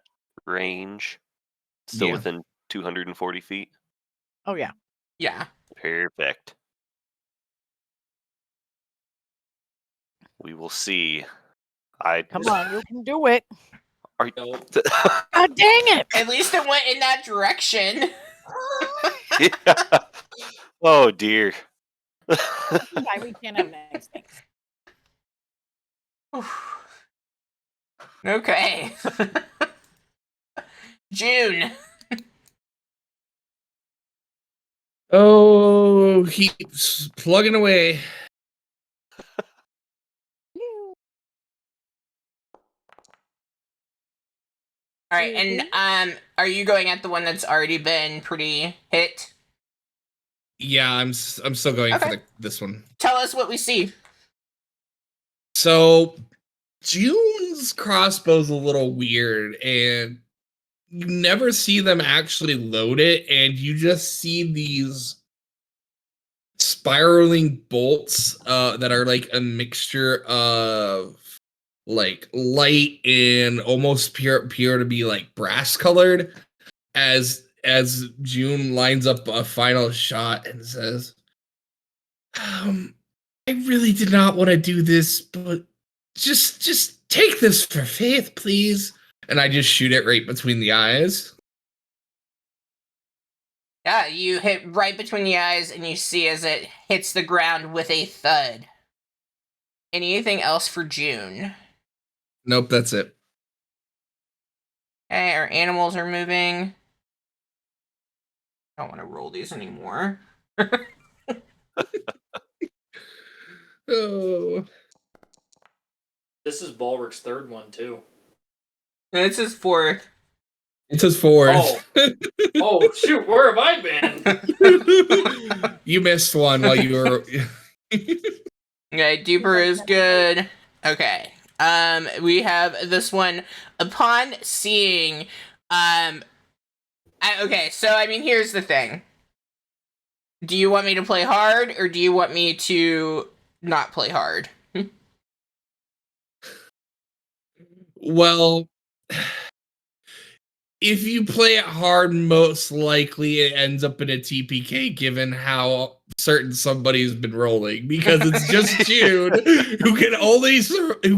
range? Still Yeah. within 240 feet? Oh yeah. Yeah. Perfect. We will see. Come on, you can do it. Are you... Nope. God dang it! At least it went in that direction. Yeah. Oh dear. Why we can't have nice things. Okay. June. Oh, he's plugging away. All right, and are you going at the one that's already been pretty hit? Yeah, I'm still going for Okay. this one. Tell us what we see. So June's crossbow's a little weird, and you never see them actually load it, and you just see these spiraling bolts that are like a mixture of like light and almost appear to be like brass colored as June lines up a final shot and says, I really did not want to do this, but just take this for faith, please. And I just shoot it right between the eyes. Yeah, you hit right between the eyes, and you see as it hits the ground with a thud. Anything else for June? Nope, that's it. Okay, our animals are moving. I don't want to roll these anymore. Oh. This is Bulwark's third one too. This is fourth. It says fourth. Oh shoot, where have I been? You missed one while you were. Okay, deeper is good. Okay. We have this one. Upon seeing, okay, so I mean, here's the thing. Do you want me to play hard, or do you want me to not play hard? Well, if you play it hard, most likely it ends up in a TPK, given how certain somebody's been rolling, because it's just June who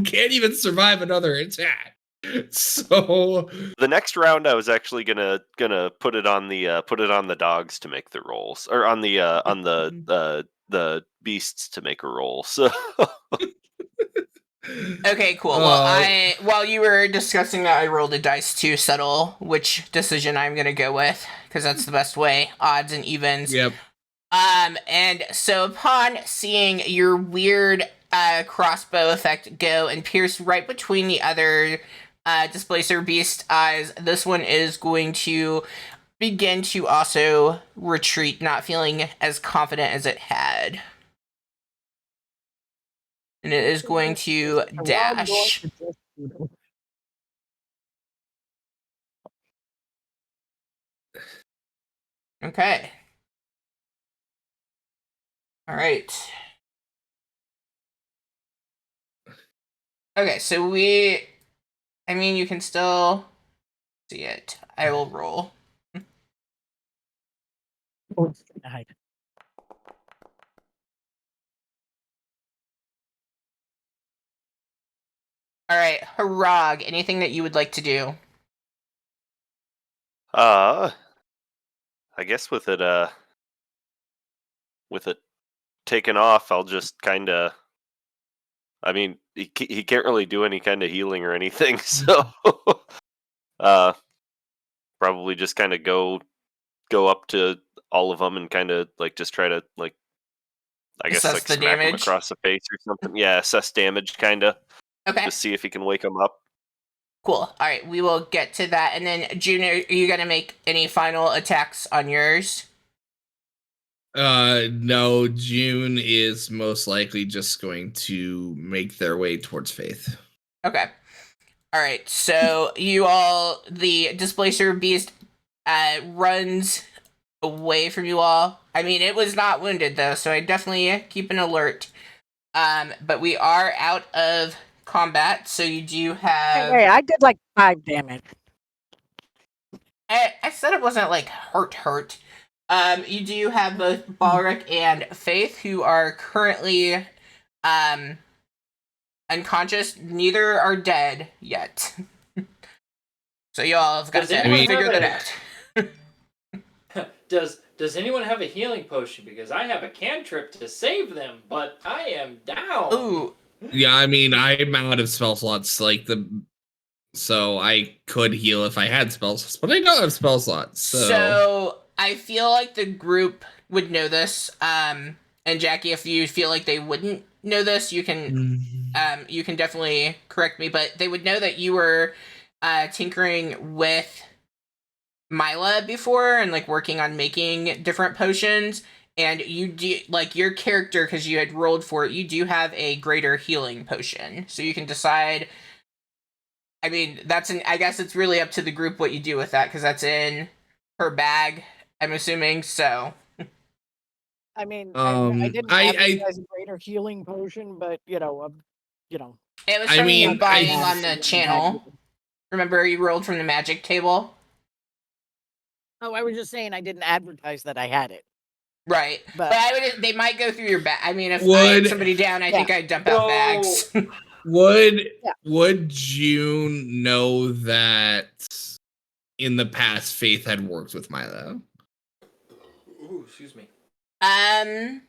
can't even survive another attack. So The next round, I was actually gonna put it on the dogs to make the rolls, or on the beasts to make a roll. So Okay, cool. Well, while you were discussing that, I rolled a dice to settle which decision I'm gonna go with, because that's the best way. Odds and evens. yep. And so upon seeing your weird crossbow effect go and pierce right between the other displacer beast eyes, this one is going to begin to also retreat, not feeling as confident as it had. And it is going to dash. Okay. All right. Okay, so I mean, you can still see it. I will roll. All right, Harag, anything that you would like to do? I guess with it taken off, I'll just kind of. I mean, he can't really do any kind of healing or anything, so probably just kind of go up to all of them and kind of like just try to like, I guess, Assess like the smack him damage? across the face or something. Yeah, assess damage, kind of. Okay, Just see if he can wake him up. cool. All right, we will get to that. And then, Junior, are you going to make any final attacks on yours? No, June is most likely just going to make their way towards Faith. Okay. All right, so the displacer beast runs away from you all. I mean, it was not wounded, though, so I definitely keep an alert. But we are out of combat, so you do have... Hey, I did like 5 damage. I said it wasn't, like, hurt. You do have both Balric and Faith, who are currently unconscious. Neither are dead yet. So y'all have got Does to anyone figure have that out. Does anyone have a healing potion? Because I have a cantrip to save them, but I am down. Ooh. Yeah, I mean, I'm out of spell slots, so I could heal if I had spell slots, but I don't have spell slots, So I feel like the group would know this. And Jackie, if you feel like they wouldn't know this, you can definitely correct me, but they would know that you were tinkering with Mila before and like working on making different potions, and you do like your character, because you had rolled for it, you do have a greater healing potion, so you can decide. I mean, I guess it's really up to the group what you do with that, because that's in her bag, I'm assuming. So I mean, I didn't I advertise a greater healing potion, but it was I from mean, you buying I- on the channel. Remember, you rolled from the magic table, Oh, I was just saying I didn't advertise that I had it. right? But they might go through your bag. I mean, if I had Would- somebody down, I think I'd dump out Whoa. bags. Would June know that in the past Faith had worked with Milo? Ooh, excuse me. I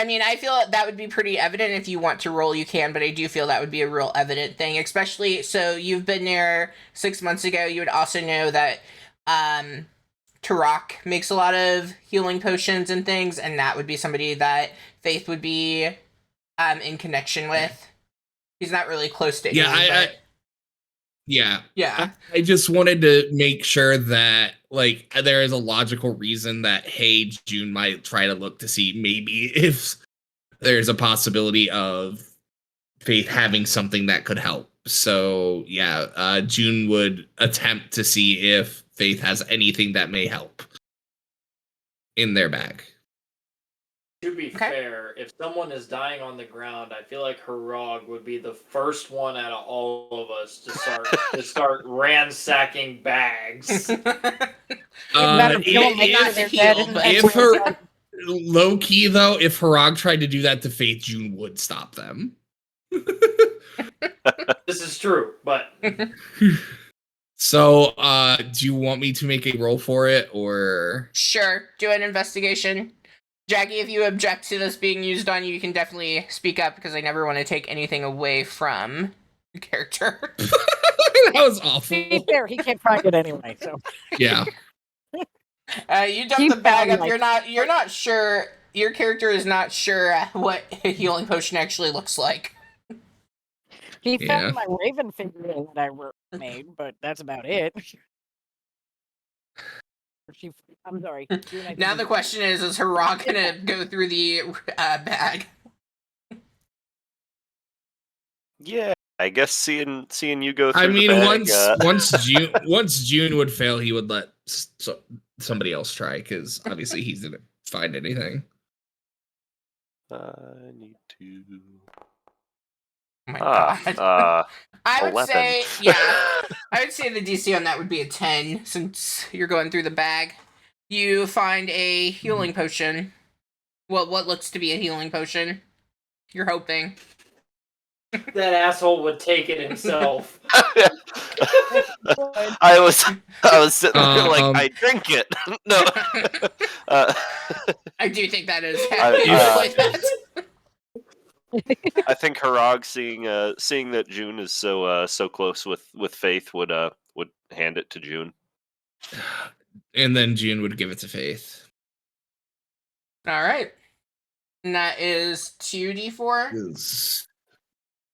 mean, I feel that would be pretty evident. If you want to roll, you can, but I do feel that would be a real evident thing, especially, so you've been there 6 months ago. You would also know that Turok makes a lot of healing potions and things, and that would be somebody that Faith would be in connection with. He's not really close to anyone, Yeah. I just wanted to make sure that like there is a logical reason that hey, June might try to look to see maybe if there's a possibility of Faith having something that could help. So yeah, June would attempt to see if Faith has anything that may help in their bag. To be fair, if someone is dying on the ground, I feel like Harag would be the first one out of all of us to start ransacking bags. If her low key though, if Harag tried to do that to Faith, June would stop them. This is true, but so do you want me to make a roll for it, or sure, do an investigation. Jackie, if you object to this being used on you, you can definitely speak up, because I never want to take anything away from the character. That was awful. To be fair, he can't find it anyway, so Yeah. You dump the bag up. You're not sure. Your character is not sure what a healing potion actually looks like. He found my raven figurine that I made, but that's about it. I'm sorry. Now the question is Harag gonna go through the bag? Yeah, I guess seeing you go through. I mean, the bag, once June would fail, he would let somebody else try, because obviously he didn't find anything. I need to. Oh my god. I would 11. say, yeah. I would say the DC on that would be a 10, since you're going through the bag. You find a healing potion. Well, what looks to be a healing potion. You're hoping. that asshole would take it himself. I was sitting there like, I drink it. No. I do think that is I think Harag seeing that June is so close with Faith would hand it to June. And then June would give it to Faith. All right. And that is 2d4?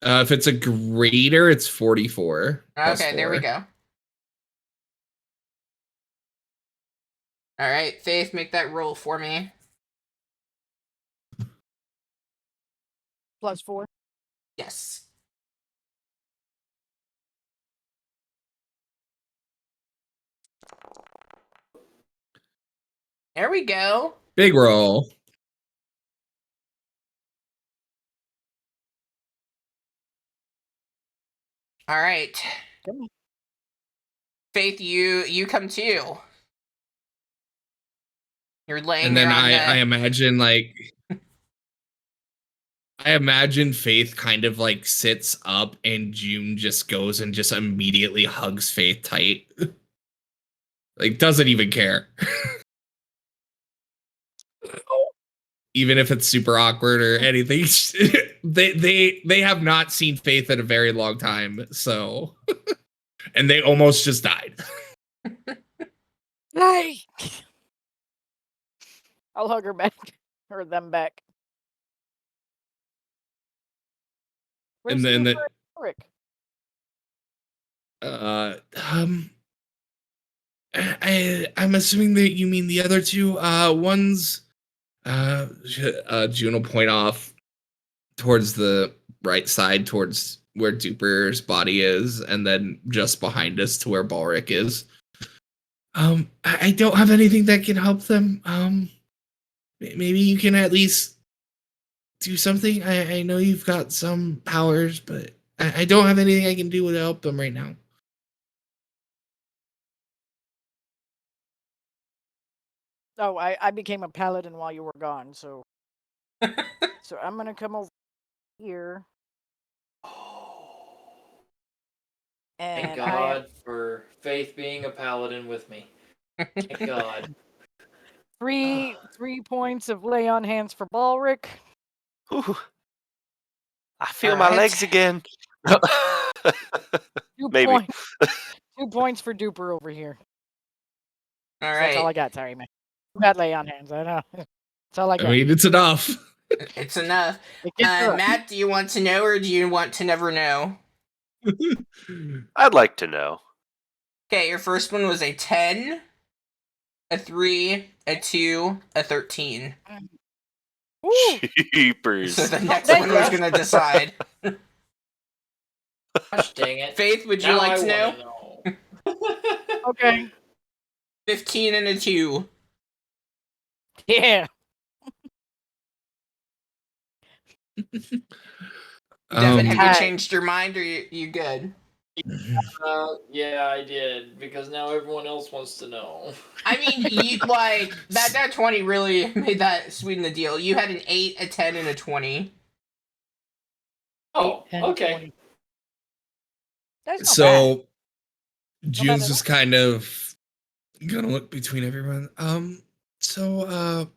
If it's a greater, it's 44. Okay, there we go. All right, Faith, make that roll for me. +4. Yes. There we go. Big roll. All right. Faith, you come too. You're laying and there then on I imagine Faith kind of like sits up, and June just goes and just immediately hugs Faith tight. Like, doesn't even care. Even if it's super awkward or anything. they have not seen Faith in a very long time, so and they almost just died. Hey! I'll hug her back. Or them back. And then Rick? Uh, um, I'm assuming that you mean the other two. One's June will point off towards the right side, towards where Duper's body is, and then just behind us to where Balric is. I don't have anything that can help them. Maybe you can at least do something. I know you've got some powers, but I don't have anything I can do to help them right now. Oh, I became a paladin while you were gone, so I'm gonna come over here. Thank And God for Faith being a paladin with me. Thank God. three points of lay on hands for Balric. Ooh, I feel All my right. legs again. 2 Maybe. points. 2 points for Duper over here. All So that's all I right. got. Sorry, man. Bad lay on hands. I know. That's all I I got. mean, it's enough. It's enough. It gets rough. Matt, do you want to know or do you want to never know? I'd like to know. Okay, your first one was a 10, a 3, a 2, a 13. Woo! Jeepers. So the next thank one was you. going to decide. Gosh dang it. Faith, would you Now like I to know? wanna know. Okay. 15 and a 2. Yeah. Devin, have you Hi. changed your mind or you good? Yeah, I did, because now everyone else wants to know. I mean, you like that 20 really made that sweeten the deal. You had an 8, a 10, and a 20. Oh, 10, okay. 20. That's not bad. So bad June's at just kind of gonna look between everyone. So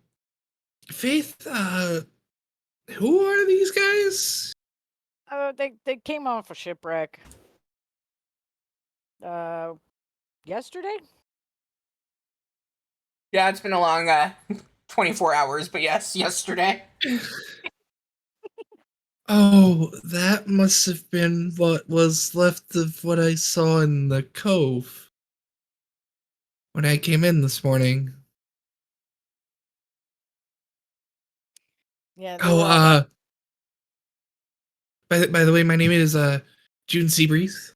Faith, who are these guys? They came off a shipwreck. Yesterday? Yeah, it's been a long 24 hours, but yes, yesterday. Oh, that must have been what was left of what I saw in the cove when I came in this morning. Yeah. Oh, by the way, my name is June Seabreeze.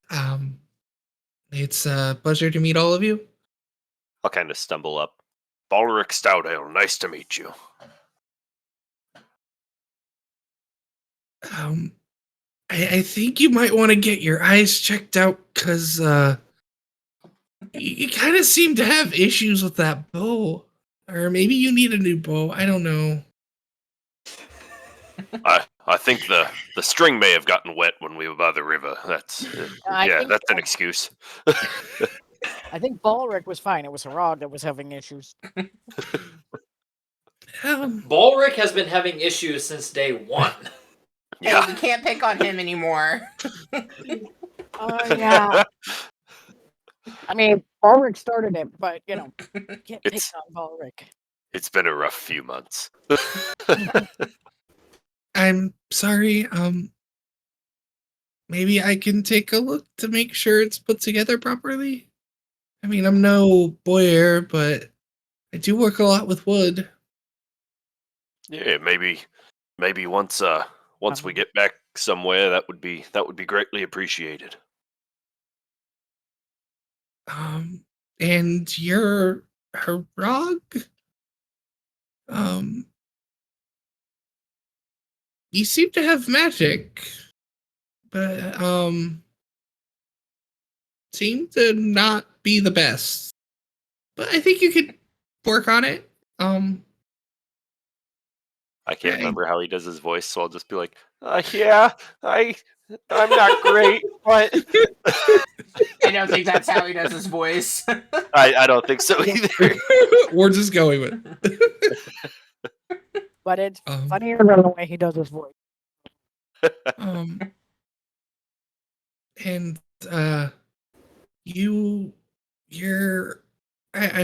It's a pleasure to meet all of you. I'll kind of stumble up. Balric Stoutale, nice to meet you. I think you might want to get your eyes checked out because you kind of seem to have issues with that bow, or maybe you need a new bow. I don't know. I think the string may have gotten wet when we were by the river. That's that's an excuse. I think Balric was fine. It was Harag that was having issues. Balric has been having issues since day one. Hey, we can't pick on him anymore. Yeah. I mean, Balric started it, but can't pick on Balric. It's been a rough few months. I'm sorry. Maybe I can take a look to make sure it's put together properly. I mean, I'm no bowyer, but I do work a lot with wood. Yeah, maybe once we get back somewhere, that would be greatly appreciated. And you're Harag? You seem to have magic, but seem to not be the best. But I think you could work on it. I can't remember how he does his voice, so I'll just be like, yeah, I'm not great, but I don't think that's how he does his voice. I don't think so either. We're just going with. But it's funnier than the way he does his voice. And I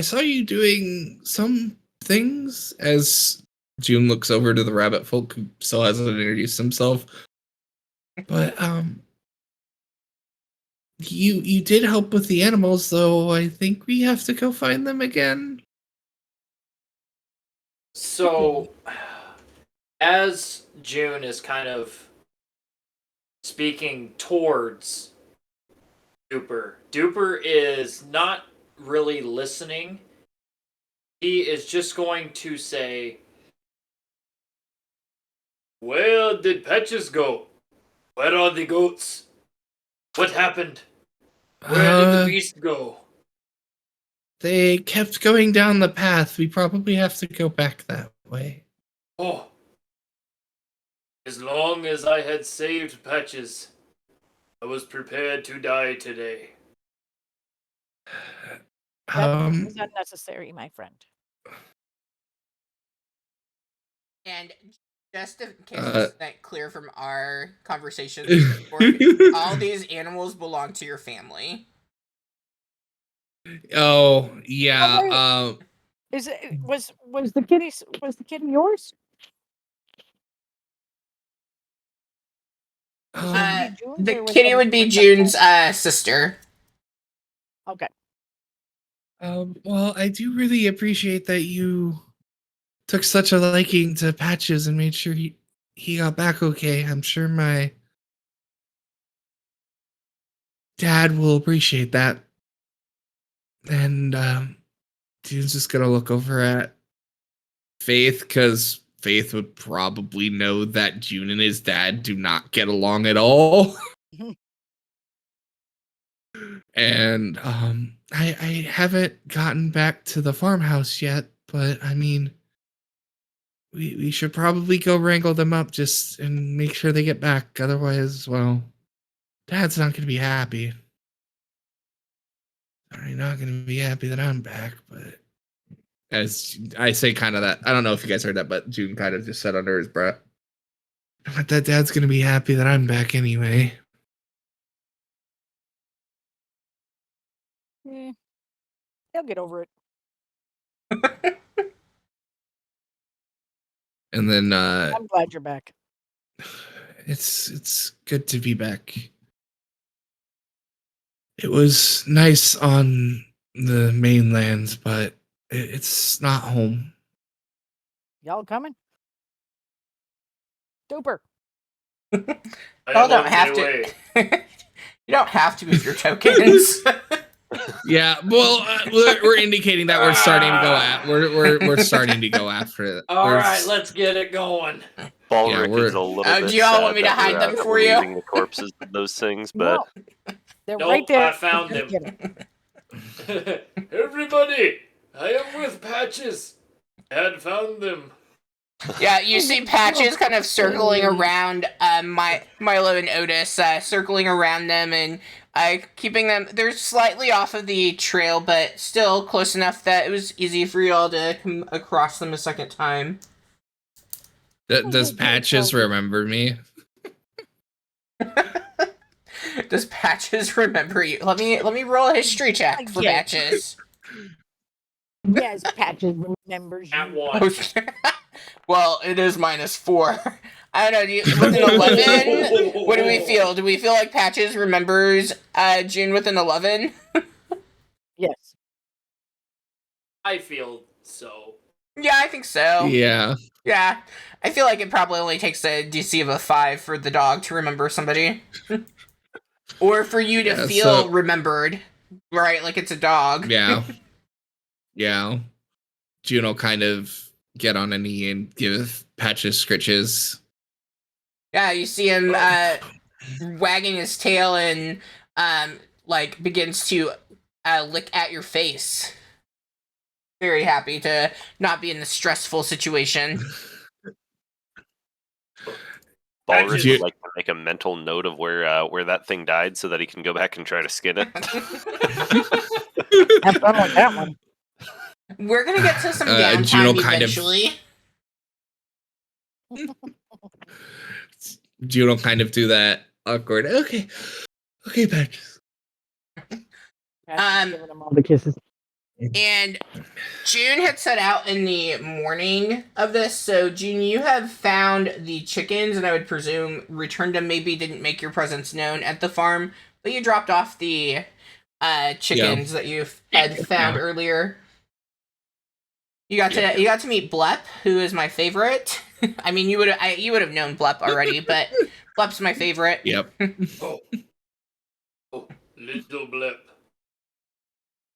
saw you doing some things as June looks over to the rabbit folk who still hasn't introduced himself. But You did help with the animals, though. I think we have to go find them again. So, as June is kind of speaking towards Duper is not really listening. He is just going to say, "Where did Patches go? Where are the goats? What happened? Where did the beast go?" They kept going down the path. We probably have to go back that way. Oh, as long as I had saved Patches, I was prepared to die today. That was unnecessary, my friend. And just in case it's not clear from our conversations before, all these animals belong to your family. Oh yeah. Is it was the kitty yours? The kitty would be June's sister. Okay. Well, I do really appreciate that you took such a liking to Patches and made sure he got back okay. I'm sure my dad will appreciate that. And June's just gonna look over at Faith, because Faith would probably know that June and his dad do not get along at all. And I haven't gotten back to the farmhouse yet, but I mean, we should probably go wrangle them up just and make sure they get back. Otherwise, well, Dad's not gonna be happy. Sorry, not gonna be happy that I'm back, but as I say kind of that, I don't know if you guys heard that, but June kind of just said under his breath, but that Dad's gonna be happy that I'm back anyway. Yeah. He'll get over it. And then I'm glad you're back. It's good to be back. It was nice on the mainlands, but it's not home. Y'all coming? Duper. Y'all don't have to. You don't have to with your tokens. Yeah, well, we're indicating that we're starting to go at we're starting to go after it. All right, let's get it going. Balric is a little bit do y'all sad want me to that hide we're, them that for we're you? using the corpses of those things, but No, they're Nope, right there. I found him. Everybody, I am with Patches. Had found them. Yeah, you see Patches kind of circling around Milo and Otis, circling around them and keeping them. They're slightly off of the trail, but still close enough that it was easy for y'all to come across them a second time. Does Patches remember me? Does Patches remember you? Let me roll a history check for Patches. Yes, Patches remembers At you. one. Well, it is -4. I don't know. With an 11, what do we feel? Do we feel like Patches remembers June with an 11? Yes. I feel so. Yeah, I think so. Yeah. Yeah. I feel like it probably only takes a DC of a 5 for the dog to remember somebody. Or for you to feel remembered. Right, like it's a dog. Yeah. Yeah. June will kind of get on a knee and give Patches scritches. Yeah, you see him wagging his tail and like begins to lick at your face. Very happy to not be in a stressful situation. Balric would like to make a mental note of where that thing died so that he can go back and try to skin it. Have fun with that one. We're gonna get to some downtime eventually. June will kind of do that awkward. Okay, Patches. Giving him all the kisses. And June had set out in the morning of this, so June, you have found the chickens, and I would presume returned them. Maybe didn't make your presence known at the farm. but you dropped off the chickens that you had found earlier. You got to meet Blep, who is my favorite. I mean, you would have known Blep already, but Blep's my favorite. Yep. Oh, little blip.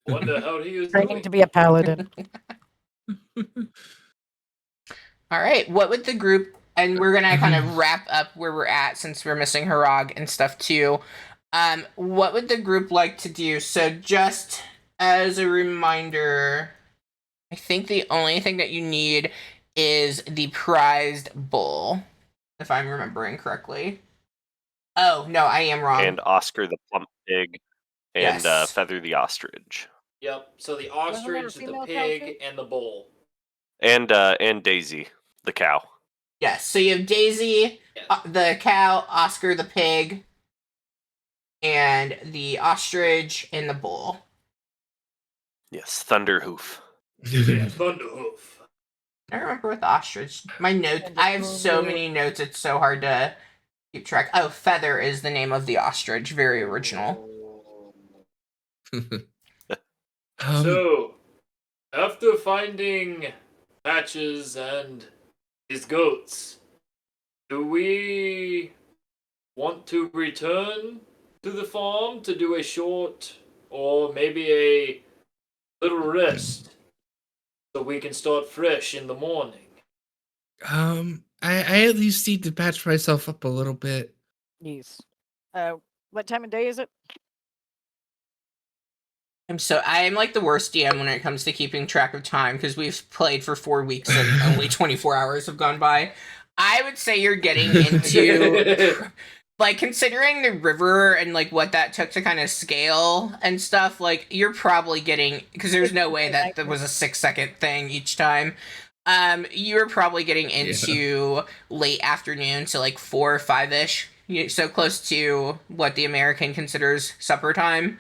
Wonder how he is Training doing. to be a paladin. All right, what would the group, and we're gonna kind of wrap up where we're at since we're missing Harag and stuff too. What would the group like to do? So just as a reminder, I think the only thing that you need is the prized bull, if I'm remembering correctly. Oh, no, I am wrong. And Oscar the plump pig, and Yes. Feather the ostrich, Yep. So the Wasn't there a ostrich, the female cow, pig, too? and the bull. and Daisy the cow. Yes, so you have Daisy, Yes. the cow, Oscar the pig, and the ostrich and the bull. Yes, Thunderhoof. Thunderhoof. I don't remember what the ostrich. My note. I have so many notes. It's so hard to keep track. Oh, Feather is the name of the ostrich. Very original. So, after finding Patches and his goats, do we want to return to the farm to do a short or maybe a little rest so we can start fresh in the morning? I at least need to patch myself up a little bit. Yes. What time of day is it? I'm like the worst DM when it comes to keeping track of time because we've played for 4 weeks and only 24 hours have gone by. I would say you're getting into like considering the river and like what that took to kind of scale and stuff. Like you're probably getting, because there's no way that there was a 6-second thing each time. You're probably getting into late afternoon, so like 4 or 5-ish. So close to what the American considers supper time.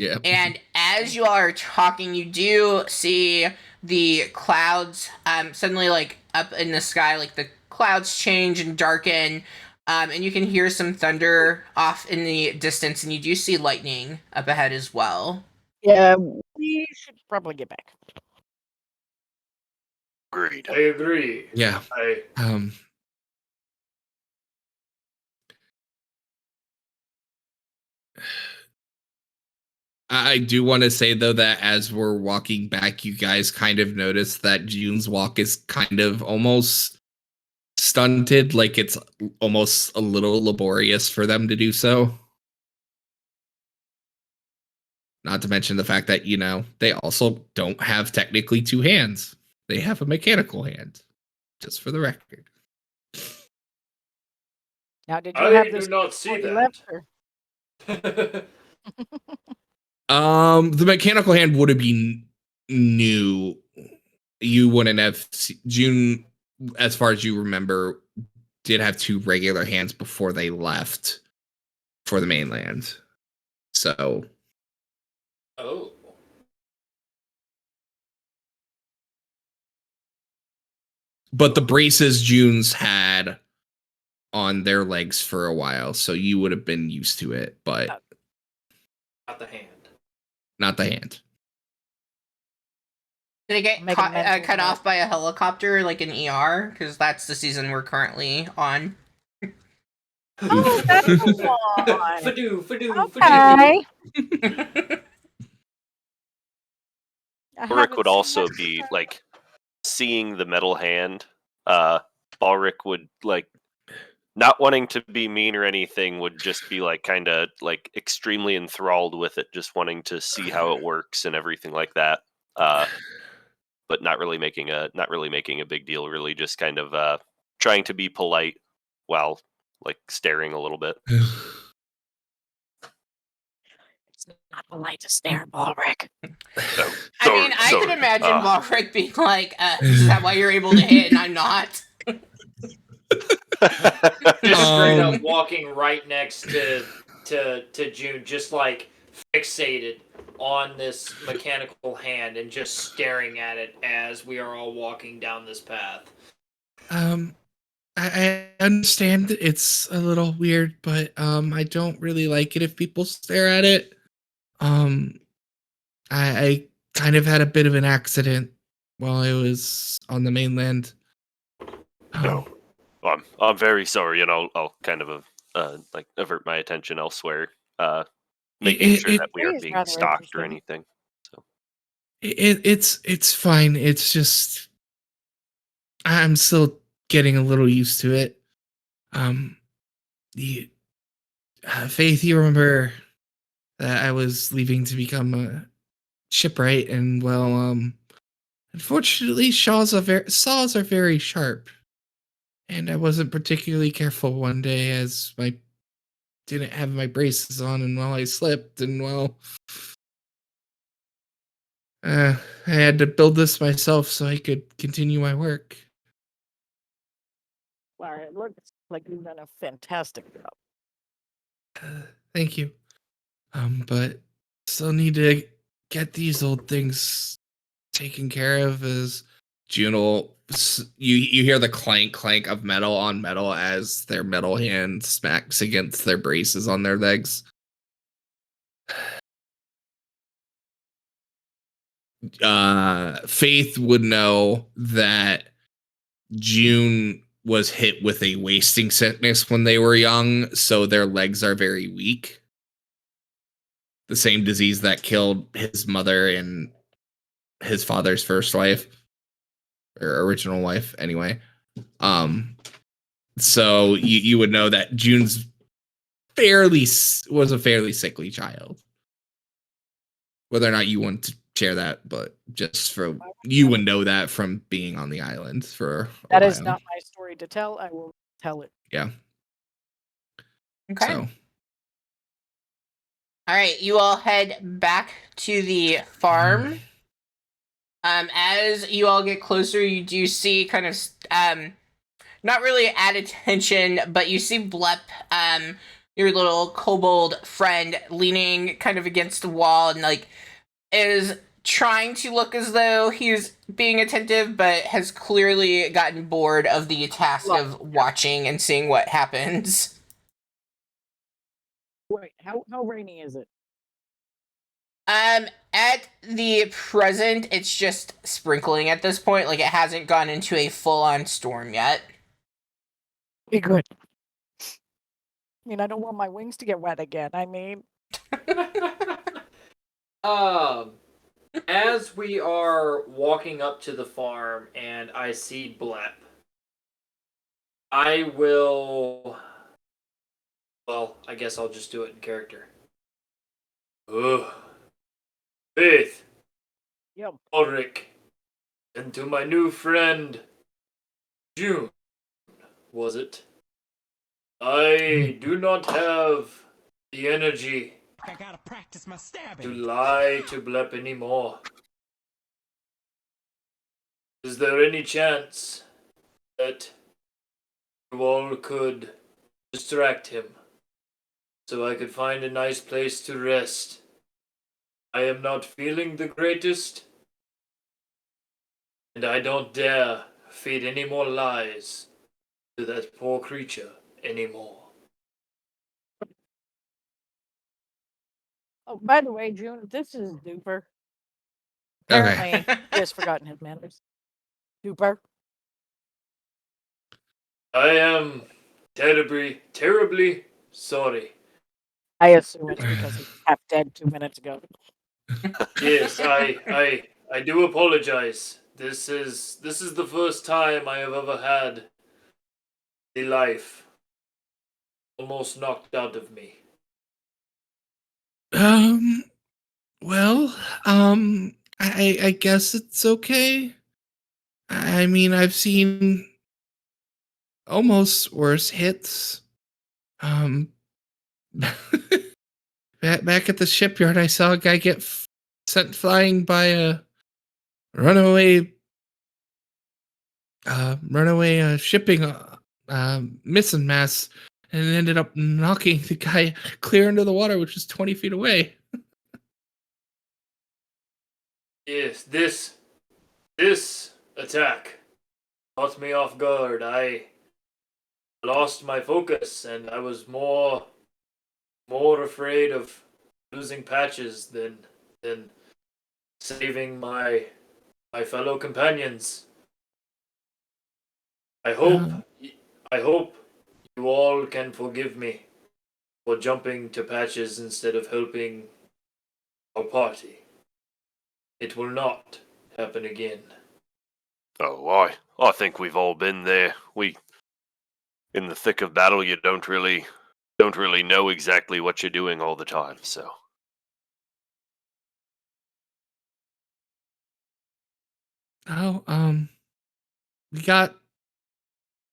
Yeah. And as you all are talking, you do see the clouds suddenly like up in the sky, like the clouds change and darken, and you can hear some thunder off in the distance, and you do see lightning up ahead as well. Yeah, we should probably get back. Agreed. I agree. Yeah. I do want to say though that as we're walking back, you guys kind of notice that June's walk is kind of almost stunted, like it's almost a little laborious for them to do so. Not to mention the fact that, they also don't have technically 2 hands. They have a mechanical hand, just for the record. Now, did you I have do this not see before you that. left, or- The mechanical hand would have been new. You wouldn't have June, as far as you remember, did have 2 regular hands before they left for the mainland. So, Oh. but the braces June's had on their legs for a while, so you would have been used to it, but Not the hand. not the hand. Did it get Make a mental cut note. off by a helicopter like an ER? Because that's the season we're currently on. Oh, that's why. Fadoo, fadoo, Okay. fadoo. I Ulrich haven't would seen also that be since- like seeing the metal hand. Balric would like not wanting to be mean or anything, would just be like kind of like extremely enthralled with it, just wanting to see how it works and everything like that. But not really making a big deal, really just kind of trying to be polite while like staring a little bit. It's not polite to stare, Balric. I mean, I could imagine Balric being like, "Is that why you're able to hit and I'm not?" Just straight up Um, walking right next to June, just like fixated on this mechanical hand and just staring at it as we are all walking down this path. I understand it's a little weird, but I don't really like it if people stare at it. Um, I kind of had a bit of an accident while I was on the mainland. No. I'm very sorry, and I'll kind of like avert my attention elsewhere, making sure that we He aren't is being rather stalked or interesting. anything. So it's fine. It's just I'm still getting a little used to it. Um, the Faith, you remember that I was leaving to become a shipwright, and well, unfortunately, saws are very sharp, and I wasn't particularly careful one day as I didn't have my braces on, and well, I slipped, and well, I had to build this myself so I could continue my work. Well, it looks like you've done a fantastic job. Thank you. But still need to get these old things taken care of. As you hear the clank clank of metal on metal as their metal hand smacks against their braces on their legs. Faith would know that June was hit with a wasting sickness when they were young, so their legs are very weak. The same disease that killed his mother and his father's first wife or original wife, anyway. Um, so you would know that June's was a fairly sickly child. Whether or not you want to share that, but just for you would know that from being on the island for a That while. is not my story to tell. I will tell it. Yeah. Okay. So All right, you all head back to the farm. As you all get closer, you do see kind of not really at attention, but you see Blep, your little kobold friend, leaning kind of against the wall and like is trying to look as though he's being attentive, but has clearly gotten bored of the task of watching and seeing what happens. Wait, how rainy is it? At the present, it's just sprinkling at this point. Like, it hasn't gone into a full-on storm yet. Be good. I mean, I don't want my wings to get wet again. I mean, As we are walking up to the farm and I see Blep, I will. Well, I guess I'll just do it in character. Ugh. Faith, yep. Ulrich, and to my new friend, June, was it? I do not have the energy I gotta practice my to stabbing. lie to Blep anymore. Is there any chance that you all could distract him so I could find a nice place to rest? I am not feeling the greatest, and I don't dare feed any more lies to that poor creature anymore. Oh, by the way, June, this is Duper. okay. Apparently, he has forgotten his manners. Duper. I am terribly sorry. I assume it's because he's half dead 2 minutes ago. Yes, I do apologize. This is the first time I have ever had the life almost knocked out of me. Um. Well. I guess it's okay. I mean, I've seen almost worse hits. Um. Back at the shipyard, I saw a guy get sent flying by a runaway shipping missing mass, and it ended up knocking the guy clear into the water, which is 20 feet away. Yes, this attack caught me off guard. lost my focus, and I was more afraid of losing Patches than saving my fellow companions. I hope you all can forgive me for jumping to Patches instead of helping our party. It will not happen again. Oh, I think we've all been there. In the thick of battle, you don't really know exactly what you're doing all the time. So Oh,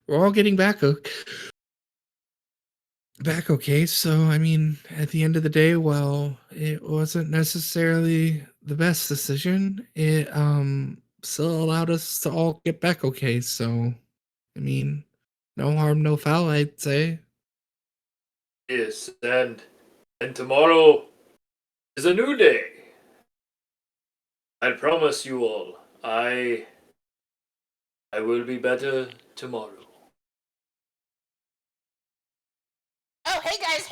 we're all getting back okay. So, I mean, at the end of the day, well, it wasn't necessarily the best decision. It still allowed us to all get back okay. So, I mean, no harm, no foul, I'd say. Yes, and tomorrow is a new day. I promise you all, I will be better tomorrow. Oh, hey guys,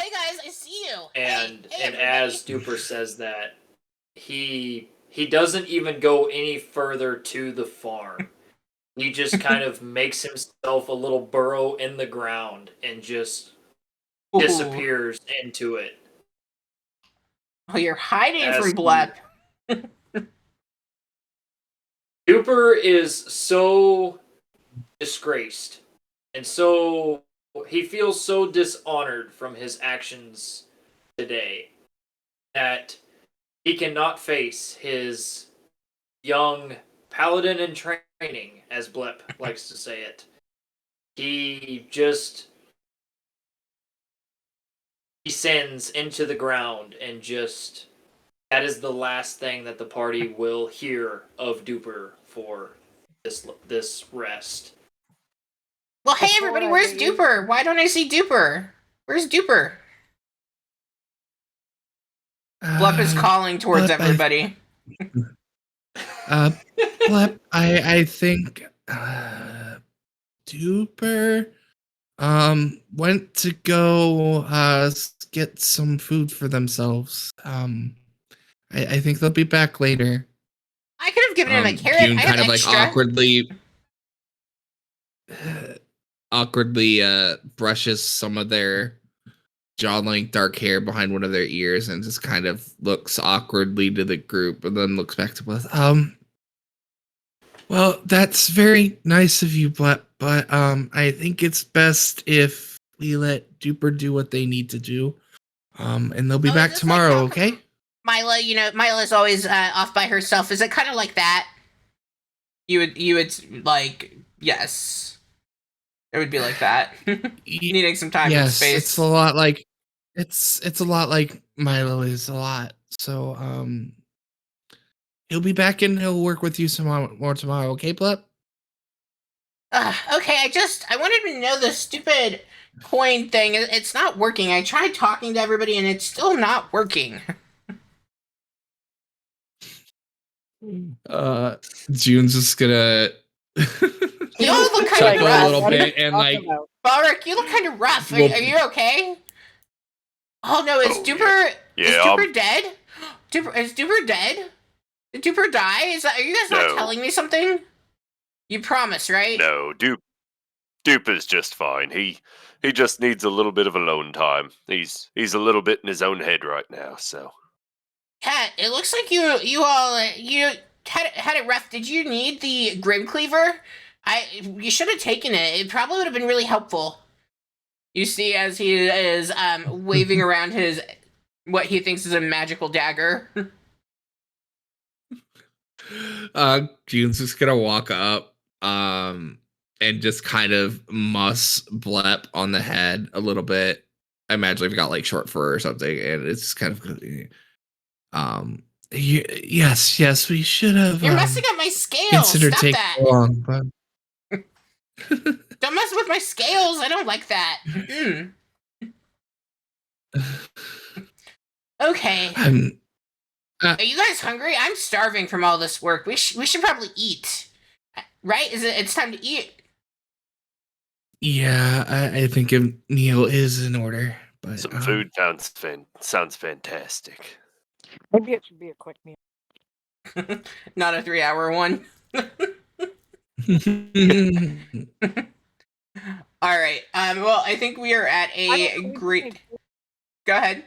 I see you. And hey, and everybody. as Duper says that, he doesn't even go any further to the farm. He just kind of makes himself a little burrow in the ground and just Ooh. disappears into it. Oh, you're hiding As from he- Blep. Duper is so disgraced, and so he feels so dishonored from his actions today that he cannot face his young paladin in training, as Blep likes to say it. He descends into the ground and just that is the last thing that the party will hear of Duper for this rest. Well, hey Before everybody, I where's leave- Duper? Why don't I see Duper? Where's Duper? Blep is calling towards Blep, everybody. Blep, I think Duper went to go get some food for themselves. I think they'll be back later. I could have given him a carrot. June I have kind of extra. like awkwardly brushes some of their jawline dark hair behind one of their ears and just kind of looks awkwardly to the group and then looks back to Bless. Well, that's very nice of you, but I think it's best if we let Duper do what they need to do. And they'll be Oh, back is this tomorrow, like okay? Mila, Mila's always off by herself. Is it kind of like that? You would like, yes. It would be like that. Needing some time and Yes, space. it's a lot like it's a lot like Milo is a lot. So he'll be back and he'll work with you some more tomorrow, okay, Blep? Okay, I wanted to know the stupid coin thing. It's not working. I tried talking to everybody and it's still not working. June's just gonna You all look kind Like, of chuckle a rough. little what are you bit and talking like about? Balric, you look kind of rough. Are, Well- are you okay? Oh no, is Oh, Duper yeah, is Duper dead? Is Duper dead? Did Duper die? Are you guys not No. telling me something? You promise, right? no, Dupe is just fine. He just needs a little bit of alone time. He's a little bit in his own head right now. So Cat, it looks like you all had it rough. Did you need the Grim Cleaver? You should have taken it. It probably would have been really helpful. You see, as he is waving around his what he thinks is a magical dagger. June's just gonna walk up and just kind of muss Blep on the head a little bit. I imagine they've got like short fur or something, and it's kind of yes, we should have You're messing up my scales. considered Stop taking that. along, but Don't mess with my scales. I don't like that. Mm-mm. Okay. Are you guys hungry? I'm starving from all this work. We should probably eat. Right? It's time to eat. Yeah, I think a meal is in order. But Some food sounds fantastic. Maybe it should be a quick meal. Not a 3-hour one. All right. Well, I think we are at a great. Go ahead.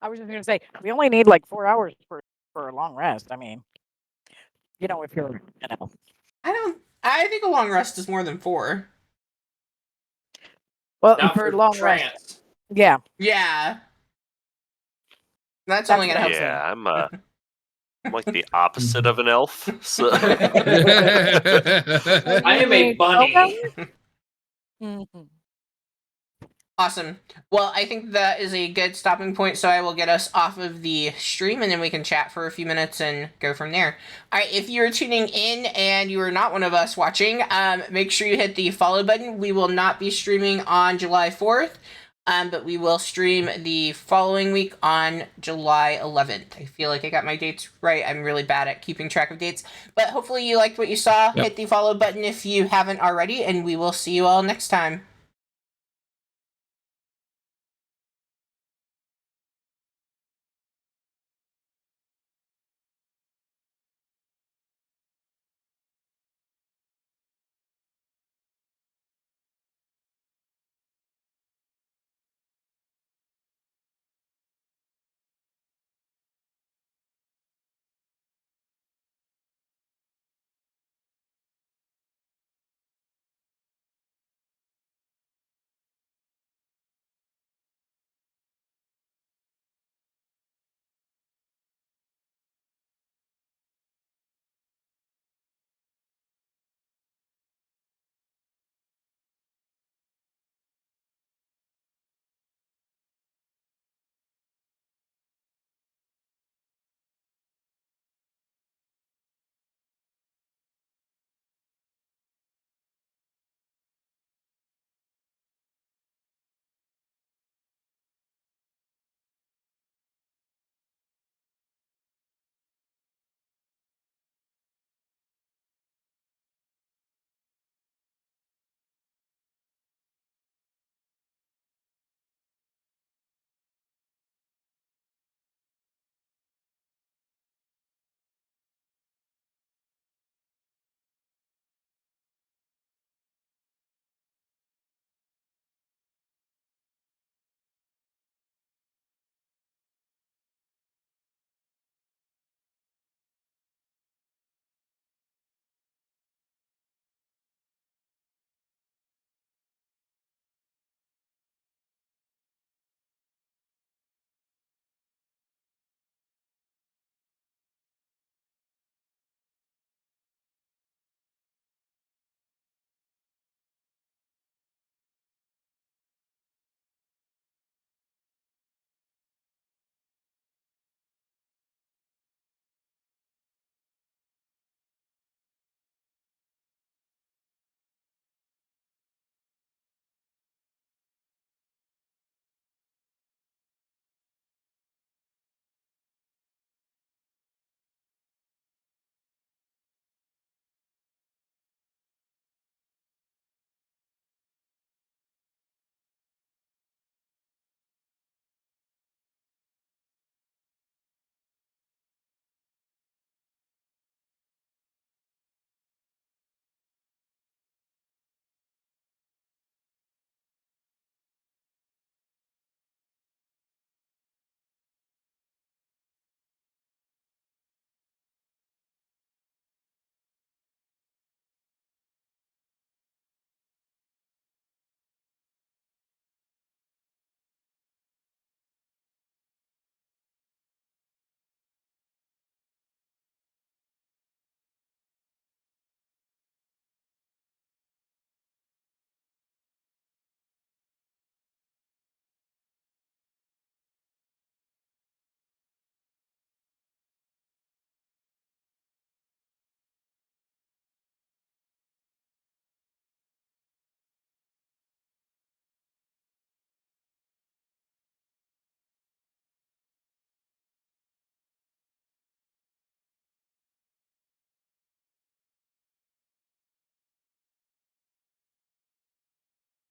I was just gonna say we only need like 4 hours for a long rest. I mean, if you're, I think a long rest is more than 4. well, Not for for a long trance. rest. Yeah. Yeah. That's That's only gonna what help. I'm Yeah, I'm like the opposite of an elf. So I am a bunny. Mhm. Awesome. Well, I think that is a good stopping point, so I will get us off of the stream and then we can chat for a few minutes and go from there. All right, if you're tuning in and you are not one of us watching, make sure you hit the follow button. We will not be streaming on July 4th, but we will stream the following week on July 11th. I feel like I got my dates right. I'm really bad at keeping track of dates, but hopefully you liked what you saw. Yep. Hit the follow button if you haven't already, and we will see you all next time.